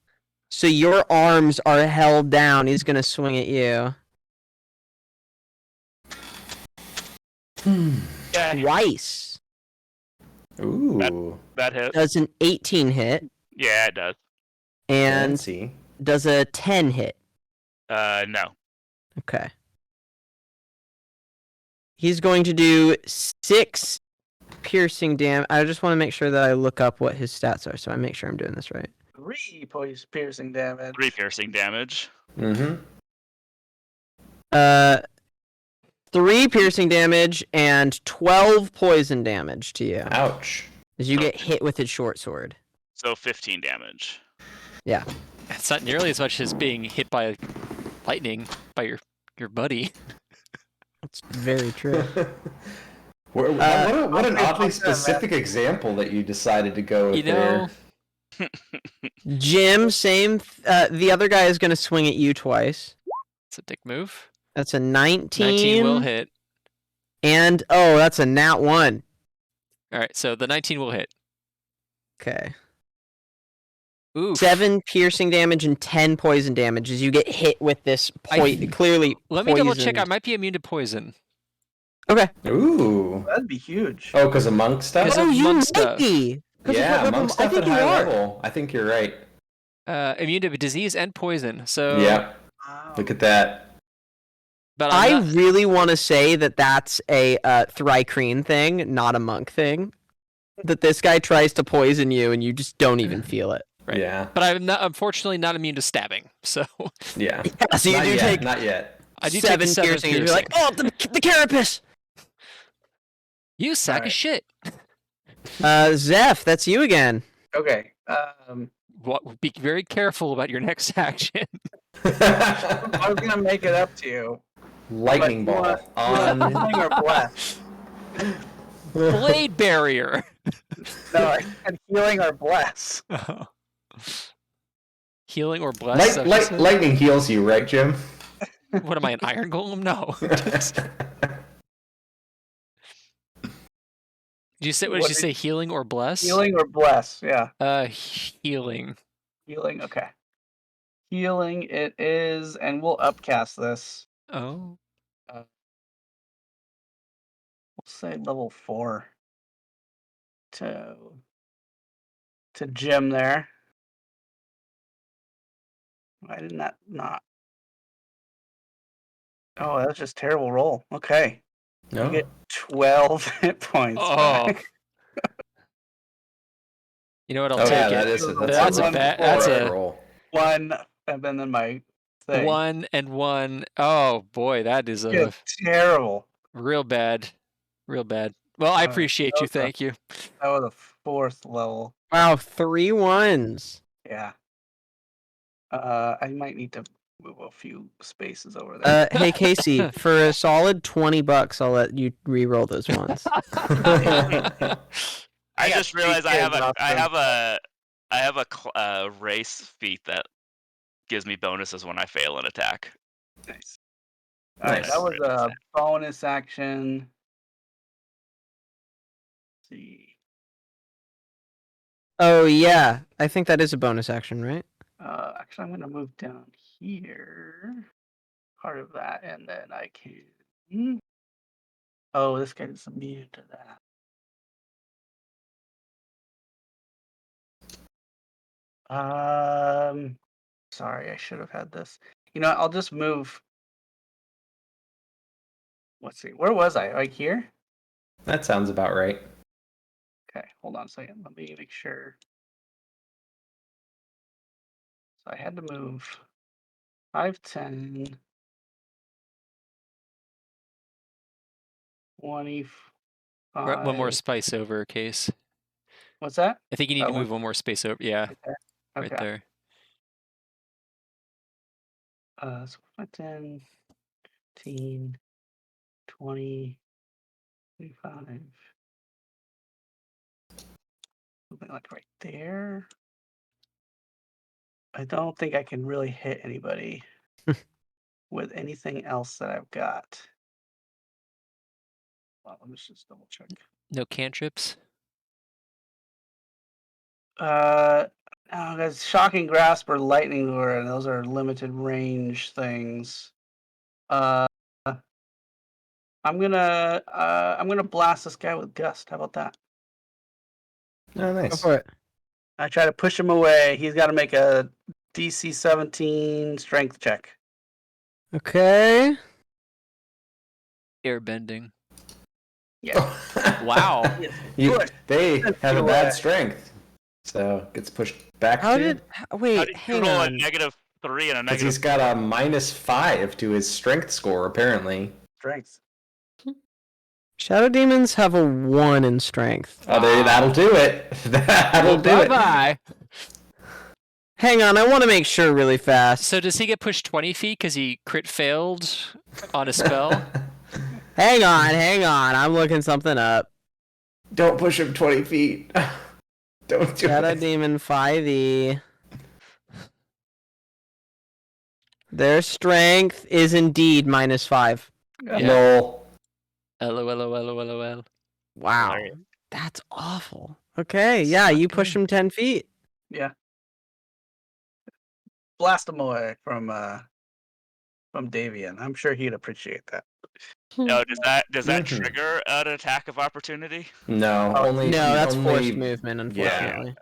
So your arms are held down. He's gonna swing at you Yeah. twice. Ooh. That hit. Does an 18 hit Yeah, it does. and Fancy. does a 10 hit. No. Okay. He's going to do 6 piercing damage. I just want to make sure that I look up what his stats are, so I make sure I'm doing this right. 3 piercing damage. 3 piercing damage. Mm-hmm. 3 piercing damage and 12 poison damage to you Ouch. as you get hit with his short sword. So 15 damage. Yeah. It's not nearly as much as being hit by lightning by your buddy. That's very true. What an oddly specific example that you decided to go with You know, there. Jim, same. The other guy is going to swing at you twice. it's a dick move. That's a 19. 19 will hit. And, oh, that's a nat 1. All right, so the 19 will hit. Okay. Ooh. 7 piercing damage and 10 poison damage as you get hit with this clearly Let me double check. I poisoned- might be immune to poison. Okay. Ooh. That'd be huge. Oh, because of monk stuff? 'Cause Oh, of you monk might stuff. be. 'Cause of Yeah, what monk level- stuff I think at you high are. level. I think you're right. Immune to disease and poison. So Yeah, Wow. look at that. But I I'm not, really want to say that that's a Thrycreen thing, not a monk thing. That this guy tries to poison you and you just don't even feel it. Right. Yeah, but I'm not, unfortunately not immune to stabbing. So yeah. Yeah, so you Not do yet, take not yet. I do 7 take the 7 piercing, and you're like, oh, the carapace! You sack Alright. of shit. Zeph, that's you again. Okay. What? Be very careful about your next action. I was gonna make it up to you. Lightning But you ball want- on. Healing or bless? Blade barrier. No, I said healing or bless. Healing or bless. Lightning heals you, right, Jim? What am I, an iron golem? No. Did you say? What did What you did- say? Healing or bless? Healing or bless? Yeah. Healing. Healing. Okay. Healing it is, and we'll upcast this. Oh. We'll say level 4 to Jim there. Why didn't that not? Oh, that's just terrible roll. Okay. You No. get 12 hit points. Oh. back. You know what? I'll Oh take yeah, it. that is. That's a one bad. before. That's bad a roll. 1, and then my thing. 1 and 1. Oh boy, that is a Good, terrible. real bad. Real bad. Well, I appreciate you. okay. Thank you. That was a 4th level. Wow, 3 1s. Yeah. I might need to move a few spaces over there. Hey, Casey, for a solid $20, I'll let you re-roll those ones. I got just realized I 3 have kids off a race feat that gives me bonuses when I fail an attack. Nice. All right, Nice. that was a bonus action. Let's see. Oh, yeah. I think that is a bonus action, right? Actually, I'm going to move down here. Part of that, and then I can. Oh, this guy is immune to that. Sorry, I should have had this. You know, I'll just move. Let's see. Where was I? Like here? That sounds about right. Okay, hold on a second. Let me make sure. So I had to move 5, 10, 25. One more space over, Case. What's that? I think you need to one move one more space over. Yeah, right there. right Okay. there. So 5, 10, 15, 20, 25. Something like right there. I don't think I can really hit anybody with anything else that I've got. Well, let me just double check. No cantrips. No, guys, shocking grasp or lightning lure, and those are limited range things. I'm gonna blast this guy with gust. How about that? Oh, Go nice. for it. I try to push him away. He's got to make a DC 17 strength check. Okay. Airbending. Yeah. Wow. They have a Away. bad strength, so gets pushed back. How to did? How Wait, did you hang roll on. a -3 and a because negative? he's got a -5 to his strength score apparently. Strength. Shadow demons have a 1 in strength. Oh, that'll do it. That'll do it. Bye. Hang on, I want to make sure really fast. So does he get pushed 20 feet because he crit failed on a spell? Hang on. I'm looking something up. Don't push him 20 feet. Don't do Shadow it. demon 5e. Their strength is indeed -5. Lol. LOL. Wow. Hilarious. That's awful. Okay, yeah, you push him 10 feet. Yeah. Blast him away from Davian. I'm sure he'd appreciate that. No, does that Mhm. trigger an attack of opportunity? No, Oh, only No, that's only, forced movement, unfortunately.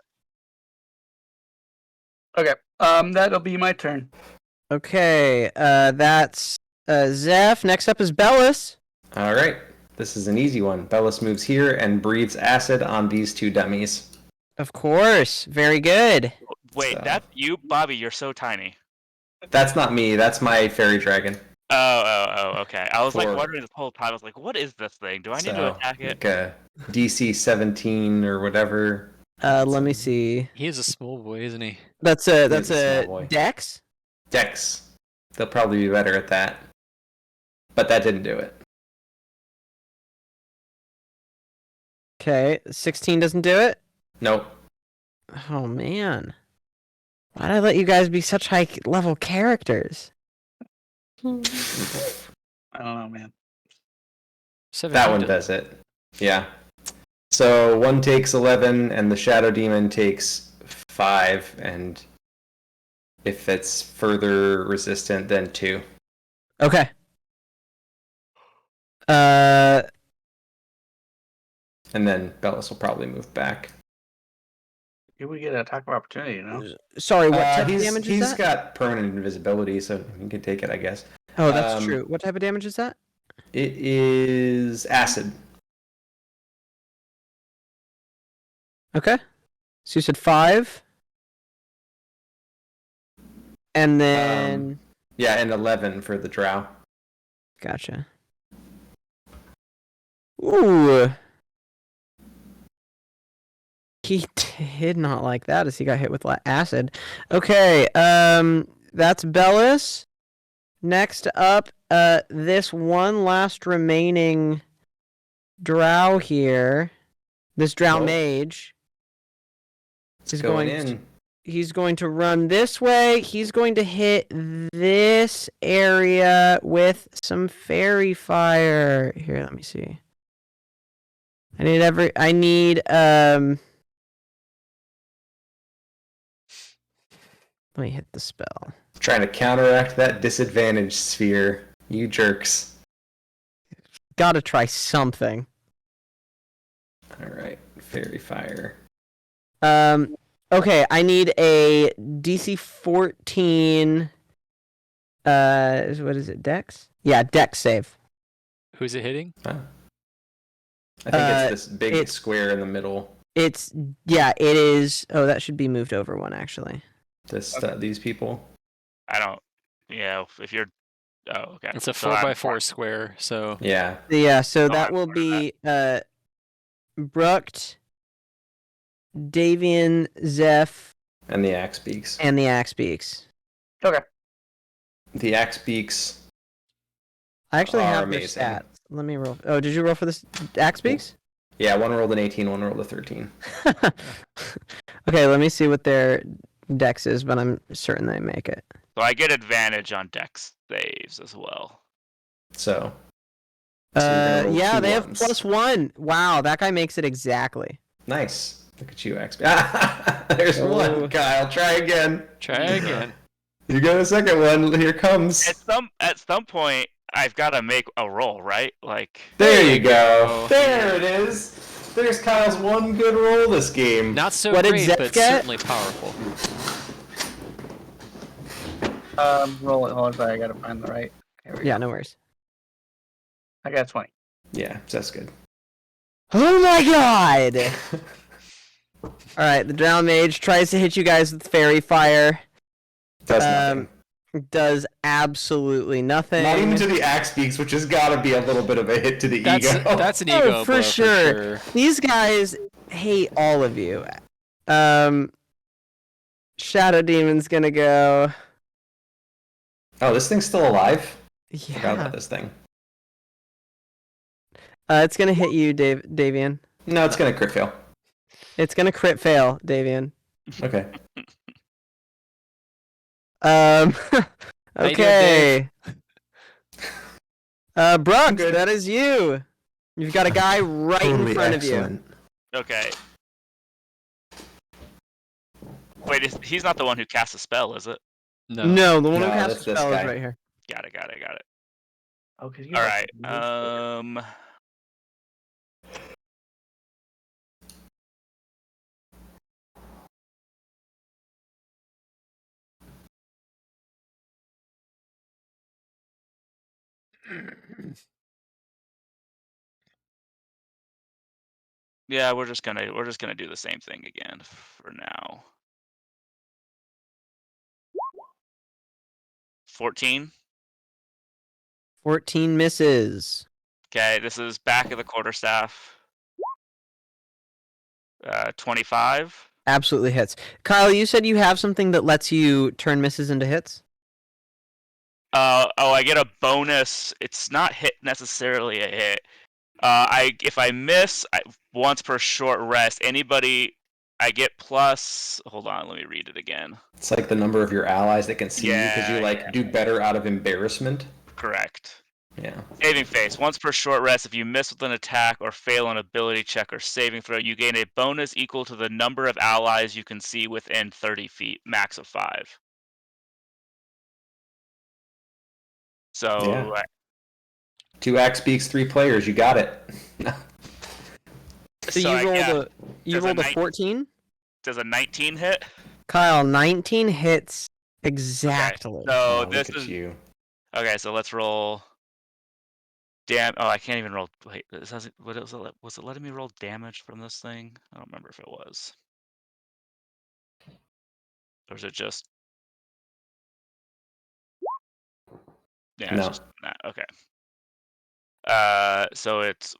Okay. That'll be my turn. Okay, that's Zeph. Next up is Bellis. All right, this is an easy one. Bellis moves here and breathes acid on these two dummies. Of course. Very good. Wait, So- that's you, Bobby. You're so tiny. That's not me. That's my fairy dragon. Oh, okay. I was like Four. wondering this whole time. I was like, what is this thing? Do I need to So, attack it? like a DC 17 or whatever. Let me see. He is a small boy, isn't he? That's is a a small boy. Dex. Dex. They'll probably be better at that. But that didn't do it. Okay, 16 doesn't do it. Nope. Oh man, why did I let you guys be such high level characters? I don't know, man. 17 That one does it. Yeah. So one takes 11, and the Shadow Demon takes 5, and if it's further resistant, then 2. Okay. And then Bellis will probably move back. Here we get an attack of opportunity, you know? Sorry, what type of he's damage is he's that? got permanent invisibility, so he can take it, I guess. Oh, that's um, true. What type of damage is that? It is acid. Okay. So you said 5. And then Yeah, and 11 for the drow. gotcha. Ooh. He did not like that as he got hit with acid. Okay, that's Bellis. Next up, this one last remaining drow here. This drow Oh. mage. It's He's going going in. He's going to run this way. He's going to hit this area with some fairy fire. Here, let me see. I need let me hit the spell. Trying to counteract that disadvantage sphere. You jerks. Gotta try something. Alright, fairy fire. Okay, I need a DC 14 what is it, Dex? Yeah, Dex save. Who's it hitting? Huh. I think it's this big it's- square in the middle. It is. Oh, that should be moved over one actually. These people. I don't. Yeah, if you're. Oh, okay. It's a So I'm 4x4 square, so Yeah. Yeah, so Oh, that I'm will part of be Brucht, Davian, Zeph, And the axe beaks. and the Axe Beaks. Okay. The axe beaks. I actually Are have their amazing. stats. Let me roll. Oh, did you roll for this Axe Beaks? Yeah, one rolled an 18, one rolled a 13. Okay, let me see what their Dexes, but I'm certain they make it. So I get advantage on dex saves as well. So you're gonna roll Yeah, two they have ones. +1. Wow, that guy makes it exactly. Nice. Look at you, XP. There's Oh. one, Kyle. Try again. Try again. You got a second one. Here comes. At some point, I've got to make a roll, right? Like There you go. There it is. There's Kyle's one good roll this game. Not so What did great, Zeph but get? certainly powerful. Roll it. Hold on, sorry, I gotta find the right. Here we Yeah, go. no worries. I got 20. Yeah, that's good. Oh my god! Alright, the Drow Mage tries to hit you guys with Fairy Fire. Does nothing. Does absolutely nothing. Not even to the axe beaks, which has got to be a little bit of a hit to the That's ego. that's an Oh, ego for blow sure. These guys hate all of you. Shadow Demon's gonna go. Oh, this thing's still alive? Forgot Yeah. about this thing. It's gonna hit you, Davian. No, it's gonna crit fail. It's gonna crit fail, Davian. Okay. Um. How you doing, Okay. Brooks, good. that is you. You've got a guy right in front of you. excellent. okay. Wait, he's not the one who casts a spell, is it? No. No, the one who No, casts that's the this spell is guy. right here. Got it. Oh, cause you All have right. Yeah, we're just gonna do the same thing again for now. 14. 14 misses. Okay, this is back of the quarterstaff. 25. Absolutely hits. Kyle, you said you have something that lets you turn misses into hits? I get a bonus. It's not hit necessarily a hit. If I miss once per short rest, I get plus. Hold on, let me read it again. It's like the number of your allies that can see you because you Yeah. do better out of embarrassment. Correct. Yeah. Saving phase. Once per short rest, if you miss with an attack or fail an ability check or saving throw, you gain a bonus equal to the number of allies you can see within 30 feet, max of 5. So, Yeah. 2 axe beaks, 3 players. You got it. So you rolled does a a nine- 14? does a 19 hit? Kyle, 19 hits exactly. So Oh, this look at is you. okay. So let's roll. Damn! Oh, I can't even roll. Wait, was it letting me roll damage from this thing? I don't remember if it was. Or is it just? Yeah, No. it's just that. Okay. So it's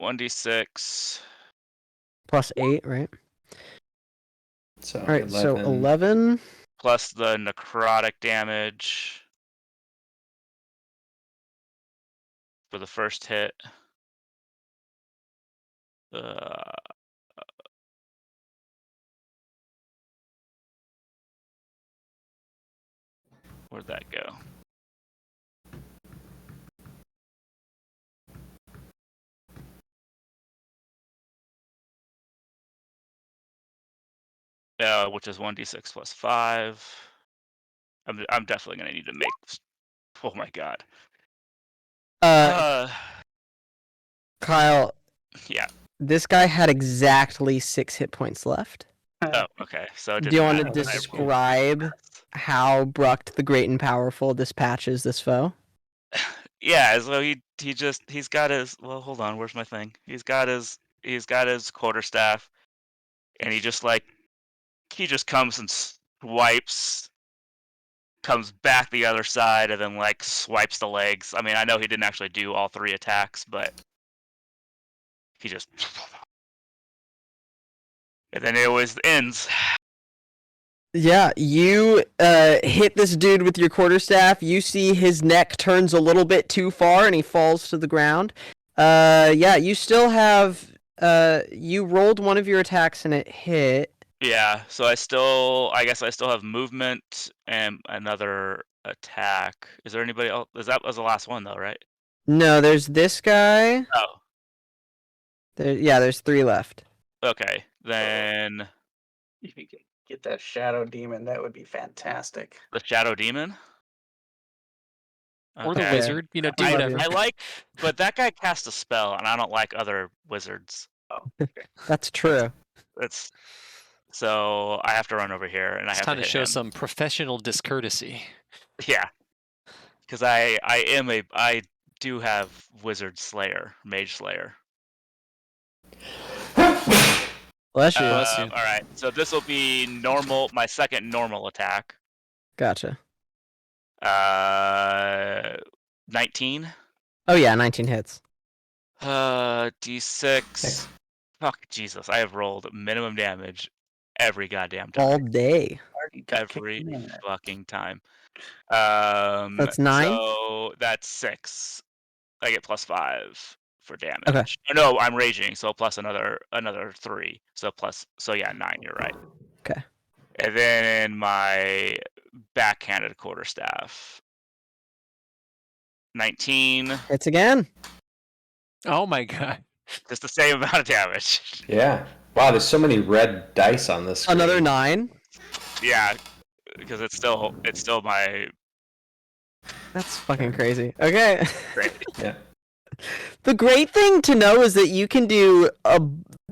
1d6 Plus 8, right? So, Alright, 11. so 11. plus the necrotic damage for the first hit. Where'd that go? Which is 1d6 plus 5. I'm definitely gonna need to make. Oh my god. Kyle, Yeah. this guy had exactly 6 hit points left. Oh, okay. So it Do you didn't want to matter that I rolled. describe how Brucked the Great and Powerful dispatches this foe? Yeah, so he's got his. Well, hold on. Where's my thing? He's got his quarterstaff, and he just comes and swipes, comes back the other side, and then swipes the legs. I mean, I know he didn't actually do all 3 attacks, but he just, and then it always ends. Yeah, you hit this dude with your quarterstaff. You see his neck turns a little bit too far and he falls to the ground. Yeah, you still have you rolled one of your attacks and it hit. Yeah, so I guess I still have movement and another attack. Is there anybody else? That was the last one though, right? No, there's this guy. Oh, Yeah, there's 3 left. okay. Then If you could get that shadow demon, that would be fantastic. the Shadow Demon. Or the Okay. wizard, you know, do I love whatever. you. I like, but that guy cast a spell, and I don't like other wizards. That's true. It's so I have to run over here, and I It's have time to to hit show him. some professional discourtesy. Yeah, because I do have Wizard Slayer, Mage Slayer. Bless you. Bless you. All right, so this will be normal. My second normal attack. Gotcha. 19. Oh yeah, 19 hits. D6. Fuck Jesus! I have rolled minimum damage every goddamn time. All day. Already got kicked Every in the ass. fucking time. That's 9? So that's 6. I get +5 for damage. Okay. Oh, no, I'm raging, so plus another 3. So yeah, 9. You're right. Okay. And then my backhanded quarterstaff. 19, Hits again. Oh my god. just the same amount of damage. Yeah. Wow, there's so many red dice on this screen. Another 9. Yeah, because it's still my That's fucking crazy. Okay. great. Yeah. The great thing to know is that you can do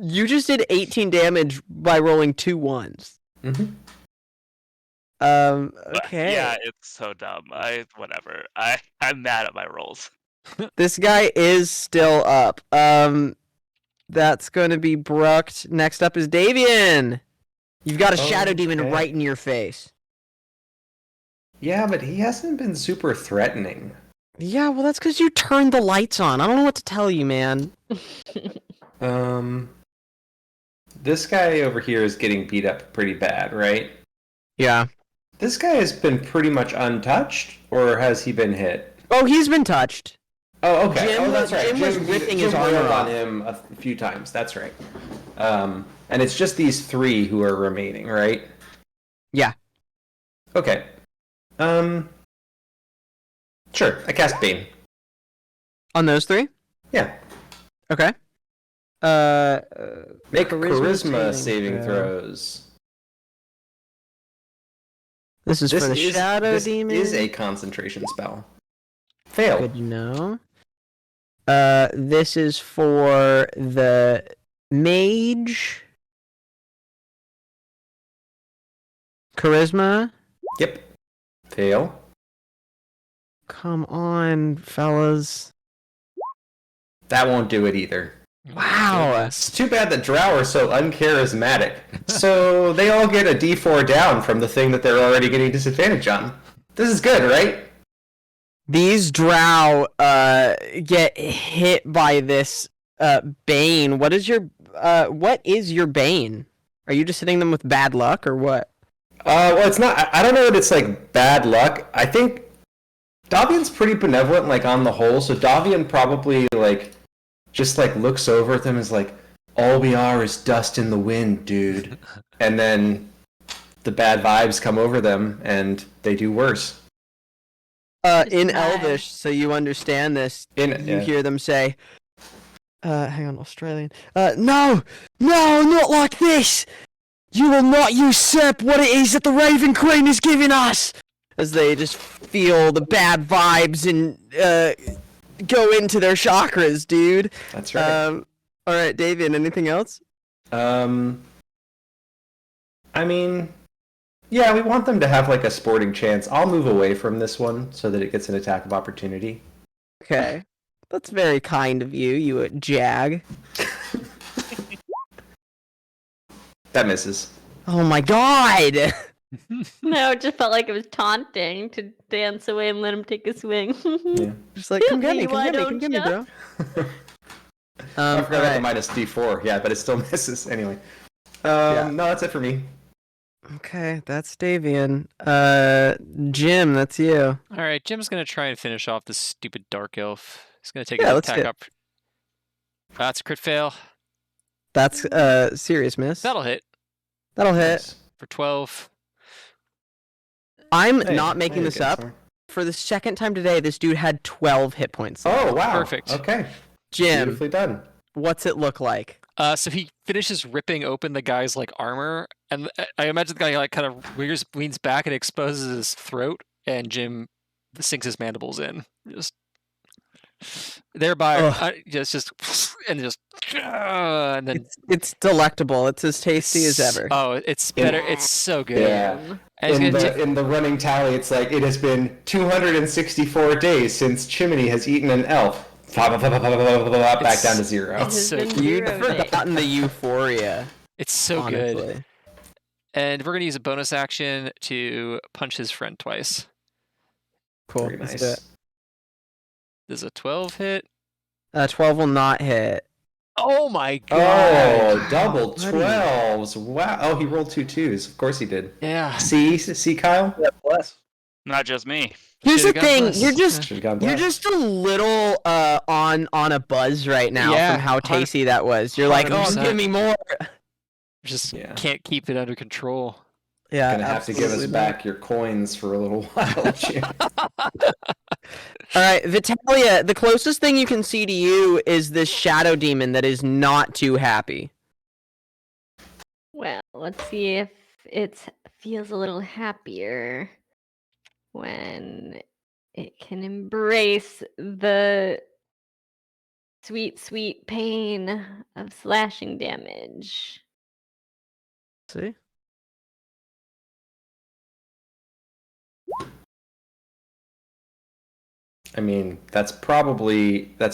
you just did 18 damage by rolling 2 1s. Mm-hmm. Okay. Yeah, it's so dumb. Whatever. I'm mad at my rolls. This guy is still up. That's going to be Brucked. Next up is Davian. You've got a shadow demon Okay. right in your face. Yeah, but he hasn't been super threatening. Yeah, well, that's because you turned the lights on. I don't know what to tell you, man. This guy over here is getting beat up pretty bad, right? Yeah. This guy has been pretty much untouched, or has he been hit? Oh, he's been touched. Oh, okay. Jim oh, that's was- right. Jim was ripping his Jim armor wailed off. on him a few times. That's right. And it's just these 3 who are remaining, right? Yeah. Okay. Sure. I cast Bane. On those 3? Yeah. Okay. Make Charisma charisma saving saving throw. throws. This is for the shadow this demon. is a concentration spell. Fail. Good to know. This is for the mage. Charisma. Yep. Fail. Come on, fellas. That won't do it either. Wow. It's too bad that Drow are so uncharismatic. So they all get a D4 down from the thing that they're already getting disadvantage on. This is good, right? These drow get hit by this bane. What is your bane? Are you just hitting them with bad luck or what? Well, it's not. I don't know that it's like bad luck. I think Davian's pretty benevolent, like on the whole. So Davian probably like just like looks over at them and is like, "All we are is dust in the wind, dude." And then the bad vibes come over them, and they do worse. In Nice. Elvish, so you understand this, you hear them say, hang on, Australian. No, not like this! You will not usurp what it is that the Raven Queen is giving us! As they just feel the bad vibes and go into their chakras, dude. That's right. Alright, Davian, anything else? I mean, yeah, we want them to have like a sporting chance. I'll move away from this one so that it gets an attack of opportunity. Okay. That's very kind of you, you jag. That misses. Oh my god! No, it just felt like it was taunting to dance away and let him take a swing. Yeah. Just like, come get me, Why come get me, don't bro. I forgot about alright. the minus D4. Yeah, but it still misses anyway. Yeah. No, that's it for me. Okay, that's Davian. Jim, that's you. All right, Jim's gonna try and finish off this stupid dark elf. He's gonna take Yeah, an let's attack hit. up. That's a crit fail. That's serious miss. That'll hit. That'll hit. Nice. for 12. I'm Hey, not making hey, this good up. score. For the second time today, this dude had 12 hit points. Oh wow! Perfect. Okay, Jim, beautifully done. what's it look like? So he finishes ripping open the guy's like armor, and I imagine the guy like kind of leans back and exposes his throat, and Jim sinks his mandibles in, just thereby just and then It's delectable. It's as tasty as ever. Oh, it's better. It's so good. Yeah. And it's In gonna the in the running tally, it's like it has been 264 days since Chimney has eaten an elf. Back down to 0. It has so been cute. You'd 0 days. forgotten the euphoria. It's so honestly. good. And we're gonna use a bonus action to punch his friend twice. Cool. Very Let's nice. do it. Does a 12 hit? 12 will not hit. Oh my god! Oh, double buddy. 12s! Wow! Oh, he rolled 2 2s. Of course he did. Yeah. See, Kyle. Yeah, bless. Not just me. Here's the Should've gone thing. blessed. You're just Should've gone You're black. just a little on a buzz right now Yeah, from how tasty that was. You're like, oh, 100%. give me more. Just Yeah. can't keep it under control. Yeah, Gonna have to give us absolutely. back your coins for a little while, Jim. All right, Vitalia, the closest thing you can see to you is this shadow demon that is not too happy. Well, let's see if it feels a little happier when it can embrace the sweet, sweet pain of slashing damage. See? I mean, that's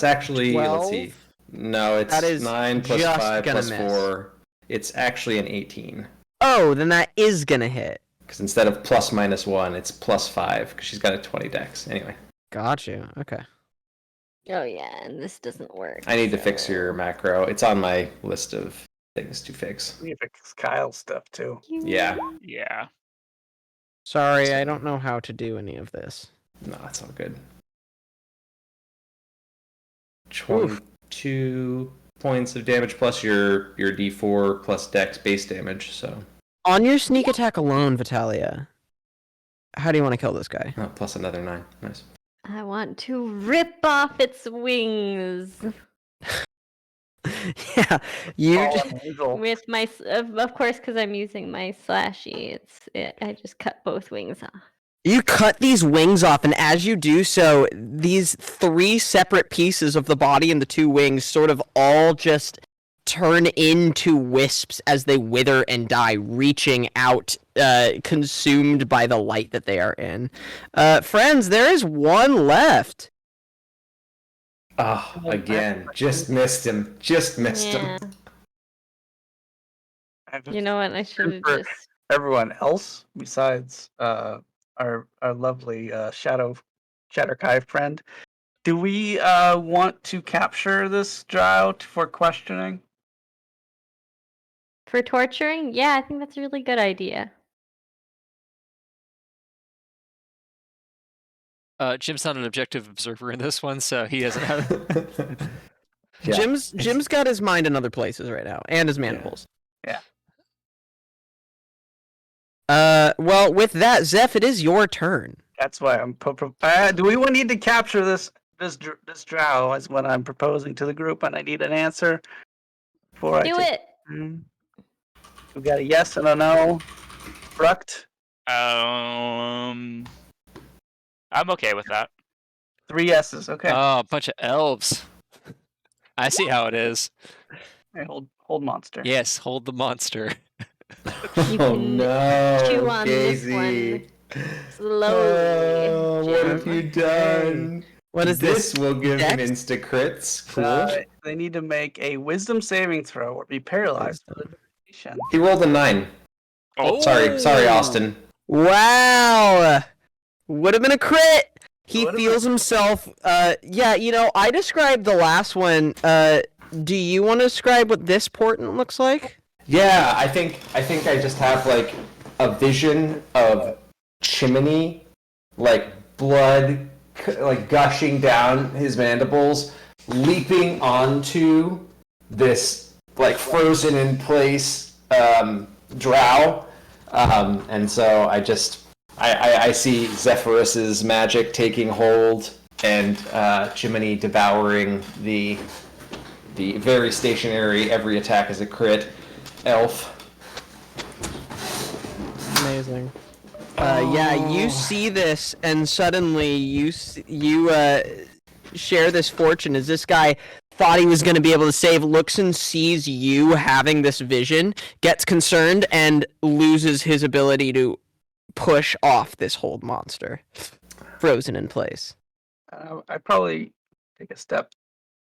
actually, let's see. 12? No, it's That is 9 plus just 5 gonna plus miss. 4. It's actually an 18. Oh, then that is gonna hit. Because instead of plus minus 1, it's plus 5, because she's got a 20 dex. Anyway, Got you. Okay. Oh yeah, and this doesn't work. I need to fix so- your macro. It's on my list of things to fix. We fix Kyle's stuff too. Yeah. Yeah. Sorry, I don't know how to do any of this. No, it's all good. 22 points of damage plus your d4 plus dex base damage, so... On your sneak attack alone, Vitalia, how do you want to kill this guy? Oh, plus another 9. Nice. I want to rip off its wings Yeah, you. Fallen angel. with my, of course, because I'm using my slashy. I just cut both wings off. You cut these wings off, and as you do so, these 3 separate pieces of the body and the 2 wings sort of all just turn into wisps as they wither and die, reaching out, consumed by the light that they are in. Friends, there is one left. Ah, again. Just missed him. Just missed Yeah. him. I have a You know what? I should have for just. everyone else besides our lovely Shatterkai friend. Do we want to capture this drow for questioning? For torturing? Yeah, I think that's a really good idea. Jim's not an objective observer in this one, so he doesn't have. Yeah. Jim's got his mind in other places right now, and his mandibles. Yeah. Well, with that, Zeph, it is your turn. That's why I'm. Do we need to capture this drow? Is what I'm proposing to the group, and I need an answer. Before I Do take- it! We got a yes and a no. Brucked. I'm okay with that. 3 yeses. Okay. Oh, a bunch of elves. I see how it is. Hey, hold monster. Yes, hold the monster. You Oh can no, chew on this Casey. Slowly. Oh, what have Jim. you done? What is This this? will give him Dex? insta crits. Cool. They need to make a wisdom saving throw or be paralyzed for the duration. He rolled a 9. Oh, Sorry, Austin. Wow! Would have been a crit! He Would've feels himself, yeah, I described the last one. Do you want to describe what this portent looks like? Yeah, I think I just have like a vision of Chimney, like blood, like gushing down his mandibles, leaping onto this like frozen in place drow, and so I see Zephyrus's magic taking hold and Jiminy devouring the very stationary, every attack is a crit elf. Amazing. Yeah, you see this, and suddenly you share this fortune as this guy thought he was going to be able to save, looks and sees you having this vision, gets concerned, and loses his ability to push off this hold monster, frozen in place. I probably take a step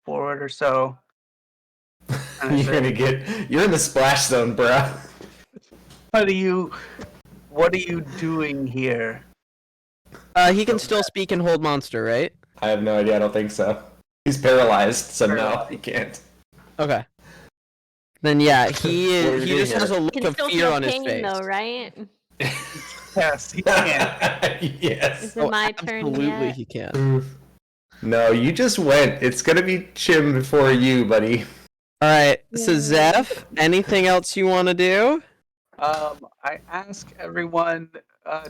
forward or so. You're in the splash zone, bro. What are you doing here? He can still speak and hold monster, right? I have no idea. I don't think so. He's paralyzed, so no, he can't. Okay. Then yeah, he just has a look Can of still fear feel on his pain face. though, right? Yes, he can. Yes. Is it my turn Absolutely, yet? he can. No, you just went. It's gonna be Chim before you, buddy. All right. So Zeph, anything else you want to do? I ask everyone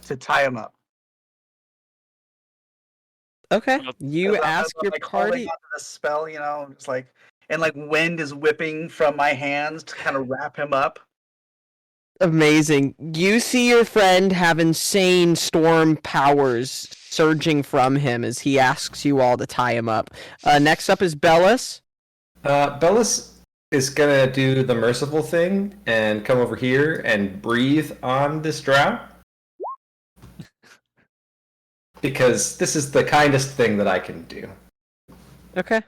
to tie him up. Okay. You Because I'm ask your like holding party. onto the spell, just like, and like wind is whipping from my hands to kind of wrap him up. Amazing. You see your friend have insane storm powers surging from him as he asks you all to tie him up. Next up is Bellis. Bellis is gonna do the merciful thing and come over here and breathe on this drow. Because this is the kindest thing that I can do. Okay.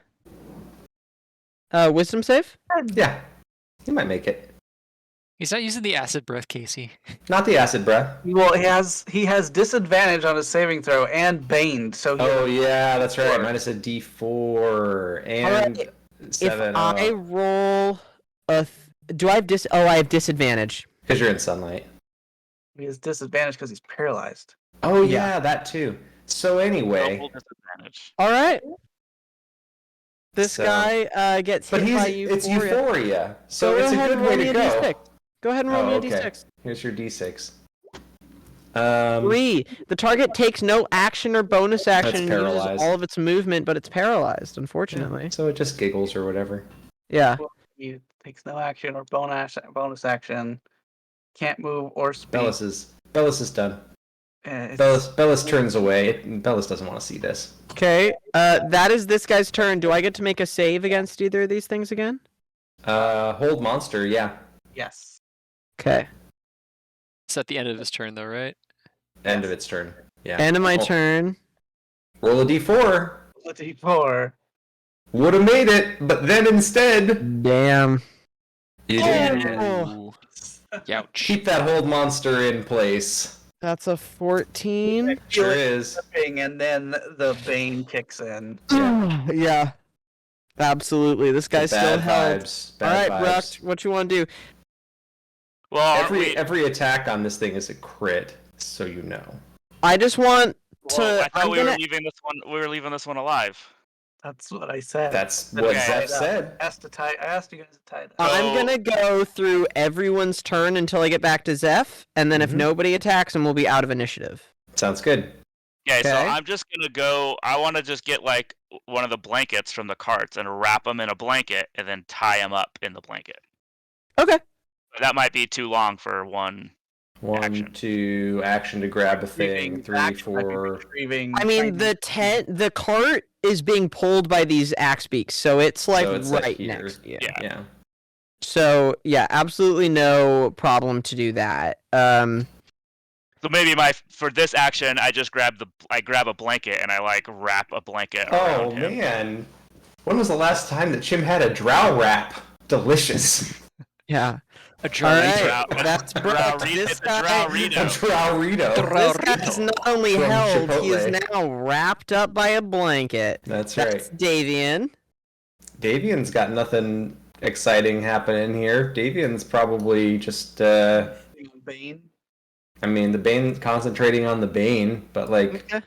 Wisdom save? Yeah, he might make it. He's not using the acid breath, Casey. Not the acid breath. Well, he has disadvantage on his saving throw and baned, so Oh yeah, that's right. Minus a D4 and Alright, 7. If I roll do I have I have disadvantage. Because you're in sunlight. he has disadvantage because he's paralyzed. Oh Yeah. yeah, that too. So anyway, Double disadvantage. All right. This So- guy gets but hit by it's euphoria. euphoria, so Go it's a ahead good and roll way me to a go. D6. Go ahead and roll me a D6. Here's your D6. 3. The target takes no action or bonus action and uses paralyzed. all of its movement, but it's paralyzed, unfortunately. So it just giggles or whatever. Yeah. He takes no action or bonus action. Can't move or speak. Bellis is done. It's- Bellis turns away. Bellis doesn't want to see this. Okay. That is this guy's turn. Do I get to make a save against either of these things again? Hold monster, yeah. Yes. Okay. It's at the end of his turn, though, right? End of its turn. Yeah. End of my Oh, turn. Roll a D4. A D4. Would have made it, but then instead Damn. you didn't. Ooh. Youch. Keep that hold monster in place. That's a 14. Sure is. And then the bane kicks in. Yeah. Absolutely. This guy's still Bad held. vibes. All Bad right, vibes. Bruck, what you want to do? Well, aren't Every attack on this thing is a crit, so you know. I just want to. well, I thought I'm we gonna. were leaving this one. We were leaving this one alive. That's what I said. That's Okay. what Zeph said. I asked you guys to tie it up. I'm So- gonna go through everyone's turn until I get back to Zeph, and then if Mhm. nobody attacks him, we'll be out of initiative. Sounds good. Okay, so Okay. I'm just gonna go. I want to just get like one of the blankets from the carts and wrap them in a blanket and then tie them up in the blanket. Okay. But that might be too long for one. 1, Action. 2, action to grab a thing. 3, Action might be 4. retrieving. I mean, the cart is being pulled by these axe beaks, so it's like So it's, right like, here. next. Yeah. Yeah. So yeah, absolutely no problem to do that. So maybe for this action, I just grab a blanket and I like wrap a blanket Oh around him. man. When was the last time that Chim had a drow wrap? Delicious. Yeah. A All drow. right. Drow- That's drow Brock. re- This it's a guy. drow A Rito. drowrito. This guy's not only From held, he is Chipotle. now wrapped up by a blanket. That's That's right. Davian. Davian's got nothing exciting happening here. Davian's probably just Bane. I mean the Bane concentrating on the Bane, but like Okay.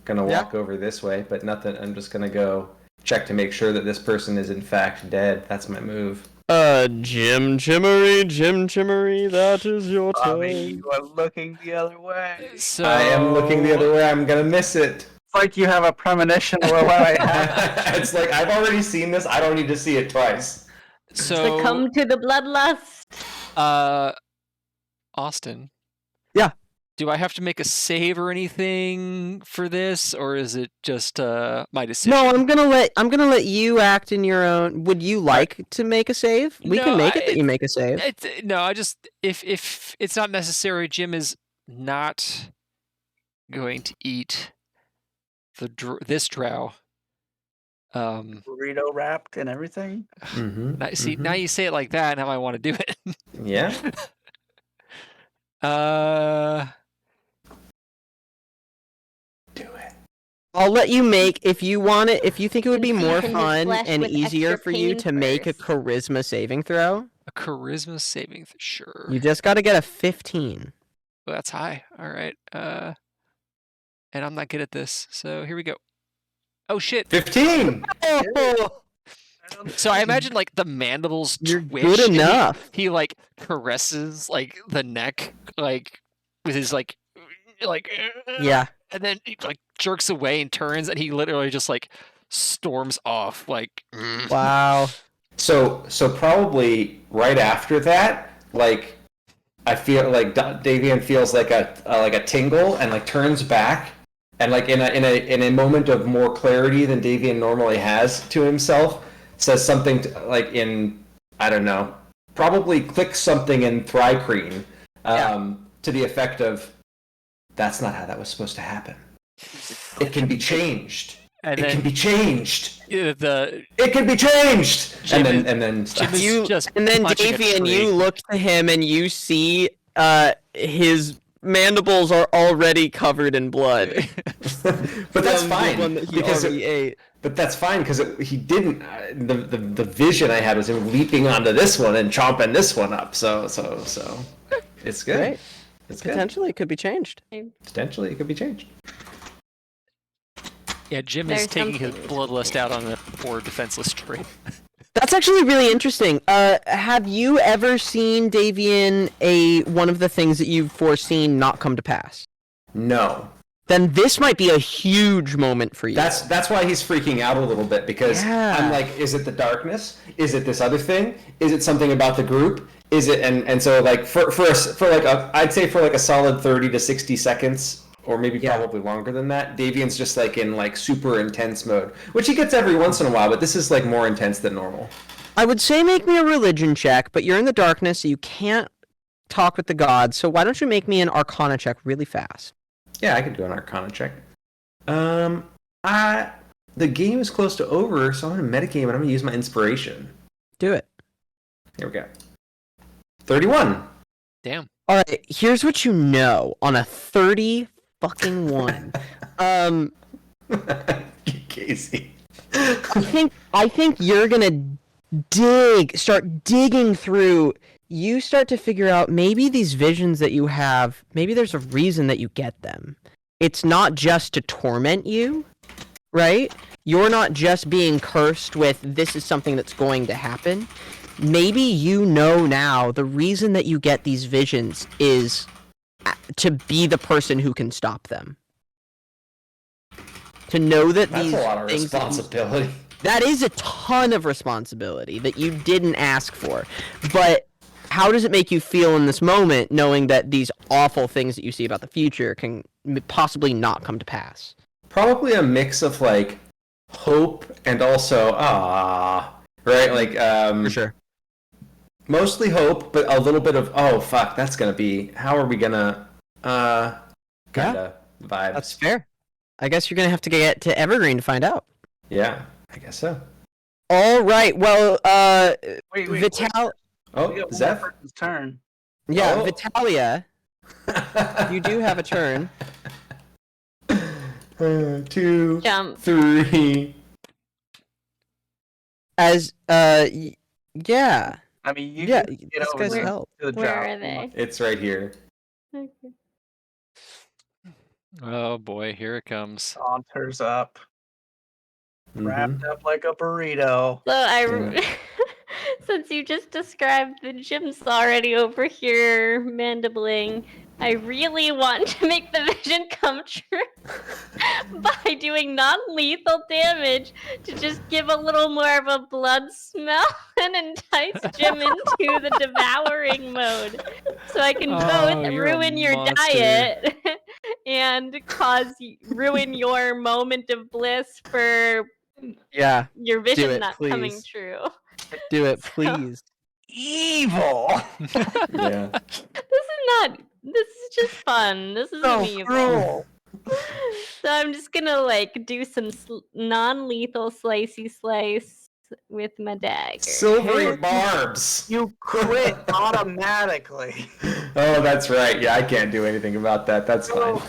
gonna Yeah. walk over this way, but nothing. I'm just gonna go check to make sure that this person is in fact dead. That's my move. Jim Chimmery, that is your turn. You are looking the other way. So I am looking the other way. I'm gonna miss it. It's like you have a premonition of what I have. It's like I've already seen this. I don't need to see it twice. So Succumb to the bloodlust. Austin. Yeah. Do I have to make a save or anything for this, or is it just my decision? No, I'm gonna let you act in your own. Would you like to make a save? We No, can make it that you make a save. No, I just if it's not necessary, Jim is not going to eat this drow. Burrito wrapped and everything. See, now you say it like that, now I want to do it. Yeah. Do it. I'll let you make if you want it. If you think it would be more Infuse his fun flesh and with easier extra for you pain to make a first. charisma saving throw, A charisma saving, sure. you just got to get a 15. Well, that's high. All right. And I'm not good at this, so here we go. Oh shit! 15. So I imagine like the mandibles You're twitch. good and enough. He like caresses like the neck, like with his like, Yeah. and then he like jerks away and turns, and he literally just like storms off. Like, Wow. So probably right after that, like I feel like Davian feels like a tingle and like turns back and like in a moment of more clarity than Davian normally has to himself, says something like in I don't know, probably clicks something in Thrycreen to the effect of, "That's not how that was supposed to happen. It can be changed. and It can then be changed. It can be changed." Jim And then Jim is You- just And then punching a Davian, tree. you look to him and you see his mandibles are already covered in blood. But that's from the fine one that he because already ate. but that's fine because he didn't. The vision I had was him leaping onto this one and chomping this one up. So it's good. Right. It's good. Potentially, it could be changed. Potentially, it could be changed. Yeah, Jim is There's taking his something- bloodlust out on the poor defenseless tree. That's actually really interesting. Have you ever seen, Davian, one of the things that you've foreseen not come to pass? No, Then this might be a huge moment for you. that's why he's freaking out a little bit because Yeah. I'm like, is it the darkness? Is it this other thing? Is it something about the group? Is it and so like for like I'd say for like a solid 30 to 60 seconds. Or maybe probably longer than that. Davian's just like in like super intense mode, which he gets every once in a while, but this is like more intense than normal. I would say make me a religion check, but you're in the darkness, so you can't talk with the gods. So why don't you make me an Arcana check really fast? Yeah, I could do an Arcana check. The game is close to over, so I'm gonna metagame and I'm gonna use my inspiration. Do it. Here we go. 31. Damn. All right. Here's what you know on a 30-fucking-1. Casey. I think you're gonna start digging through. You start to figure out maybe these visions that you have, maybe there's a reason that you get them. It's not just to torment you, right? You're not just being cursed with this is something that's going to happen. Maybe you know now the reason that you get these visions is to be the person who can stop them. To know that That's these a lot of things responsibility. that is a ton of responsibility that you didn't ask for. But how does it make you feel in this moment knowing that these awful things that you see about the future can possibly not come to pass? Probably a mix of like hope and also right? Like For sure. mostly hope, but a little bit of oh fuck, that's gonna be how are we gonna kinda vibes. That's fair. I guess you're gonna have to get to Evergreen to find out. Yeah, I guess so. All right. Well, Wait. Oh, We got one Zeph? more person's turn. yeah, Oh. Vitalia, you do have a turn. 2, Jump. 3. As yeah, I mean, you yeah. can get This over guy's there help. to the Where job. are they? It's right here. Okay. Oh boy, here it comes. Saunters up, Mhm. wrapped up like a burrito. So I, Yeah. Since you just described the Jim's already over here mandibling, I really want to make the vision come true by doing non-lethal damage to just give a little more of a blood smell and entice Jim into the devouring mode. So I can both you're a ruin your monster. diet and ruin your moment of bliss for Yeah, your vision it, not coming please. true. do it, So- please. Evil. Yeah. This is just fun. This isn't So evil. cruel. So I'm just gonna like do some non-lethal slicey slice with my dagger. Silvery barbs. You quit automatically. Oh, that's right. Yeah, I can't do anything about that. That's fine.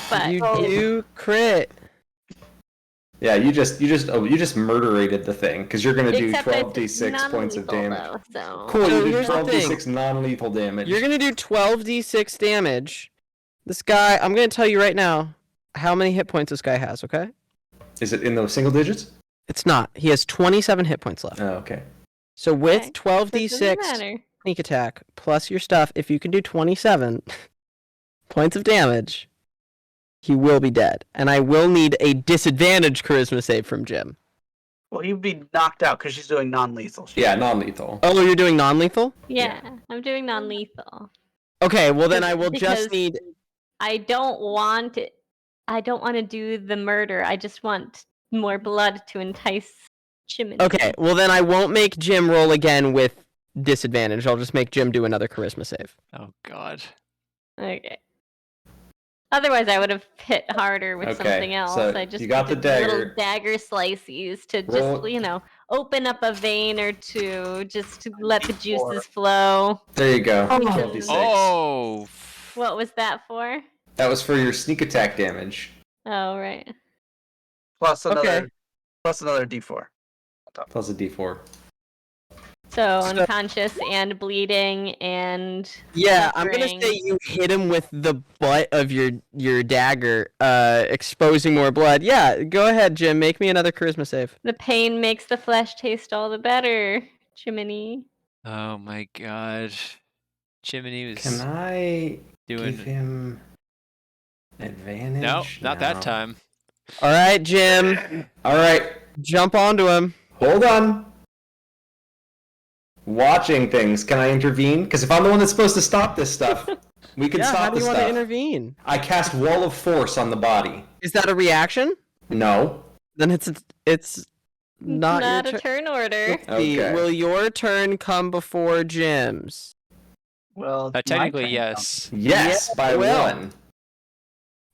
But You it's- do crit. Yeah, you just murderated the thing because you're gonna do except it's 12d6 points of non-lethal, damage. though, so Cool, So you do here's the 12d6 non-lethal damage. You're gonna do 12d6 damage. This guy, I'm gonna tell you right now how many hit points this guy has. Okay? Is it in those single digits? It's not. He has 27 hit points left. Oh, okay. So with Okay. 12d6 Doesn't matter. sneak attack plus your stuff, if you can do 27 points of damage, he will be dead. And I will need a disadvantage charisma save from Jim. Well, you'd be knocked out because she's doing non-lethal. Yeah, non-lethal. Oh, you're doing non-lethal? Yeah, I'm doing non-lethal. Okay, well then I will Because just need... I don't want it. I don't want to do the murder. I just want more blood to entice Chimney. Okay, well then I won't make Jim roll again with disadvantage. I'll just make Jim do another charisma save. Oh God. Okay. Otherwise, I would have hit harder with Okay, something else. so I just you got the did little dagger. dagger slices to just, Roll- open up a vein or two, just to let the juices flow. There you go. Oh. 12d6. Oh. What was that for? That was for your sneak attack damage. Oh, right. Plus another, Okay. plus another D4. Plus a d4. So unconscious and bleeding and Yeah, I'm gonna suffering. say you hit him with the butt of your dagger, exposing more blood. Yeah, go ahead, Jim. Make me another charisma save. The pain makes the flesh taste all the better, Chimney. Oh my God. Jiminy was Can I doing. give him advantage? No, not No. that time. All right, Jim, All right, jump onto him. hold on. Watching things. Can I intervene? Because if I'm the one that's supposed to stop this stuff, we can Yeah, how stop do this you want stuff. to intervene? I cast Wall of Force on the body. Is that a reaction? No. Then it's not, Not your a turn order. Let's see, Okay. will your turn come before Jim's? Well, it's my Technically, turn yes. Yes, Yeah, by it will. one.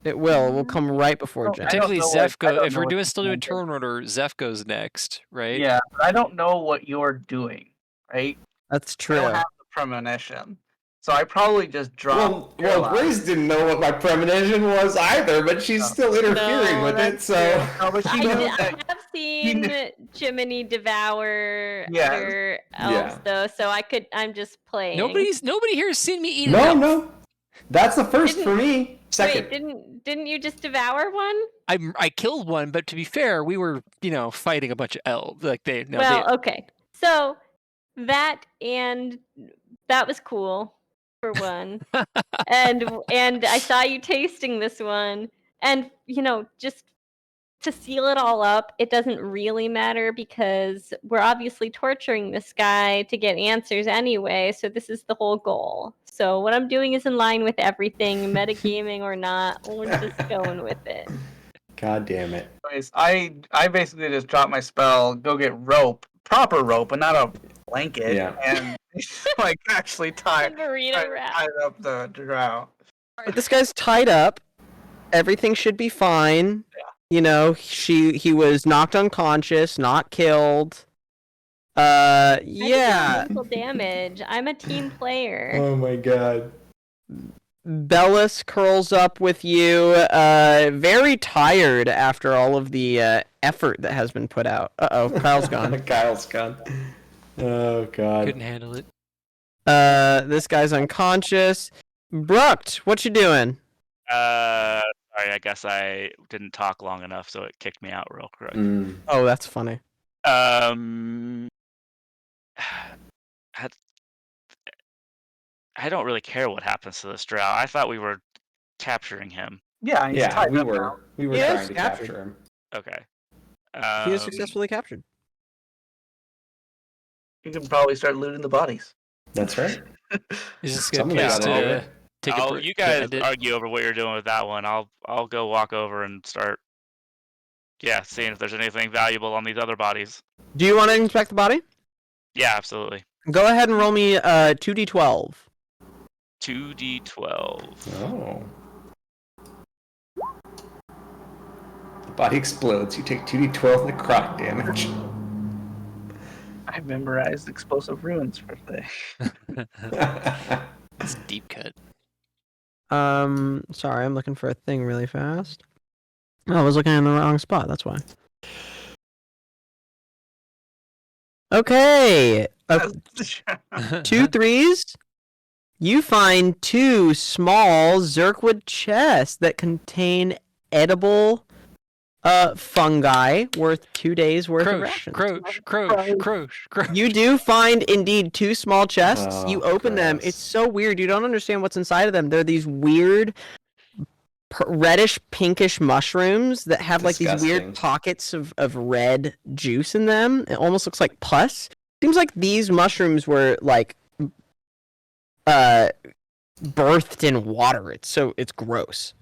It will come right before Oh, Jim. I don't Technically, know Zeph what- I go. don't If know we're what doing the still doing plan is. turn order, Zeph goes next, right? Yeah, but I don't know what you're doing, right? That's I true. don't have the premonition. So I probably just Well, dropped. Caroline. Grace didn't know what my premonition was either, but she's still interfering No, with it, that's so. No, but she I, knows I that. have seen Jiminy devour Yes. other elves, Yeah. though, so I'm just playing. Nobody here has seen me eat an No, elf. no. That's the first Didn't- for me. Second. Wait, didn't you just devour one? I killed one, but to be fair, we were fighting a bunch of elves. Like they. No, Well, okay. So that was cool for one. and I saw you tasting this one, and just to seal it all up, it doesn't really matter because we're obviously torturing this guy to get answers anyway, so this is the whole goal. So what I'm doing is in line with everything, metagaming or not, we're just going with it. God damn it. Anyways, I basically just dropped my spell, go get rope, proper rope, and not a blanket, Yeah. and like actually tie Burrito wrap. up the drow. Alright, this guy's tied up. Everything should be fine. Yeah. He was knocked unconscious, not killed. I did Yeah. mental damage. I'm a team player. Oh my god. Bellis curls up with you, very tired after all of the effort that has been put out. Uh-oh, Kyle's gone. Kyle's gone. Oh god. Couldn't handle it. This guy's unconscious. Brucht, what you doing? Sorry, I guess I didn't talk long enough, so it kicked me out real quick. Mm. Oh, that's funny. I don't really care what happens to this drow. I thought we were capturing him. Yeah, he's Yeah, tied we up now. were He is trying to captured. capture him. Okay. He is successfully captured. You can probably start looting the bodies. That's right. Is this good Somebody place gotta do to it. take a break? You guys argue over what you're doing with that one. I'll go walk over and start. Yeah, seeing if there's anything valuable on these other bodies. Do you want to inspect the body? Yeah, absolutely. Go ahead and roll me 2d12. 2d12. Oh. The body explodes. You take 2d12 necrotic damage. I memorized explosive ruins for the. It's a deep cut. Sorry, I'm looking for a thing really fast. Oh, I was looking in the wrong spot, that's why. Okay. 2 threes. You find 2 small Zerkwood chests that contain edible fungi worth 2 days worth of Croach, rations. croach. You do find indeed 2 small chests. You Oh, open them. gross. It's so weird. You don't understand what's inside of them. They're these weird reddish pinkish mushrooms that have like these Disgusting. weird pockets of red juice in them. It almost looks like pus. Seems like these mushrooms were like birthed in water. It's gross.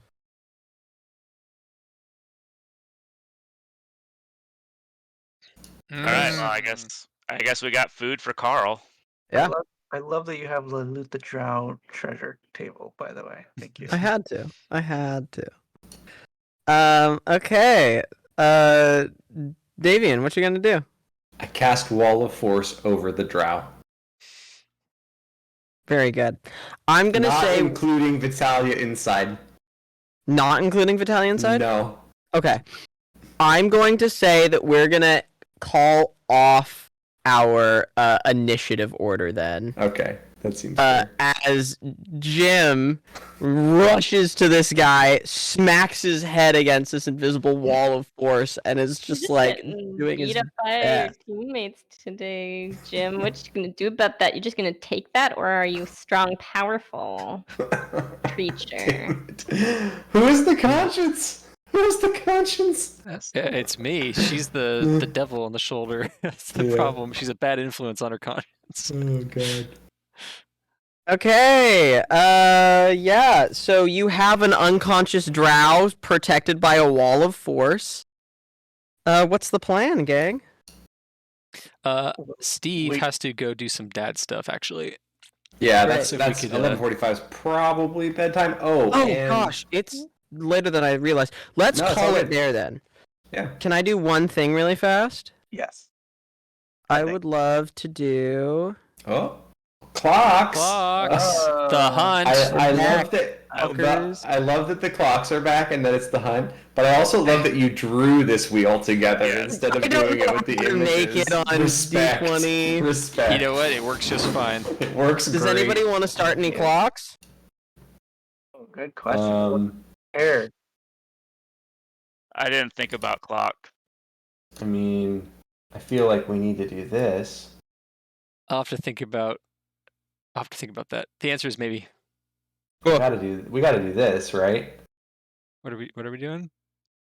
All right. Well, I guess we got food for Carl. Yeah. I love that you have the loot the drow treasure table. By the way, thank you. I had to. Okay. Davian, what you gonna do? I cast Wall of Force over the drow. Very good. I'm gonna Not say including Vitalia inside. not including Battalion side. No. Okay. I'm going to say that we're gonna call off our initiative order then. Okay. That seems fair. As Jim rushes to this guy, smacks his head against this invisible wall of force, and is just like getting doing his beat up by your best. teammates today, Jim. What you gonna do about that? You just gonna take that, or are you strong, powerful creature? Who is the conscience? Who's the conscience? Yeah, it's me. She's the devil on the shoulder. That's the Yeah. problem. She's a bad influence on her conscience. Oh god. Okay, yeah, so you have an unconscious drow protected by a wall of force. What's the plan, gang? Steve We- has to go do some dad stuff, actually. Yeah, Right. that's If we that's could, 11:45 is probably bedtime. Oh, Oh and gosh, it's later than I realized. Let's No, it's call all it good. there then. Yeah. Can I do one thing really fast? Yes. I think- would love to do. Oh, clocks. Clocks. The hunt. I Back, love that. fuckers. I love that the clocks are back and that it's the hunt. But I also love that you drew this wheel together Yeah. instead of I don't doing it know with the how to make images. it on Respect. D20. Respect. You know what? It works just fine. It works Does great. anybody want to start any Yeah. clocks? Oh, good question. Prepared. I didn't think about clock. I mean, I feel like we need to do this. I'll have to think about that. The answer is maybe. We gotta do this, right? What are we doing?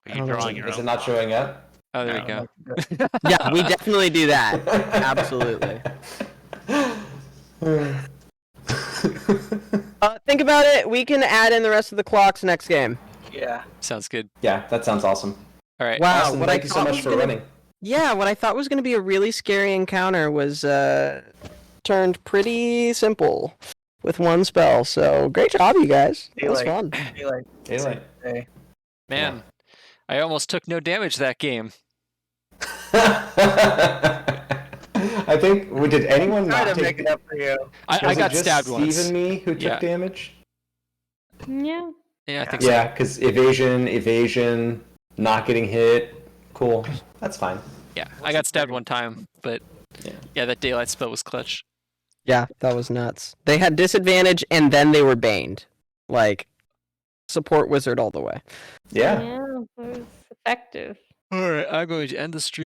Are I you don't know. drawing your Is own it not clock? showing up? Oh, there No. you go. Yeah, we definitely do that. Absolutely. Think about it. We can add in the rest of the clocks next game. Yeah. Sounds good. Yeah, that sounds awesome. All right. Wow, Austin, what I thank you so thought much was for gonna- running. Yeah, what I thought was going to be a really scary encounter was turned pretty simple with one spell. So great job, you guys. That was fun. Daylight. Hey. Man, I almost took no damage that game. I think. Did anyone Try not to make take? it up for you. I Was it got just stabbed Steve once. and me who took Yeah. damage. Yeah. Yeah, I think so. Yeah, because evasion, not getting hit. Cool. That's fine. Yeah, I got stabbed one time, but Yeah. yeah, that daylight spell was clutch. Yeah, that was nuts. They had disadvantage and then they were baned. Like, support wizard all the way. Yeah. Yeah. It was effective. All right, I'm going to end the stream.